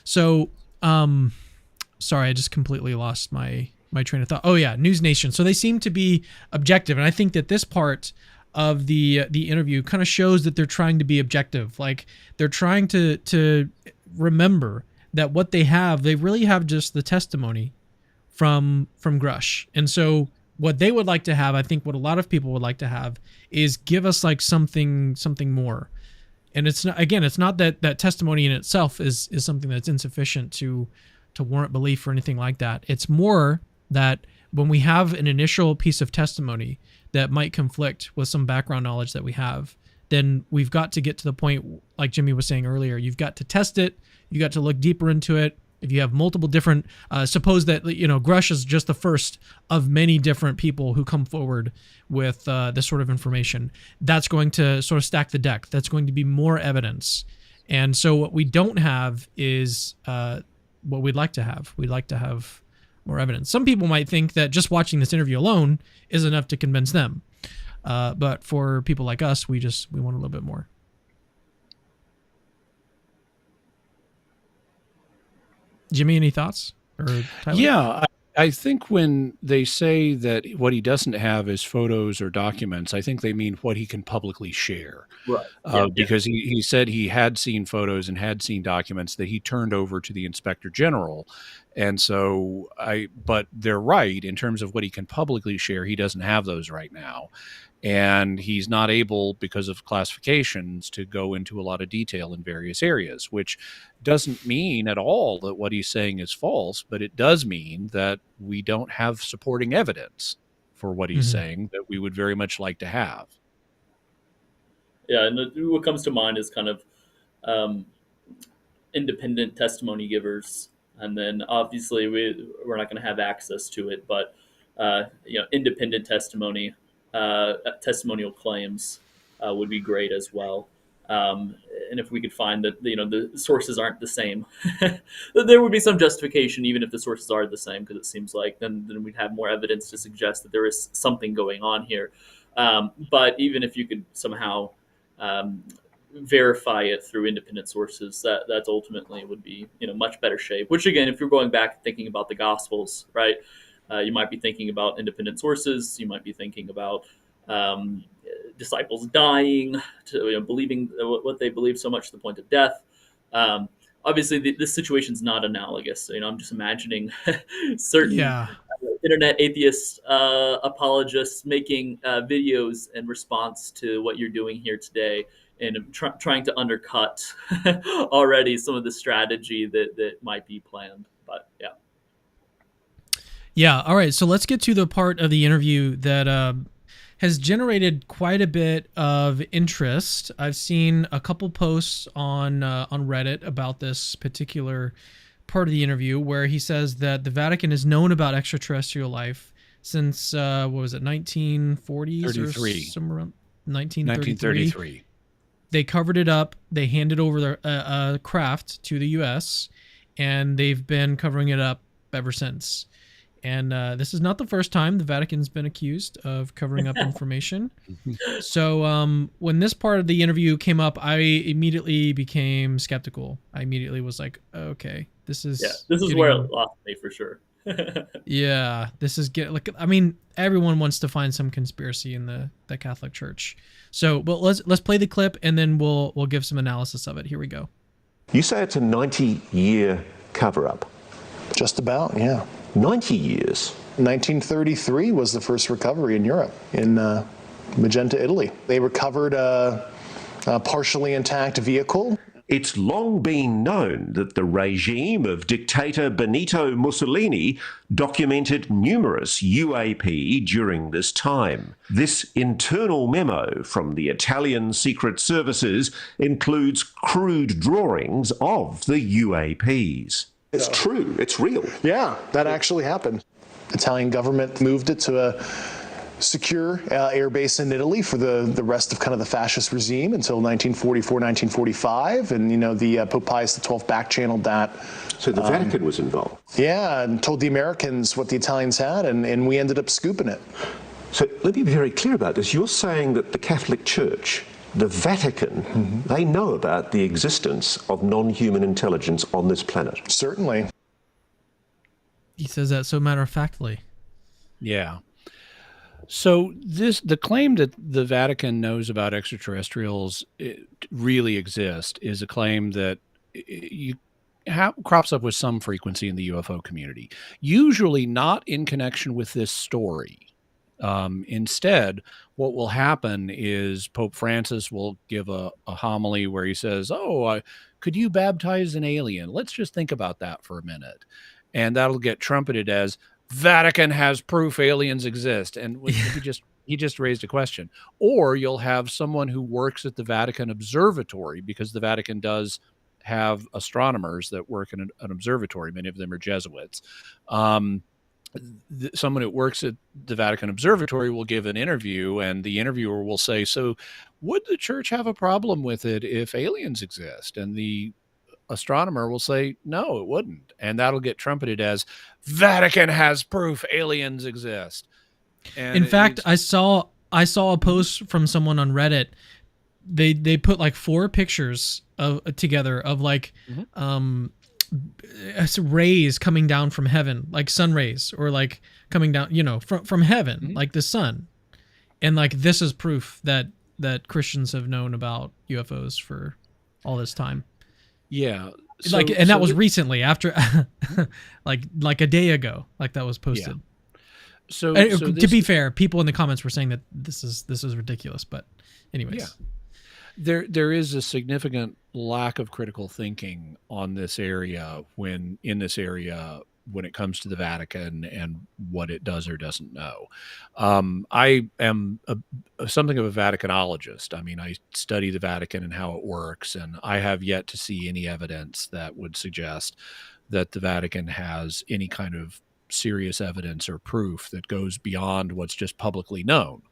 So, sorry, I just completely lost my train of thought. Oh yeah, News Nation. So they seem to be objective, and I think that this part of the interview kind of shows that they're trying to be objective. Like they're trying to remember that what they really have just the testimony from Grusch. And so what they would like to have, I think what a lot of people would like to have, is give us like something more. And it's not that testimony in itself is something that's insufficient to warrant belief or anything like that. It's more that when we have an initial piece of testimony that might conflict with some background knowledge that we have, then we've got to get to the point, like Jimmy was saying earlier, you've got to test it, you got to look deeper into it. If you have multiple different, suppose that, Grusch is just the first of many different people who come forward with this sort of information, that's going to sort of stack the deck. That's going to be more evidence. And so what we don't have is what we'd like to have. We'd like to have more evidence. Some people might think that just watching this interview alone is enough to convince them. But for people like us, we want a little bit more. Jimmy, any thoughts? Or Tyler? Yeah, I think when they say that what he doesn't have is photos or documents, I think they mean what he can publicly share. Right. Because he said he had seen photos and had seen documents that he turned over to the Inspector General. And so but they're right in terms of what he can publicly share. He doesn't have those right now. And he's not able, because of classifications, to go into a lot of detail in various areas, which doesn't mean at all that what he's saying is false, but it does mean that we don't have supporting evidence for what he's saying that we would very much like to have. Yeah, and what comes to mind is kind of independent testimony givers, and then obviously we're not going to have access to it, but independent testimonial claims would be great as well. And if we could find that the sources aren't the same, there would be some justification, even if the sources are the same, because it seems like then we'd have more evidence to suggest that there is something going on here. But even if you could somehow verify it through independent sources, that's ultimately would be much better shape. Which again, if you're going back and thinking about the Gospels, right? You might be thinking about independent sources. You might be thinking about disciples dying, believing what they believe so much to the point of death. Obviously, this situation is not analogous. So, I'm just imagining certain internet atheist apologists making videos in response to what you're doing here today, and trying to undercut already some of the strategy that might be planned. But yeah. Yeah. All right. So let's get to the part of the interview that has generated quite a bit of interest. I've seen a couple posts on Reddit about this particular part of the interview where he says that the Vatican has known about extraterrestrial life since, 1940s 33. or somewhere around 1933. They covered it up. They handed over their craft to the U.S., and they've been covering it up ever since. And this is not the first time the Vatican's been accused of covering up information. So when this part of the interview came up, I immediately became skeptical. I immediately was like, okay, this is where it lost me for sure. Yeah, this is everyone wants to find some conspiracy in the Catholic Church. So, but let's play the clip and then we'll give some analysis of it. Here we go. You say it's a 90-year cover-up. Just about, yeah. 90 years. 1933 was the first recovery in Europe, in Magenta, Italy. They recovered a partially intact vehicle. It's long been known that the regime of dictator Benito Mussolini documented numerous UAP during this time. This internal memo from the Italian secret services includes crude drawings of the UAPs. It's true. It's real. Yeah, that actually happened. The Italian government moved it to a secure air base in Italy for the rest of kind of the fascist regime until 1944, 1945. And, the Pope Pius XII back-channeled that. So the Vatican was involved. Yeah, and told the Americans what the Italians had, and we ended up scooping it. So let me be very clear about this. You're saying that the Catholic Church, the Vatican, they know about the existence of non-human intelligence on this planet. Certainly. He says that so matter-of-factly. Yeah. So the claim that the Vatican knows about extraterrestrials really exist is a claim that crops up with some frequency in the UFO community, usually not in connection with this story. Instead, what will happen is Pope Francis will give a homily where he says, could you baptize an alien? Let's just think about that for a minute. And that'll get trumpeted as Vatican has proof aliens exist. And he just raised a question. Or you'll have someone who works at the Vatican Observatory, because the Vatican does have astronomers that work in an observatory. Many of them are Jesuits. Someone who works at the Vatican Observatory will give an interview, and the interviewer will say, so would the church have a problem with it if aliens exist? And the astronomer will say, no, it wouldn't. And that'll get trumpeted as Vatican has proof aliens exist. And in fact, I saw a post from someone on Reddit. They put like 4 pictures together of like rays coming down from heaven, like sun rays, or like coming down, from heaven, like the sun. And like, this is proof that Christians have known about UFOs for all this time. Yeah. That was recently, after like a day ago, like that was posted. Yeah. So to be fair, people in the comments were saying that this is ridiculous, but anyways. Yeah. There is a significant lack of critical thinking on this area when it comes to the Vatican and what it does or doesn't know. I am something of a Vaticanologist. I mean, I study the Vatican and how it works, and I have yet to see any evidence that would suggest that the Vatican has any kind of serious evidence or proof that goes beyond what's just publicly known.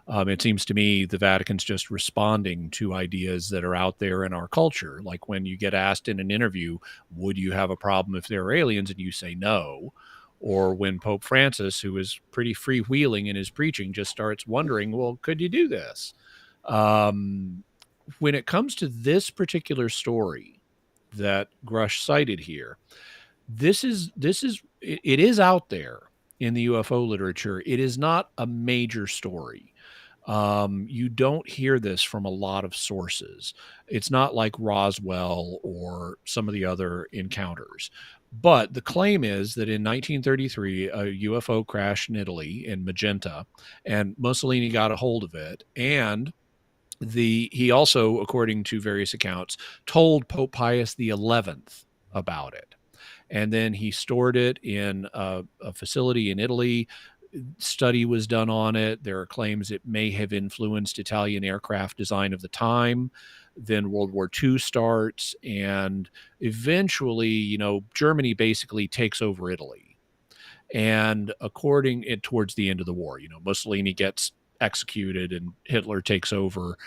It seems to me the Vatican's just responding to ideas that are out there in our culture. Like when you get asked in an interview, would you have a problem if there are aliens, and you say no? Or when Pope Francis, who is pretty freewheeling in his preaching, just starts wondering, well, could you do this? When it comes to this particular story that Grusch cited here, it is out there in the UFO literature. It is not a major story. You don't hear this from a lot of sources. It's not like Roswell or some of the other encounters. But the claim is that in 1933, a UFO crashed in Italy, in Magenta, and Mussolini got a hold of it. And he also, according to various accounts, told Pope Pius XI about it. And then he stored it in a facility in Italy. Study was done on it. There are claims it may have influenced Italian aircraft design of the time. Then World War II starts, and eventually, Germany basically takes over Italy. And towards the end of the war, Mussolini gets executed and Hitler takes over.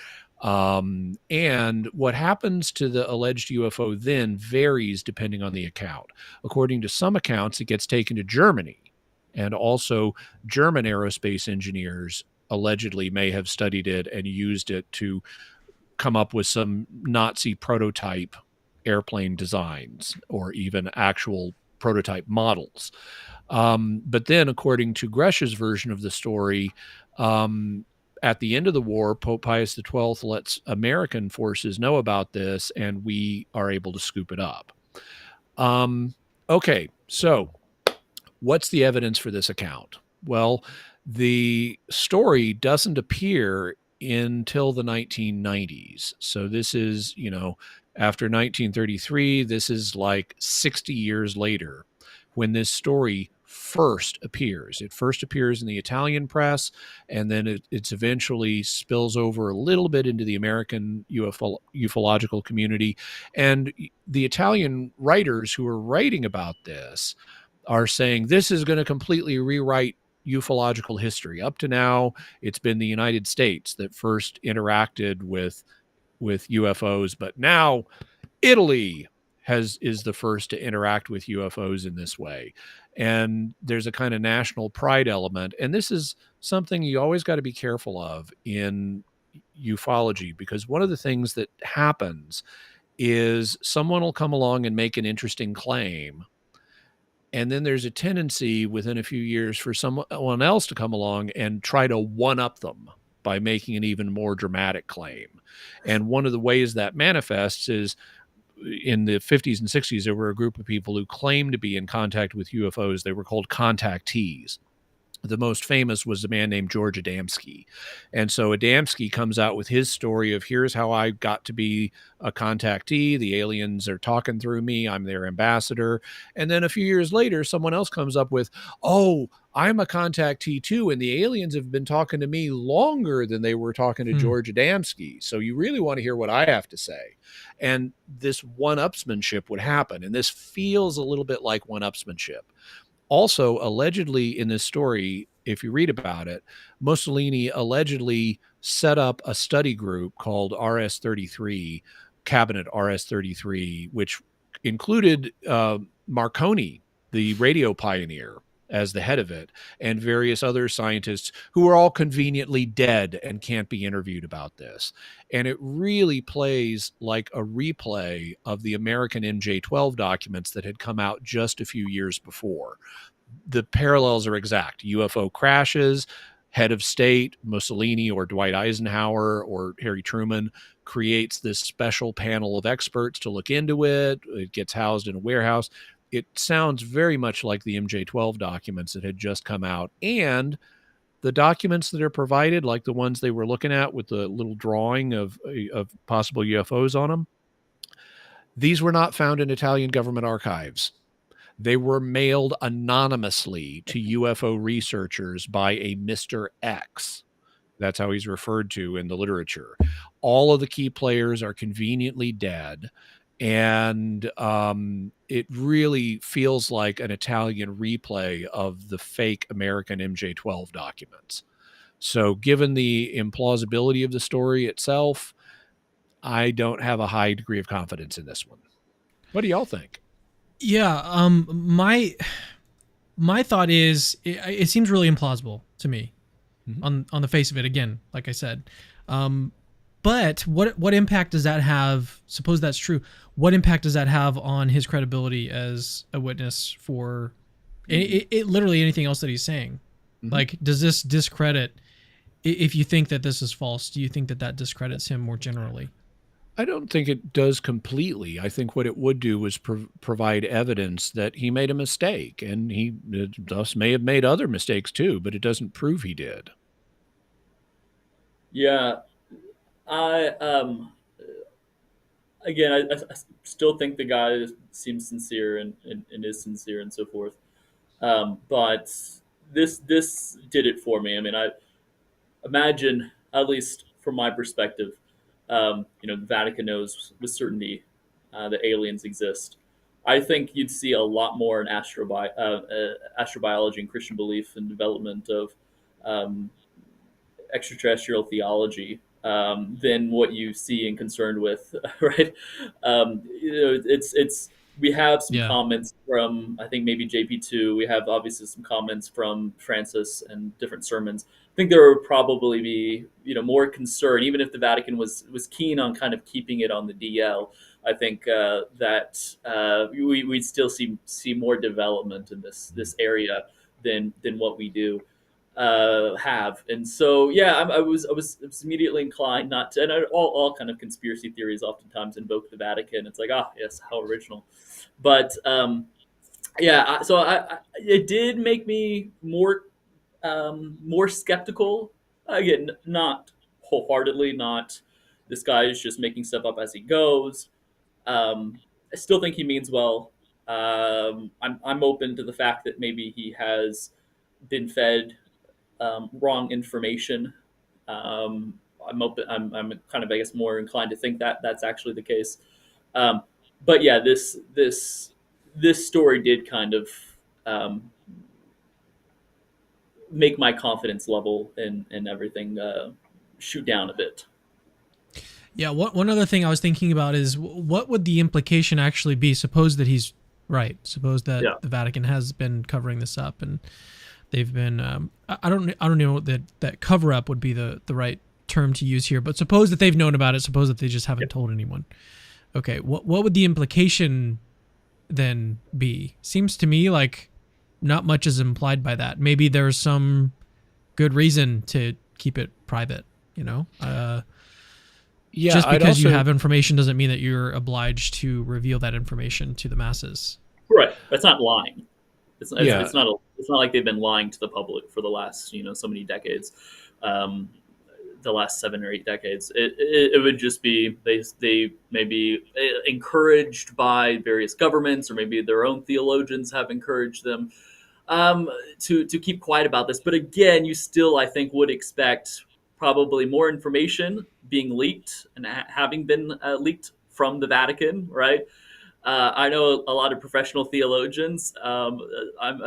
And what happens to the alleged UFO then varies depending on the account. According to some accounts, it gets taken to Germany, and also German aerospace engineers allegedly may have studied it and used it to come up with some Nazi prototype airplane designs or even actual prototype models. But then, according to Grusch's version of the story, at the end of the war, Pope Pius XII lets American forces know about this, and we are able to scoop it up. Okay, so what's the evidence for this account? Well, the story doesn't appear until the 1990s. So this is, after 1933. This is like 60 years later when this story first appears. It first appears in the Italian press, and then it's eventually spills over a little bit into the American ufological community. And the Italian writers who are writing about this are saying this is going to completely rewrite ufological history. Up to now, it's been the United States that first interacted with UFOs, but now Italy is the first to interact with UFOs in this way. And there's a kind of national pride element. And this is something you always got to be careful of in ufology, because one of the things that happens is someone will come along and make an interesting claim. And then there's a tendency within a few years for someone else to come along and try to one up them by making an even more dramatic claim. And one of the ways that manifests is in the 50s and 60s, there were a group of people who claimed to be in contact with UFOs. They were called contactees. The most famous was a man named George Adamski. And so Adamski comes out with his story of here's how I got to be a contactee. The aliens are talking through me. I'm their ambassador. And then a few years later, someone else comes up with, oh, I'm a contactee too. And the aliens have been talking to me longer than they were talking to George Adamski. So you really want to hear what I have to say. And this one-upsmanship would happen. And this feels a little bit like one-upsmanship. Also, allegedly in this story, if you read about it, Mussolini allegedly set up a study group called RS-33, Cabinet RS-33, which included Marconi, the radio pioneer, as the head of it, and various other scientists who are all conveniently dead and can't be interviewed about this. And it really plays like a replay of the American MJ-12 documents that had come out just a few years before. The parallels are exact. UFO crashes, head of state, Mussolini or Dwight Eisenhower or Harry Truman, creates this special panel of experts to look into it. It gets housed in a warehouse. It sounds very much like the MJ-12 documents that had just come out. And the documents that are provided, like the ones they were looking at with the little drawing of possible UFOs on them, these were not found in Italian government archives. They were mailed anonymously to UFO researchers by a Mr. X. That's how he's referred to in the literature. All of the key players are conveniently dead. And it really feels like an Italian replay of the fake American MJ-12 documents. So given the implausibility of the story itself, I don't have a high degree of confidence in this one. What do y'all think? Yeah, my thought is it seems really implausible to me on the face of it. Again, like I said, but what impact does that have? Suppose that's true. What impact does that have on his credibility as a witness for it literally anything else that he's saying? Like, does this discredit? If you think that this is false, do you think that discredits him more generally? I don't think it does completely. I think what it would do was provide evidence that he made a mistake, and he thus may have made other mistakes too, but it doesn't prove he did. Yeah, I still think the guy seems sincere and is sincere and so forth. But this did it for me. I mean, I imagine, at least from my perspective, the Vatican knows with certainty that aliens exist. I think you'd see a lot more in astrobiology and Christian belief and development of extraterrestrial theology than what you see and concerned with, right? It's we have some comments from, I think, maybe JP2. We have obviously some comments from Francis and different sermons. I think there would probably be more concern, even if the Vatican was keen on kind of keeping it on the DL. I think that we'd still see more development in this area than what we do have. And so I was immediately inclined not to, and all kind of conspiracy theories oftentimes invoke the Vatican. It's like, yes, how original. But it did make me more skeptical. Again, not wholeheartedly, not this guy is just making stuff up as he goes, I still think he means well. I'm open to the fact that maybe he has been fed wrong information. I'm open. I'm kind of, I guess, more inclined to think that that's actually the case. Um, but yeah, this story did kind of um, make my confidence level and everything shoot down a bit. Yeah, one other thing I was thinking about is what would the implication actually be? Suppose that he's right. Suppose that Yeah. the Vatican has been covering this up, and they've been. I don't know that cover up would be the right term to use here, but suppose that they've known about it. Suppose that they just haven't told anyone. Okay, what would the implication then be? Seems to me like not much is implied by that. Maybe there's some good reason to keep it private. You know. Yeah, just I'd because you also- have information doesn't mean that you're obliged to reveal that information to the masses. Right. That's not lying. Yeah. It's not like they've been lying to the public for the last so many decades, the last 7 or 8 decades. It would just be they may be encouraged by various governments, or maybe their own theologians have encouraged them to keep quiet about this. But again, you still, I think, would expect probably more information being leaked and having been leaked from the Vatican, right? I know a lot of professional theologians. I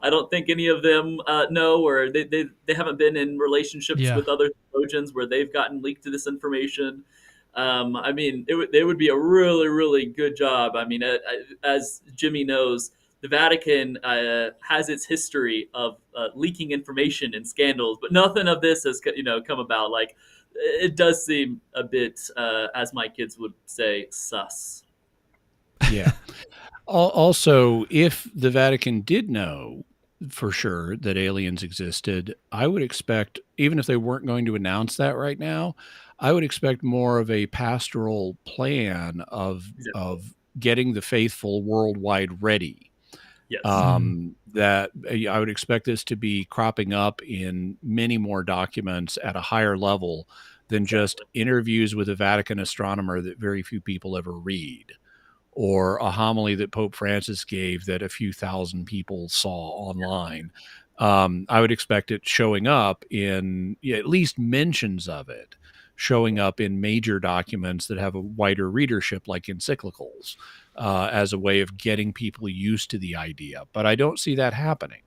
don't think any of them know, or they haven't been in relationships Yeah. with other theologians where they've gotten leaked to this information. I mean, it would be a really, really good job. I mean, as Jimmy knows, the Vatican has its history of leaking information and scandals, but nothing of this has come about. Like, it does seem a bit, as my kids would say, sus. Yeah. Also, if the Vatican did know for sure that aliens existed, I would expect, even if they weren't going to announce that right now, I would expect more of a pastoral plan of getting the faithful worldwide ready. Yes. That I would expect this to be cropping up in many more documents at a higher level than just interviews with a Vatican astronomer that very few people ever read, or a homily that Pope Francis gave that a few thousand people saw online. I would expect it showing up in at least mentions of it, showing up in major documents that have a wider readership, like encyclicals, as a way of getting people used to the idea. But I don't see that happening.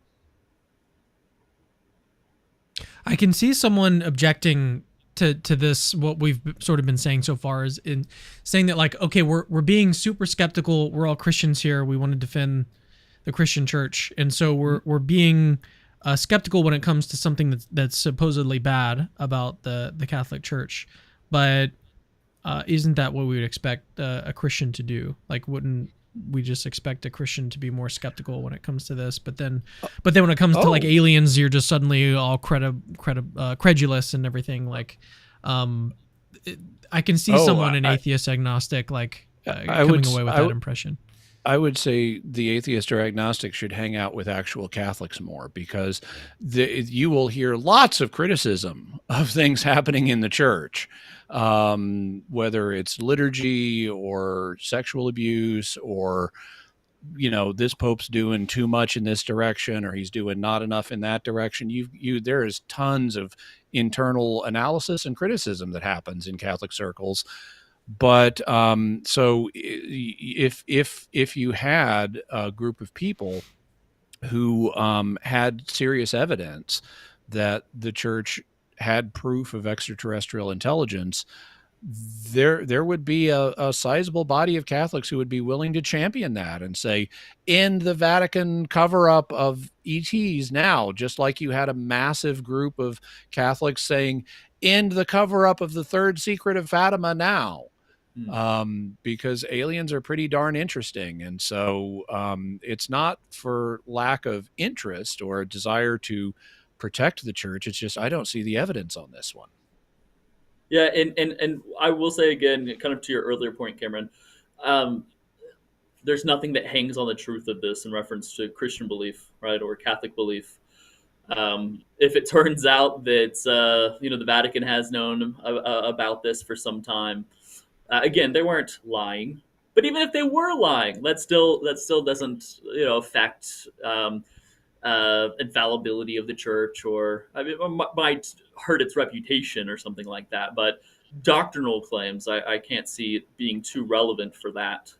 I can see someone objecting to this, what we've sort of been saying so far, is in saying that, like, okay, we're being super skeptical. We're all Christians here. We want to defend the Christian church. And so we're being skeptical when it comes to something that's supposedly bad about the Catholic Church. But isn't that what we would expect a Christian to do? Like, wouldn't we just expect a Christian to be more skeptical when it comes to this? But then when it comes to like aliens, you're just suddenly all credulous and everything. Like, I can see someone, an atheist agnostic, like coming away with that impression. I would say the atheist or agnostic should hang out with actual Catholics more, because you will hear lots of criticism of things happening in the church, whether it's liturgy or sexual abuse, or, this Pope's doing too much in this direction, or he's doing not enough in that direction. There is tons of internal analysis and criticism that happens in Catholic circles. But so if you had a group of people who had serious evidence that the church had proof of extraterrestrial intelligence, there would be a sizable body of Catholics who would be willing to champion that and say, end the Vatican cover-up of ETs now, just like you had a massive group of Catholics saying, end the cover-up of the third secret of Fatima now. Because aliens are pretty darn interesting. And so it's not for lack of interest or a desire to protect the church. It's just, I don't see the evidence on this one. Yeah, and I will say again, kind of to your earlier point, Cameron, there's nothing that hangs on the truth of this in reference to Christian belief, right, or Catholic belief. If it turns out that the Vatican has known about this for some time, again, they weren't lying. But even if they were lying, that still doesn't affect infallibility of the church, or I mean, might hurt its reputation or something like that. But doctrinal claims, I can't see it being too relevant for that.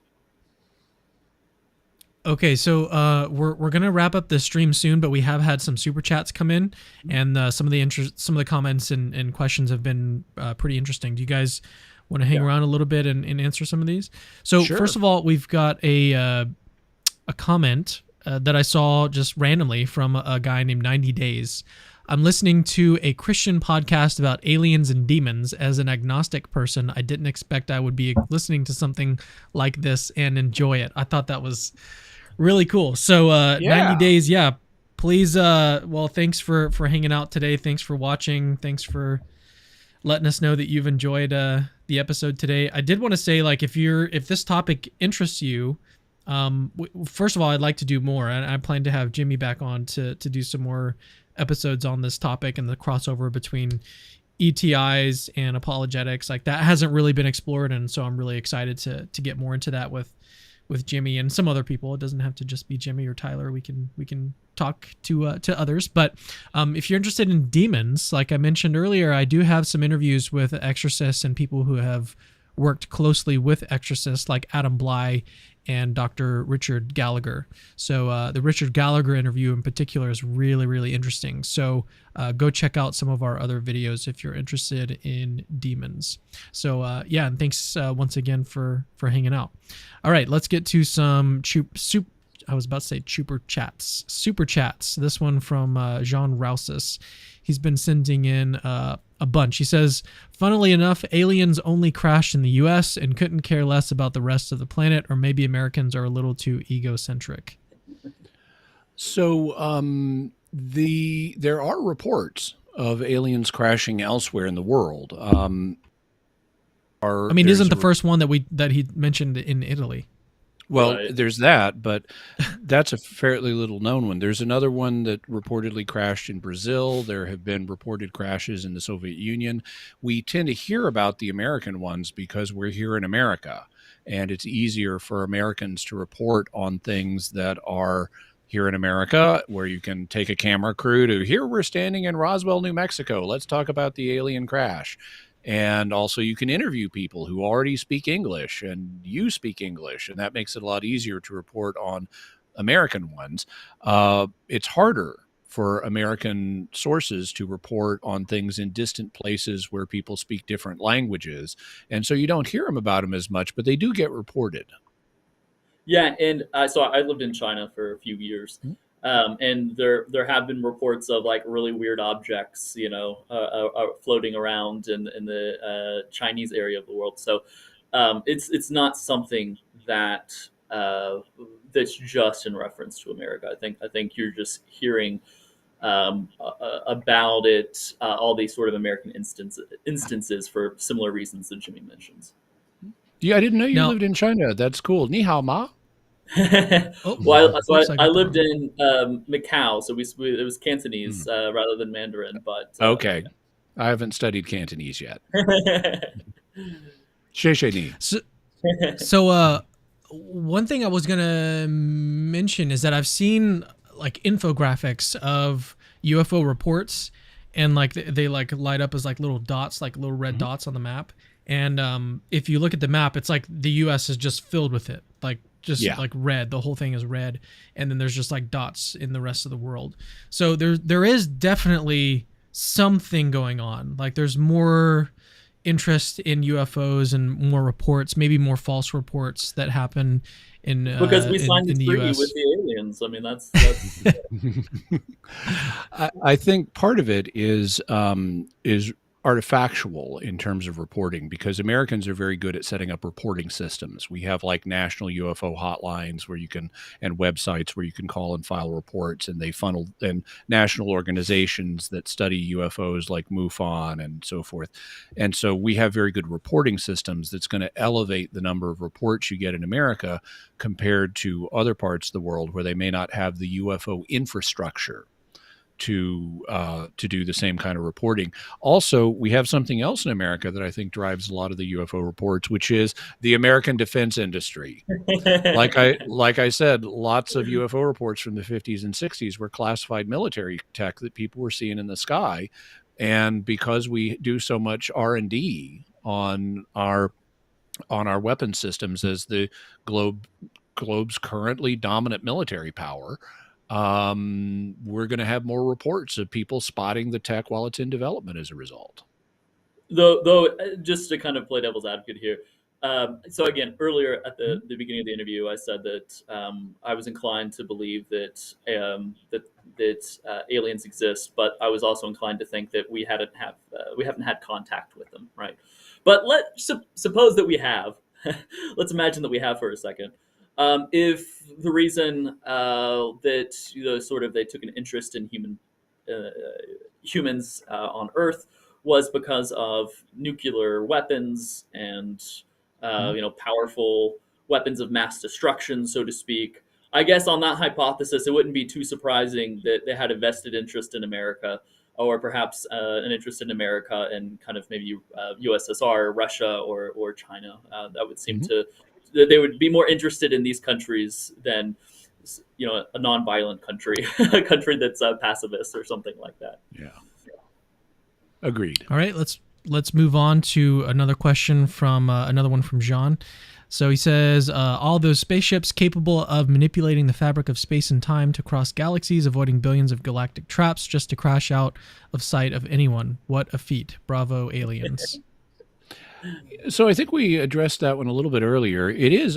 Okay, so we're gonna wrap up the stream soon, but we have had some super chats come in, and some of the comments and questions have been pretty interesting. Do you guys want to hang around a little bit and answer some of these? So Sure. First of all, we've got a comment that I saw just randomly from a guy named 90 Days. I'm listening to a Christian podcast about aliens and demons. As an agnostic person, I didn't expect I would be listening to something like this and enjoy it. I thought that was really cool. So 90 Days, please, well, thanks for hanging out today. Thanks for watching. Thanks for letting us know that you've enjoyed the episode today. I did want to say, like, if this topic interests you, first of all, I'd like to do more, and I plan to have Jimmy back on to do some more episodes on this topic and the crossover between ETIs and apologetics. Like, that hasn't really been explored, and so I'm really excited to get more into that with Jimmy and some other people. It doesn't have to just be Jimmy or Tyler. We can talk to others. But if you're interested in demons, like I mentioned earlier, I do have some interviews with exorcists and people who have worked closely with exorcists, like Adam Bly and Dr. Richard Gallagher. So the Richard Gallagher interview in particular is really, really interesting. So go check out some of our other videos if you're interested in demons. So and thanks once again for hanging out. All right, let's get to some super chats. This one from Jean Rousis. He's been sending in a bunch. He says, funnily enough, aliens only crashed in the U.S. and couldn't care less about the rest of the planet, or maybe Americans are a little too egocentric. So there are reports of aliens crashing elsewhere in the world. Isn't the first one that he mentioned in Italy? Well, Right. there's that, but that's a fairly little known one. There's another one that reportedly crashed in Brazil. There have been reported crashes in the Soviet Union. We tend to hear about the American ones because we're here in America, and it's easier for Americans to report on things that are here in America, where you can take a camera crew to, here we're standing in Roswell, New Mexico. Let's talk about the alien crash. And also you can interview people who already speak English, and you speak English, and that makes it a lot easier to report on American ones. It's harder for American sources to report on things in distant places where people speak different languages. And so you don't hear about them as much, but they do get reported. Yeah, and so I lived in China for a few years, and there have been reports of like really weird objects, floating around in the Chinese area of the world. So it's not something that that's just in reference to America. I think you're just hearing about it, all these sort of American instances for similar reasons that Jimmy mentions. Yeah, I didn't know you lived in China. That's cool. Ni hao ma. Well, I lived in Macau, so it was Cantonese rather than Mandarin. But okay, I haven't studied Cantonese yet. Xie ni. So one thing I was gonna mention is that I've seen like infographics of UFO reports, and like they like light up as like little dots, like little red dots on the map. And if you look at the map, it's like the U.S. is just filled with it, like like red. The whole thing is red, and then there's just like dots in the rest of the world. So there is definitely something going on. Like there's more interest in UFOs and more reports, maybe more false reports that happen in because we signed the treaty US. with the aliens. I mean, that's I think part of it is artifactual in terms of reporting, because Americans are very good at setting up reporting systems. We have like national UFO hotlines where you can, and websites where you can call and file reports, and they funnel, and national organizations that study UFOs like MUFON and so forth. And so we have very good reporting systems that's going to elevate the number of reports you get in America compared to other parts of the world where they may not have the UFO infrastructure to do the same kind of reporting. Also, we have something else in America that I think drives a lot of the UFO reports, which is the American defense industry. Like I said, lots of UFO reports from the 50s and 60s were classified military tech that people were seeing in the sky, and because we do so much R&D on our weapon systems as the globe's currently dominant military power, we're going to have more reports of people spotting the tech while it's in development as a result. Though, just to kind of play devil's advocate here. So again, earlier at the beginning of the interview, I said that I was inclined to believe that aliens exist, but I was also inclined to think that we haven't had contact with them, right? But let's suppose that we have. Let's imagine that we have for a second. If the reason that sort of they took an interest in humans on Earth was because of nuclear weapons and powerful weapons of mass destruction, so to speak. I guess on that hypothesis, it wouldn't be too surprising that they had a vested interest in America, or perhaps an interest in America and kind of maybe USSR, Russia, or China. That would seem to that they would be more interested in these countries than a non-violent country, a country that's pacifist or something like that. Yeah. Agreed. All right, let's move on to another question from another one from Jean. So he says, all those spaceships capable of manipulating the fabric of space and time to cross galaxies, avoiding billions of galactic traps just to crash out of sight of anyone. What a feat. Bravo, aliens. So I think we addressed that one a little bit earlier.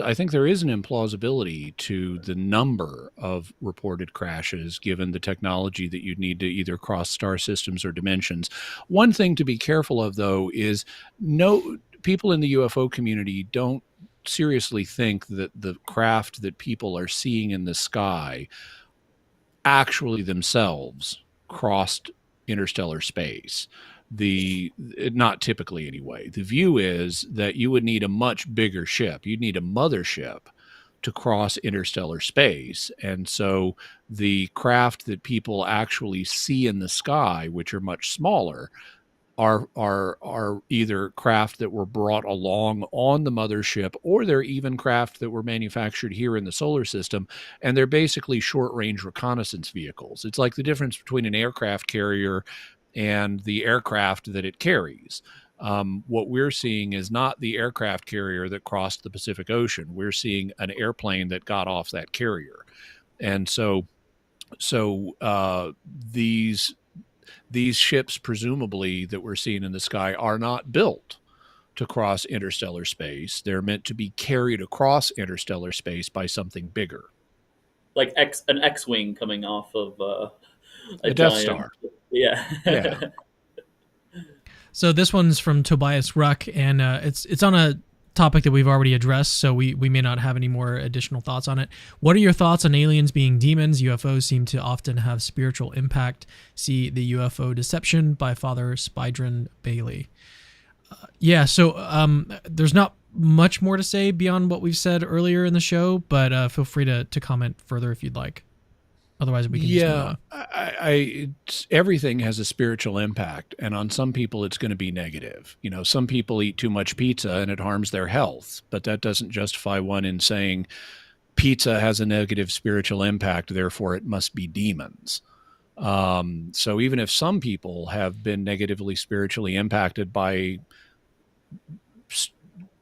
I think there is an implausibility to the number of reported crashes given the technology that you'd need to either cross star systems or dimensions. One thing to be careful of, though, is people in the UFO community don't seriously think that the craft that people are seeing in the sky actually themselves crossed interstellar space. Not typically anyway. The view is that you would need a much bigger ship. You'd need a mothership to cross interstellar space. And so the craft that people actually see in the sky, which are much smaller, are either craft that were brought along on the mothership, or they're even craft that were manufactured here in the solar system, and they're basically short-range reconnaissance vehicles. It's like the difference between an aircraft carrier and the aircraft that it carries. What we're seeing is not the aircraft carrier that crossed the Pacific Ocean. We're seeing an airplane that got off that carrier. And so these ships, presumably, that we're seeing in the sky are not built to cross interstellar space. They're meant to be carried across interstellar space by something bigger. Like an X-Wing coming off of a Death giant Star. Yeah. So this one's from Tobias Ruck, and it's on a topic that we've already addressed, so we may not have any more additional thoughts on it. What are your thoughts on aliens being demons? UFOs seem to often have spiritual impact. See The UFO Deception by Father Spydron Bailey. So there's not much more to say beyond what we've said earlier in the show, but feel free to comment further if you'd like. Otherwise, we can just move on. Everything has a spiritual impact, and on some people, it's going to be negative. Some people eat too much pizza and it harms their health, but that doesn't justify one in saying pizza has a negative spiritual impact, therefore it must be demons. So even if some people have been negatively spiritually impacted by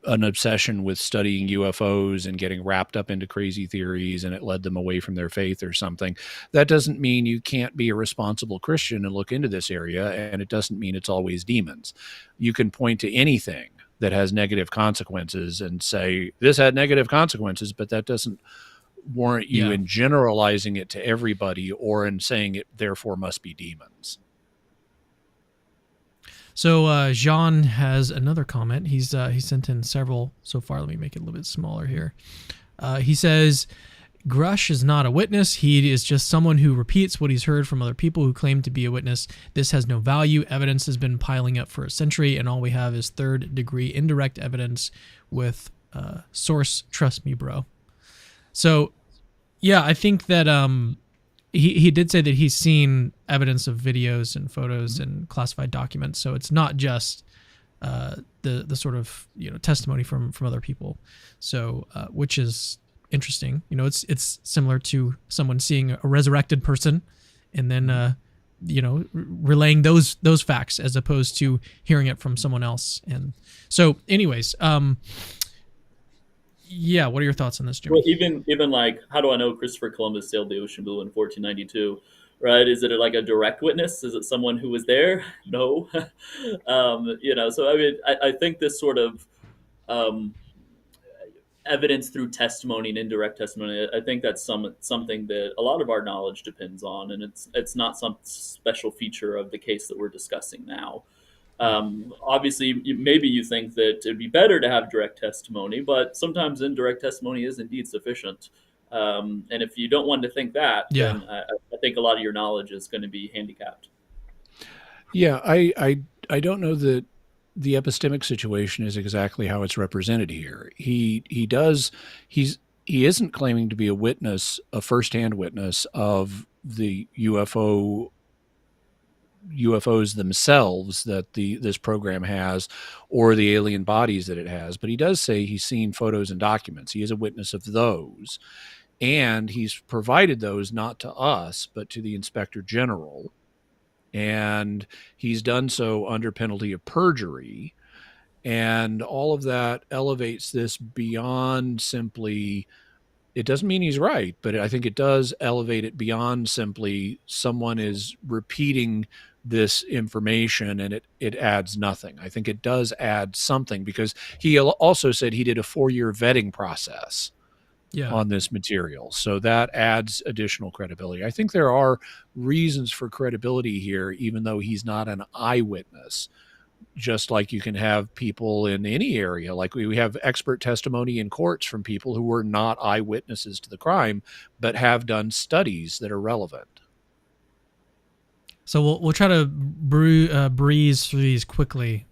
an obsession with studying UFOs and getting wrapped up into crazy theories and it led them away from their faith or something, that doesn't mean you can't be a responsible Christian and look into this area, and it doesn't mean it's always demons. You can point to anything that has negative consequences and say, this had negative consequences, but that doesn't warrant you in generalizing it to everybody or in saying it therefore must be demons. So Jean has another comment. He sent in several so far. Let me make it a little bit smaller here. He says, Grusch is not a witness. He is just someone who repeats what he's heard from other people who claim to be a witness. This has no value. Evidence has been piling up for a century, and all we have is third-degree indirect evidence with source. Trust me, bro. So, yeah, I think that he did say that he's seen evidence of videos and photos and classified documents. So it's not just the sort of testimony from other people. So which is interesting. It's similar to someone seeing a resurrected person and then relaying those facts as opposed to hearing it from someone else. And so, anyways, yeah, what are your thoughts on this, Jimmy? Well, even like, how do I know Christopher Columbus sailed the ocean blue in 1492? Right? Is it like a direct witness? Is it someone who was there? No. So I mean, I think this sort of evidence through testimony and indirect testimony, I think that's something that a lot of our knowledge depends on, and it's not some special feature of the case that we're discussing now. Obviously, maybe you think that it'd be better to have direct testimony, but sometimes indirect testimony is indeed sufficient. And if you don't want to think that, then I think a lot of your knowledge is going to be handicapped. Yeah, I don't know that the epistemic situation is exactly how it's represented here. He isn't claiming to be a witness, a firsthand witness of the UFOs themselves that this program has, or the alien bodies that it has. But he does say he's seen photos and documents. He is a witness of those, and he's provided those not to us, but to the Inspector General. And he's done so under penalty of perjury. And all of that elevates this beyond simply, it doesn't mean he's right, but I think it does elevate it beyond simply someone is repeating this information and it adds nothing. I think it does add something, because he also said he did a 4-year vetting process on this material. So that adds additional credibility. I think there are reasons for credibility here, even though he's not an eyewitness. Just like you can have people in any area, like we have expert testimony in courts from people who were not eyewitnesses to the crime, but have done studies that are relevant. So we'll try to breeze through these quickly.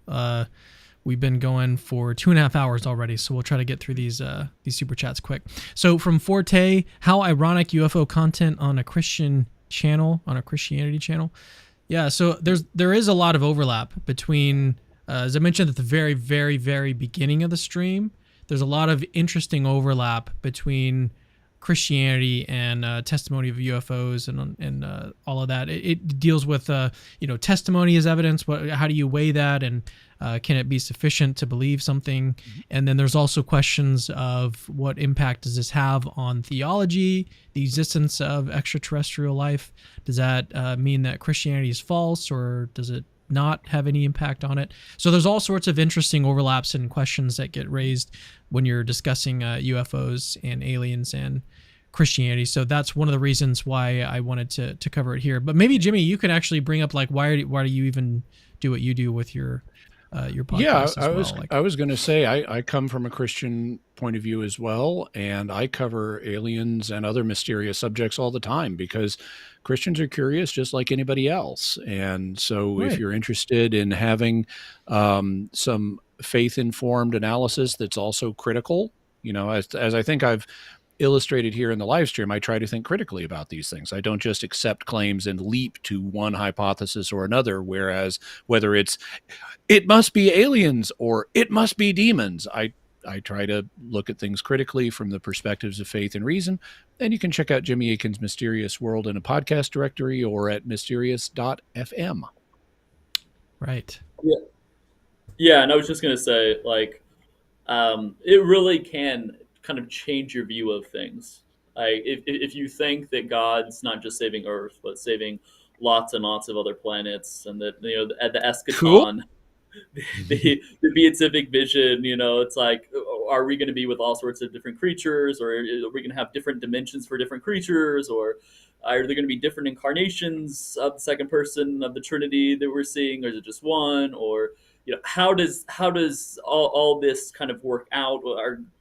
We've been going for 2.5 hours already, so we'll try to get through these super chats quick. So from Forte, how ironic UFO content on a Christian channel, on a Christianity channel. Yeah, so there is a lot of overlap between, as I mentioned at the very, very, very beginning of the stream, there's a lot of interesting overlap between Christianity and testimony of UFOs and all of that. It deals with testimony as evidence. How do you weigh that, and can it be sufficient to believe something? And then there's also questions of what impact does this have on theology, the existence of extraterrestrial life? Does that mean that Christianity is false, or does it not have any impact on it? So there's all sorts of interesting overlaps and questions that get raised when you're discussing UFOs and aliens and Christianity. So that's one of the reasons why I wanted to cover it here. But maybe Jimmy, you could actually bring up, like, why do you even do what you do with your podcast? Yeah, I was going to say I come from a Christian point of view as well, and I cover aliens and other mysterious subjects all the time because Christians are curious just like anybody else. And so if you're interested in having some faith-informed analysis that's also critical, as I think I've illustrated here in the live stream, I try to think critically about these things. I don't just accept claims and leap to one hypothesis or another, whereas whether it must be aliens or it must be demons, I try to look at things critically from the perspectives of faith and reason. And you can check out Jimmy Akin's Mysterious World in a podcast directory or at mysterious.fm. Right. Yeah, and I was just going to say, like, it really can kind of change your view of things. Like, if you think that God's not just saving Earth, but saving lots and lots of other planets, and that at the eschaton, cool. the beatific vision, it's like, are we going to be with all sorts of different creatures, or are we going to have different dimensions for different creatures, or are there going to be different incarnations of the second person of the Trinity that we're seeing, or is it just one? Or how does all this kind of work out?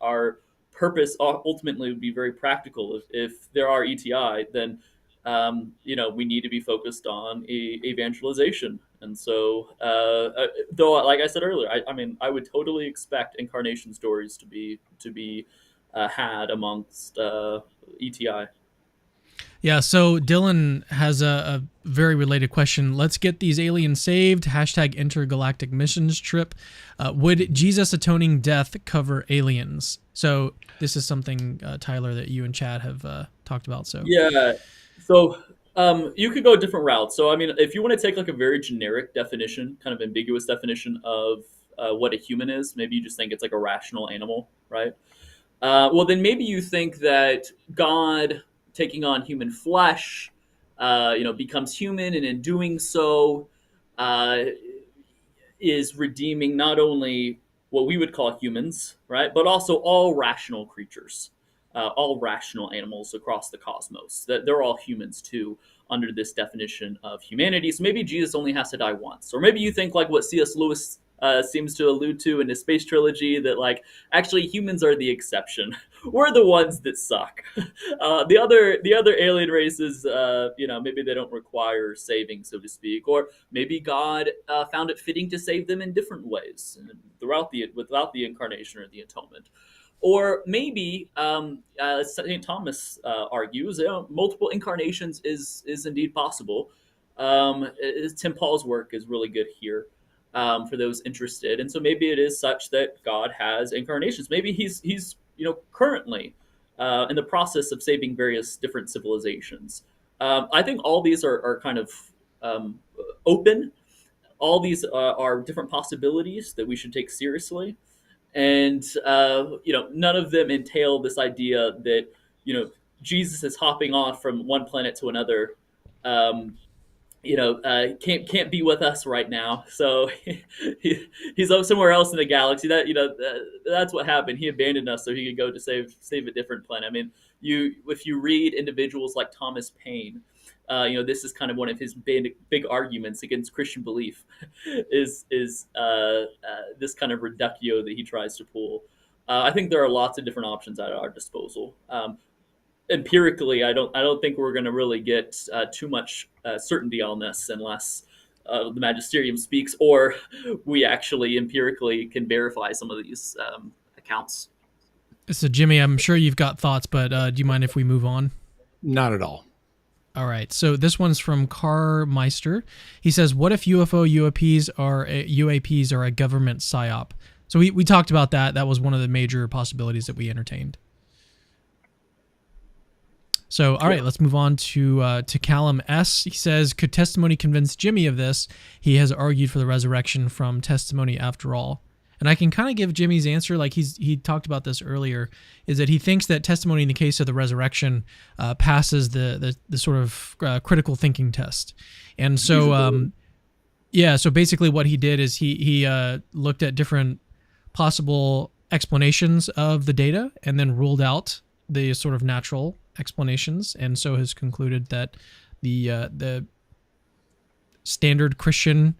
Our purpose ultimately would be very practical. If there are ETI, then we need to be focused on evangelization. And so, though, like I said earlier, I would totally expect incarnation stories to be had amongst ETI. Yeah, so Dylan has a very related question. Let's get these aliens saved. # intergalactic missions trip. Would Jesus' atoning death cover aliens? So this is something, Tyler, that you and Chad have talked about. So Yeah. So you could go different routes. So I mean, if you want to take like a very generic definition, kind of ambiguous definition of what a human is, maybe you just think it's like a rational animal, right? Well, then maybe you think that God taking on human flesh, becomes human, and in doing so, uh, is redeeming not only what we would call humans, right, but also all rational creatures, all rational animals across the cosmos. That they're all humans too, under this definition of humanity. So maybe Jesus only has to die once, or maybe you think like what C.S. Lewis seems to allude to in his space trilogy, that like actually humans are the exception. We're the ones that suck. The other alien races, maybe they don't require saving, so to speak, or maybe God found it fitting to save them in different ways without the incarnation or the atonement. Or maybe St. Thomas argues, multiple incarnations is indeed possible. Tim Paul's work is really good here for those interested, and so maybe it is such that God has incarnations. Maybe he's currently in the process of saving various different civilizations. I think all these are kind of open. All these are different possibilities that we should take seriously, and none of them entail this idea that Jesus is hopping off from one planet to another. Can't be with us right now, so he's somewhere else in the galaxy. That's what happened. He abandoned us so he could go to save a different planet. I mean, if you read individuals like Thomas Paine, this is kind of one of his big arguments against Christian belief, is this kind of reductio that he tries to pull. I think there are lots of different options at our disposal. Empirically, I don't think we're going to really get too much certainty on this unless the magisterium speaks, or we actually empirically can verify some of these accounts. So, Jimmy, I'm sure you've got thoughts, but do you mind if we move on? Not at all. All right. So this one's from Carmeister. He says, "What if UAPs are a government psyop?" So we talked about that. That was one of the major possibilities that we entertained. So, all right, let's move on to Callum S. He says, "Could testimony convince Jimmy of this? He has argued for the resurrection from testimony after all." And I can kind of give Jimmy's answer, like he talked about this earlier, is that he thinks that testimony in the case of the resurrection passes the sort of critical thinking test. And so, so basically what he did is he looked at different possible explanations of the data and then ruled out the sort of natural explanations, and so has concluded that the standard Christian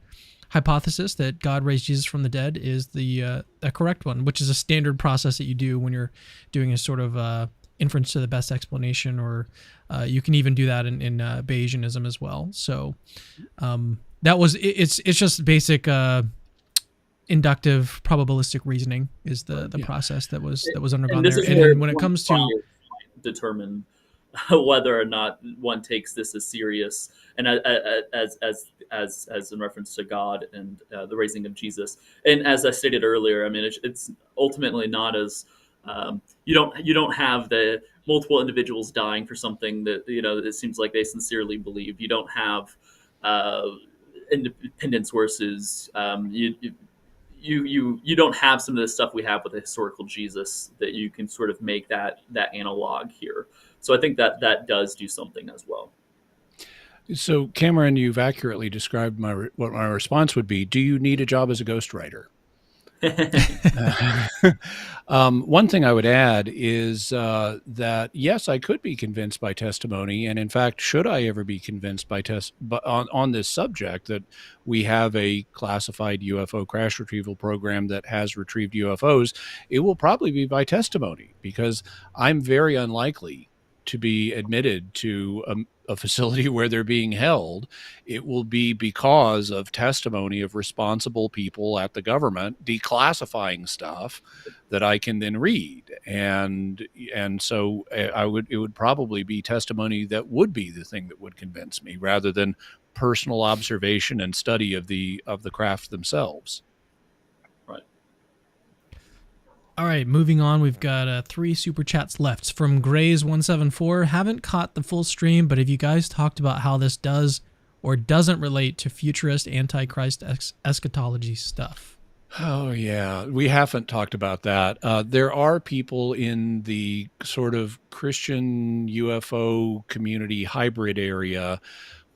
hypothesis that God raised Jesus from the dead is the correct one, which is a standard process that you do when you're doing a sort of inference to the best explanation, or you can even do that in Bayesianism as well. So that was it's just basic inductive probabilistic reasoning is the process that was undergone there. And then when it comes to determine whether or not one takes this as serious, and as in reference to God and the raising of Jesus. And as I stated earlier, I mean, it's ultimately not as you don't have the multiple individuals dying for something that it seems like they sincerely believe. You don't have independent sources. You don't have some of the stuff we have with the historical Jesus that you can sort of make that analog here. So I think that does do something as well. So Cameron, you've accurately described what my response would be. Do you need a job as a ghostwriter? One thing I would add is that yes, I could be convinced by testimony, and in fact, should I ever be convinced by on this subject that we have a classified UFO crash retrieval program that has retrieved UFOs, it will probably be by testimony, because I'm very unlikely to be admitted to a facility where they're being held, it will be because of testimony of responsible people at the government declassifying stuff that I can then read. And so it would probably be testimony that would be the thing that would convince me, rather than personal observation and study of the craft themselves. Right. All right, moving on. We've got 3 super chats left from Grays174. Haven't caught the full stream, but have you guys talked about how this does or doesn't relate to futurist antichrist eschatology stuff? Oh, yeah. We haven't talked about that. There are people in the sort of Christian UFO community hybrid area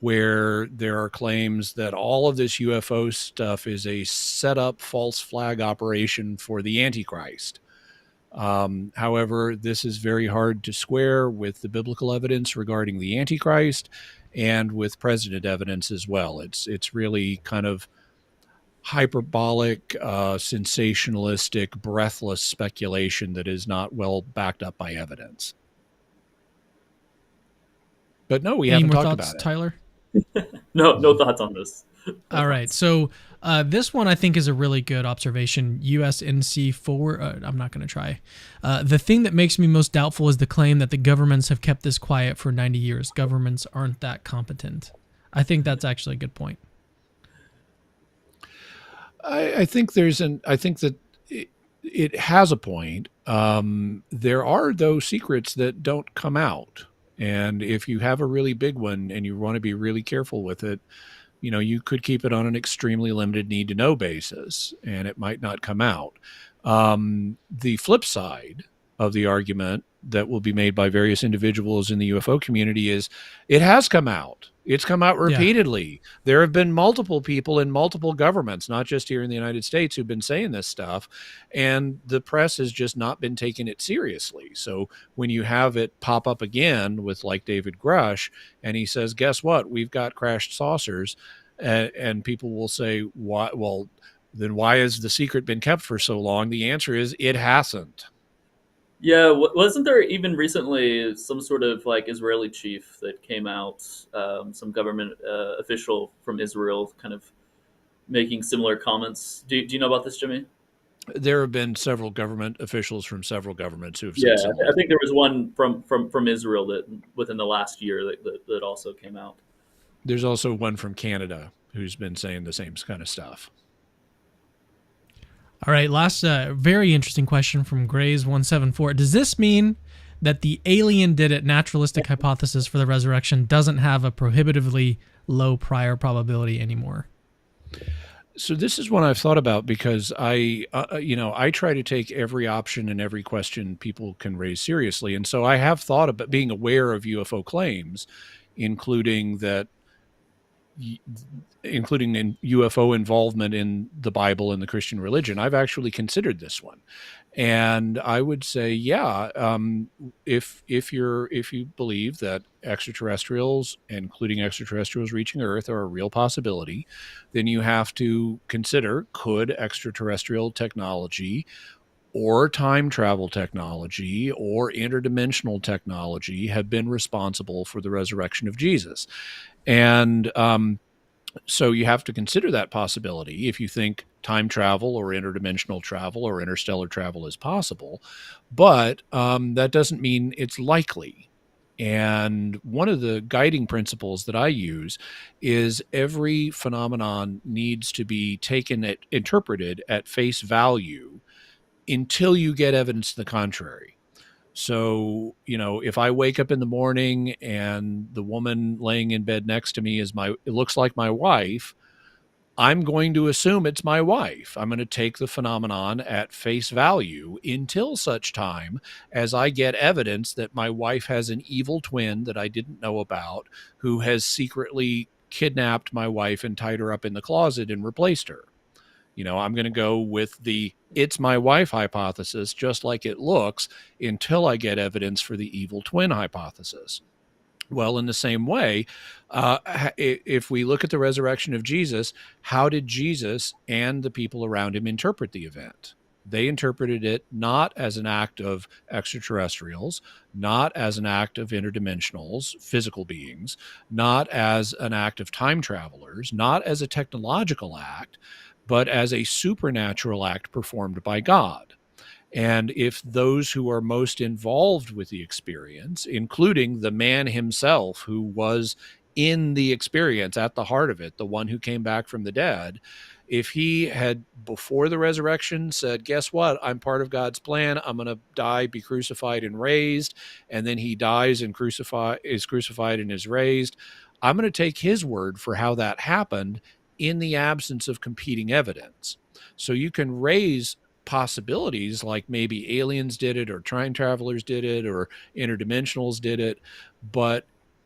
where there are claims that all of this UFO stuff is a set up false flag operation for the Antichrist. However, this is very hard to square with the biblical evidence regarding the Antichrist and with precedent evidence as well. It's really kind of hyperbolic, sensationalistic, breathless speculation that is not well backed up by evidence. But no, we haven't talked about it. Tyler? No thoughts on this. All right. So this one I think is a really good observation. USNC forward. I'm not going to try. The thing that makes me most doubtful is the claim that the governments have kept this quiet for 90 years. Governments aren't that competent. I think that's actually a good point. I think that it has a point. There are those secrets that don't come out. And if you have a really big one and you want to be really careful with it, you could keep it on an extremely limited need to know basis, and it might not come out. The flip side of the argument that will be made by various individuals in the UFO community is it has come out. It's come out repeatedly. Yeah. There have been multiple people in multiple governments, not just here in the United States, who've been saying this stuff, and the press has just not been taking it seriously. So when you have it pop up again with like David Grusch, and he says, guess what? We've got crashed saucers, and people will say, why? Well, then why has the secret been kept for so long? The answer is it hasn't. Yeah, wasn't there even recently some sort of like Israeli chief that came out, some government official from Israel kind of making similar comments? Do you know about this, Jimmy? There have been several government officials from several governments who have said I think there was one from Israel that within the last year that also came out. There's also one from Canada who's been saying the same kind of stuff. All right, last very interesting question from Grays174. Does this mean that the alien did it naturalistic hypothesis for the resurrection doesn't have a prohibitively low prior probability anymore? So this is one I've thought about because I try to take every option and every question people can raise seriously. And so I have thought about being aware of UFO claims, including in UFO involvement in the Bible and the Christian religion. I've actually considered this one. And I would say, if you believe that extraterrestrials, including extraterrestrials reaching Earth, are a real possibility, then you have to consider, could extraterrestrial technology or time travel technology or interdimensional technology have been responsible for the resurrection of Jesus? And so you have to consider that possibility if you think time travel or interdimensional travel or interstellar travel is possible. But that doesn't mean it's likely. And one of the guiding principles that I use is every phenomenon needs to be interpreted at face value until you get evidence to the contrary. So, if I wake up in the morning and the woman laying in bed next to me it looks like my wife, I'm going to assume it's my wife. I'm going to take the phenomenon at face value until such time as I get evidence that my wife has an evil twin that I didn't know about, who has secretly kidnapped my wife and tied her up in the closet and replaced her. I'm going to go with the it's my wife hypothesis, just like it looks, until I get evidence for the evil twin hypothesis. Well, in the same way, if we look at the resurrection of Jesus, how did Jesus and the people around him interpret the event? They interpreted it not as an act of extraterrestrials, not as an act of interdimensionals, physical beings, not as an act of time travelers, not as a technological act, but as a supernatural act performed by God. And if those who are most involved with the experience, including the man himself who was in the experience at the heart of it, the one who came back from the dead, if he had before the resurrection said, guess what, I'm part of God's plan, I'm going to die, be crucified and raised, and then he dies and is crucified and is raised, I'm going to take his word for how that happened in the absence of competing evidence. So you can raise possibilities like maybe aliens did it, or time travelers did it, or interdimensionals did it, but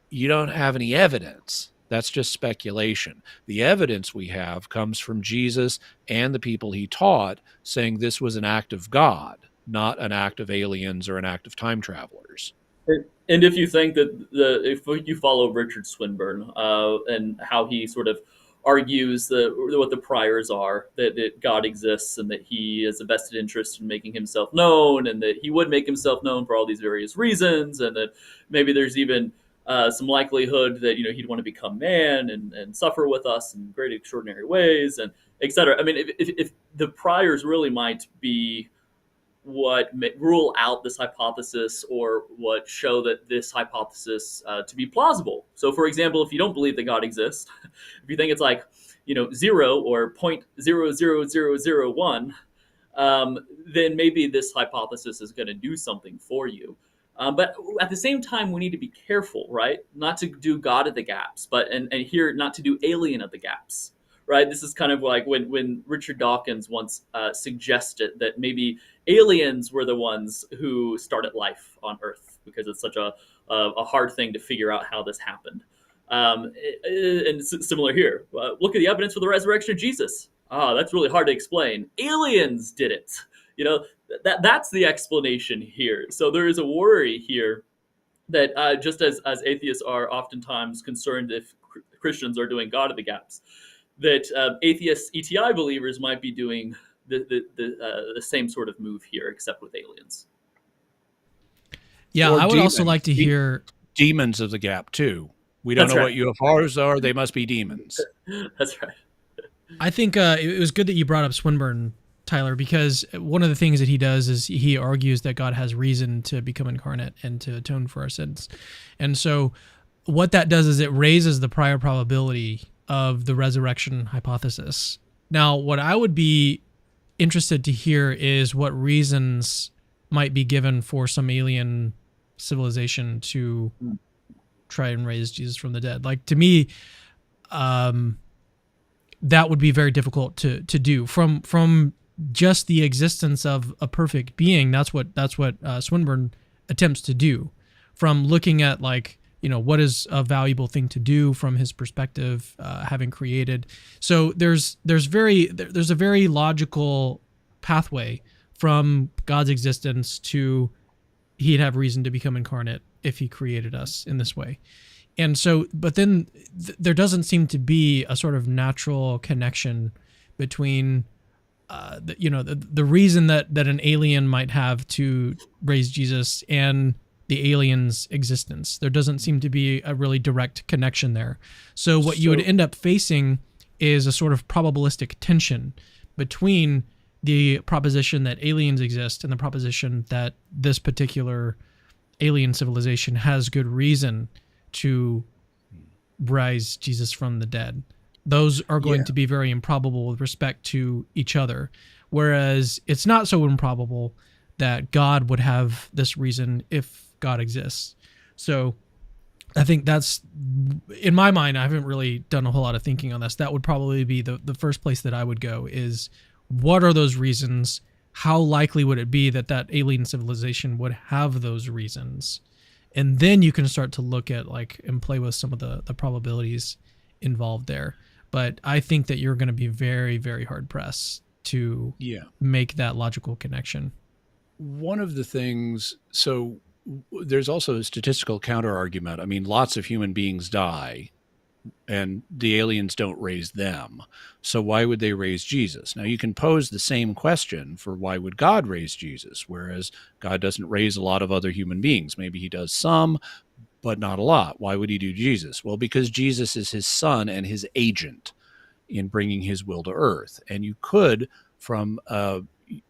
you don't have any evidence. That's just speculation. The evidence we have comes from Jesus and the people he taught, saying this was an act of God, not an act of aliens or an act of time travelers. And if you think that if you follow Richard Swinburne and how he sort of argues what the priors are, that God exists and that he has a vested interest in making himself known, and that he would make himself known for all these various reasons, and that maybe there's even some likelihood that he'd want to become man and suffer with us in great extraordinary ways, and etc. I mean, if the priors really might be what rule out this hypothesis, or what show that this hypothesis to be plausible. So, for example, if you don't believe that God exists, if you think it's like 0 or 0.00001, then maybe this hypothesis is going to do something for you. But at the same time, we need to be careful, right? Not to do God at the gaps, but and here not to do alien at the gaps. Right, this is kind of like when Richard Dawkins once suggested that maybe aliens were the ones who started life on Earth, because it's such a hard thing to figure out how this happened. And similar here, look at the evidence for the resurrection of Jesus. That's really hard to explain. Aliens did it. That's the explanation here. So there is a worry here that just as atheists are oftentimes concerned if Christians are doing God at the gaps, that atheist ETI believers might be doing the same sort of move here, except with aliens. Yeah, Or I would demons. also like to hear Demons of the gap too. We don't That's know right. what UFOs are. They must be demons. That's right. I think it was good that you brought up Swinburne, Tyler, because one of the things that he does is he argues that God has reason to become incarnate and to atone for our sins. And so what that does is it raises the prior probability of the resurrection hypothesis. Now, what I would be interested to hear is what reasons might be given for some alien civilization to try and raise Jesus from the dead. Like, to me, that would be very difficult to do from just the existence of a perfect being. That's what Swinburne attempts to do, from looking at what is a valuable thing to do from his perspective, having created. So there's a very logical pathway from God's existence to he'd have reason to become incarnate if he created us in this way. And so, but then there doesn't seem to be a sort of natural connection between the reason that an alien might have to raise Jesus and the alien's existence. There doesn't seem to be a really direct connection there. So what you would end up facing is a sort of probabilistic tension between the proposition that aliens exist and the proposition that this particular alien civilization has good reason to rise Jesus from the dead. Those are going to be very improbable with respect to each other, whereas it's not so improbable that God would have this reason if God exists. So I think that's, in my mind, I haven't really done a whole lot of thinking on this. That would probably be the first place that I would go is, what are those reasons? How likely would it be that alien civilization would have those reasons? And then you can start to look at and play with some of the probabilities involved there. But I think that you're going to be very, very hard pressed to make that logical connection. One of the things, so there's also a statistical counter argument. I mean, lots of human beings die. and the aliens don't raise them. So why would they raise Jesus? Now you can pose the same question for why would God raise Jesus, whereas God doesn't raise a lot of other human beings. Maybe he does some, but not a lot. Why would he do Jesus? Well, because Jesus is his son and his agent in bringing his will to earth. And you could, from a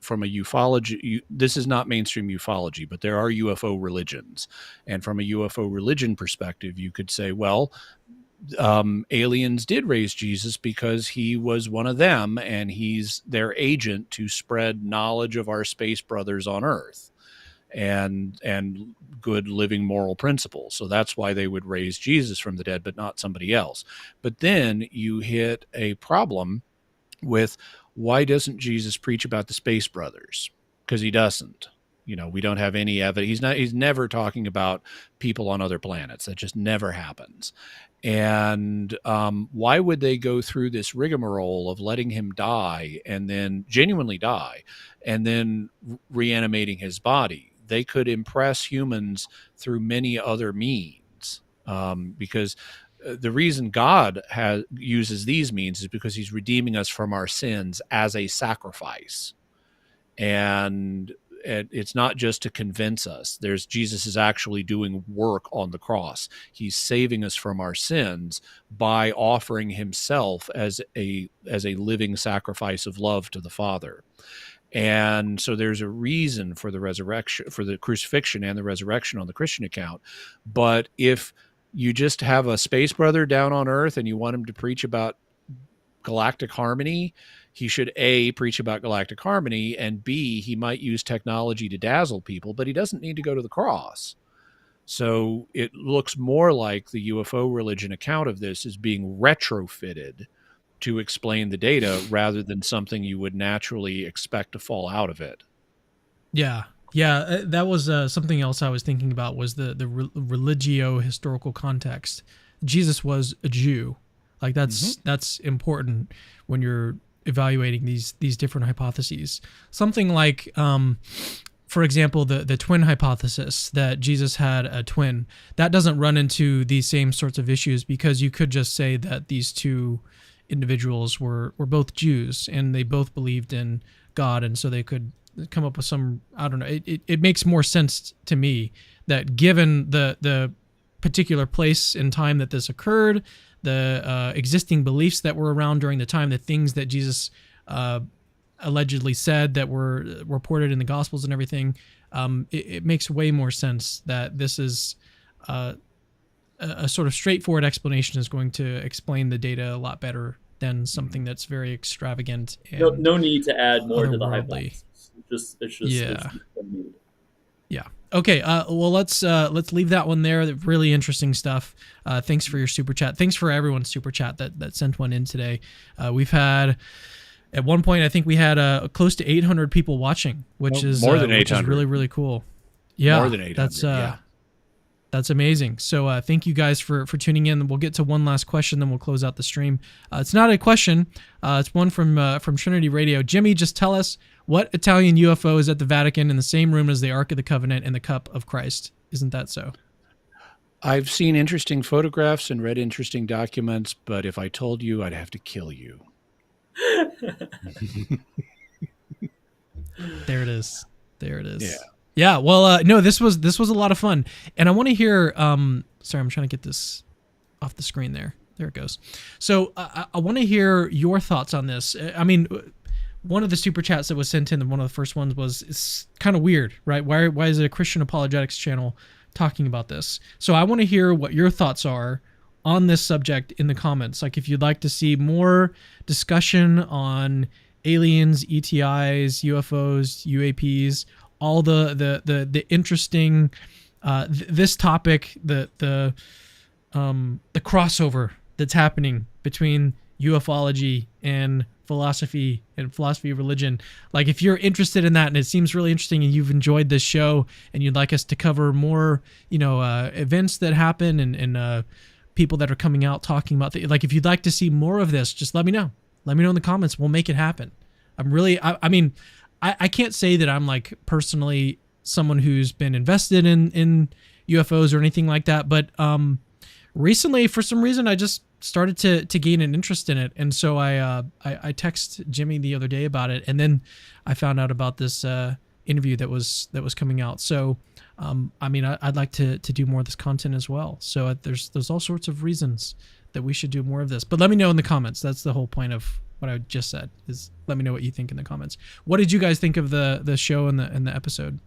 ufology, this is not mainstream ufology, but there are UFO religions. And from a UFO religion perspective, you could say, well, aliens did raise Jesus because he was one of them, and he's their agent to spread knowledge of our space brothers on Earth and good living moral principles. So that's why they would raise Jesus from the dead, but not somebody else. But then you hit a problem with, why doesn't Jesus preach about the space brothers? Because he doesn't. We don't have any evidence. He's never talking about people on other planets. That just never happens. And why would they go through this rigmarole of letting him die and then genuinely die and then reanimating his body? They could impress humans through many other means, because the reason God uses these means is because he's redeeming us from our sins as a sacrifice. And it's not just to convince us. Jesus is actually doing work on the cross. He's saving us from our sins by offering himself as a living sacrifice of love to the Father. And so there's a reason for the resurrection, for the crucifixion and the resurrection on the Christian account. But if you just have a space brother down on Earth and you want him to preach about galactic harmony, he should A, preach about galactic harmony, and B, he might use technology to dazzle people, but he doesn't need to go to the cross. So it looks more like the UFO religion account of this is being retrofitted to explain the data rather than something you would naturally expect to fall out of it. Yeah. That was something else I was thinking about, was the religio-historical context. Jesus was a Jew. Like that's important when you're evaluating these different hypotheses. Something like, for example, the twin hypothesis, that Jesus had a twin, that doesn't run into these same sorts of issues, because you could just say that these two individuals were both Jews and they both believed in God, and so they could come up with some, I don't know, it makes more sense to me that given the particular place and time that this occurred, the existing beliefs that were around during the time, the things that Jesus allegedly said that were reported in the Gospels and everything, it makes way more sense that this is a sort of straightforward explanation is going to explain the data a lot better than something that's very extravagant. And no need to add more to the hypothesis. It's just yeah. Okay. Well, let's leave that one there. Really interesting stuff. Thanks for your super chat. Thanks for everyone's super chat that sent one in today. We've had, at one point, I think we had close to 800 people watching, which is more than 800. Which is really, really cool. Yeah, more than 800. That's amazing. So thank you guys for tuning in. We'll get to one last question, then we'll close out the stream. It's not a question. It's one from Trinity Radio. Jimmy, just tell us, what Italian UFO is at the Vatican in the same room as the Ark of the Covenant and the Cup of Christ? Isn't that so? I've seen interesting photographs and read interesting documents, but if I told you, I'd have to kill you. There it is. Yeah. Yeah, well, no, this was a lot of fun, and I want to hear. Sorry, I'm trying to get this off the screen. There it goes. So I want to hear your thoughts on this. I mean, one of the super chats that was sent in, one of the first ones, was, it's kind of weird, right? Why is it a Christian Apologetics channel talking about this? So I want to hear what your thoughts are on this subject in the comments. Like, if you'd like to see more discussion on aliens, ETIs, UFOs, UAPs, all the interesting this topic, the crossover that's happening between ufology and philosophy of religion. Like, if you're interested in that and it seems really interesting and you've enjoyed this show and you'd like us to cover more, events that happen and people that are coming out talking about like, if you'd like to see more of this, just let me know. Let me know in the comments. We'll make it happen. I'm really, I mean, I can't say that I'm like personally someone who's been invested in UFOs or anything like that, but recently, for some reason, I just started to gain an interest in it. And so I text Jimmy the other day about it, and then I found out about this interview that was coming out. So I mean, I'd like to do more of this content as well. So there's all sorts of reasons that we should do more of this. But let me know in the comments. That's the whole point of what I just said, is let me know what you think in the comments. What did you guys think of the show and the episode?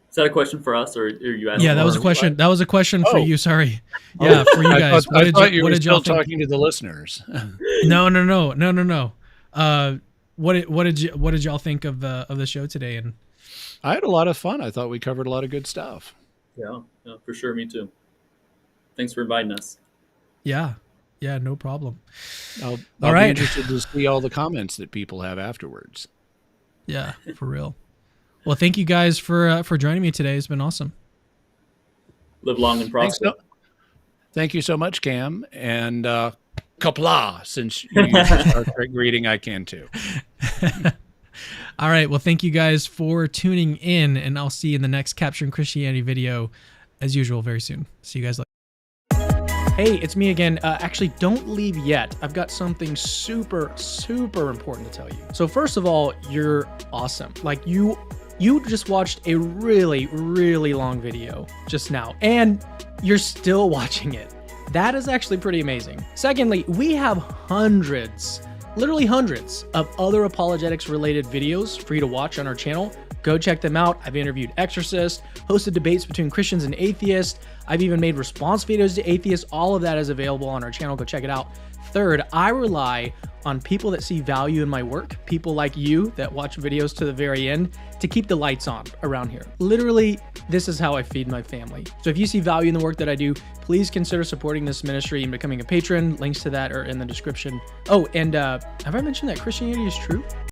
Is that a question for us, or are you asking? Yeah, that was a question. That was a question for you. Sorry. Yeah, for you guys. I thought you what were did y'all still think? talking to the listeners. No. What did y'all think of the show today? And I had a lot of fun. I thought we covered a lot of good stuff. Yeah, for sure. Me too. Thanks for inviting us. yeah, no problem. I'll All be right. interested to see all the comments that people have afterwards. Yeah, for real. Well, thank you guys for joining me today. It's been awesome. Live long and prosper. Thank you so much, Cam. And kapla, since you use the Star Trek greeting, I can too. All right. Well, thank you guys for tuning in, and I'll see you in the next Capturing Christianity video, as usual, very soon. See you guys later. Hey, it's me again. Actually, don't leave yet. I've got something super, super important to tell you. So first of all, you're awesome. Like you just watched a really, really long video just now, and you're still watching it. That is actually pretty amazing. Secondly, we have hundreds, literally hundreds of other apologetics related videos for you to watch on our channel. Go check them out. I've interviewed exorcists, hosted debates between Christians and atheists. I've even made response videos to atheists. All of that is available on our channel. Go check it out. Third, I rely on people that see value in my work, people like you that watch videos to the very end, to keep the lights on around here. Literally, this is how I feed my family. So if you see value in the work that I do, please consider supporting this ministry and becoming a patron. Links to that are in the description. Oh, and have I mentioned that Christianity is true?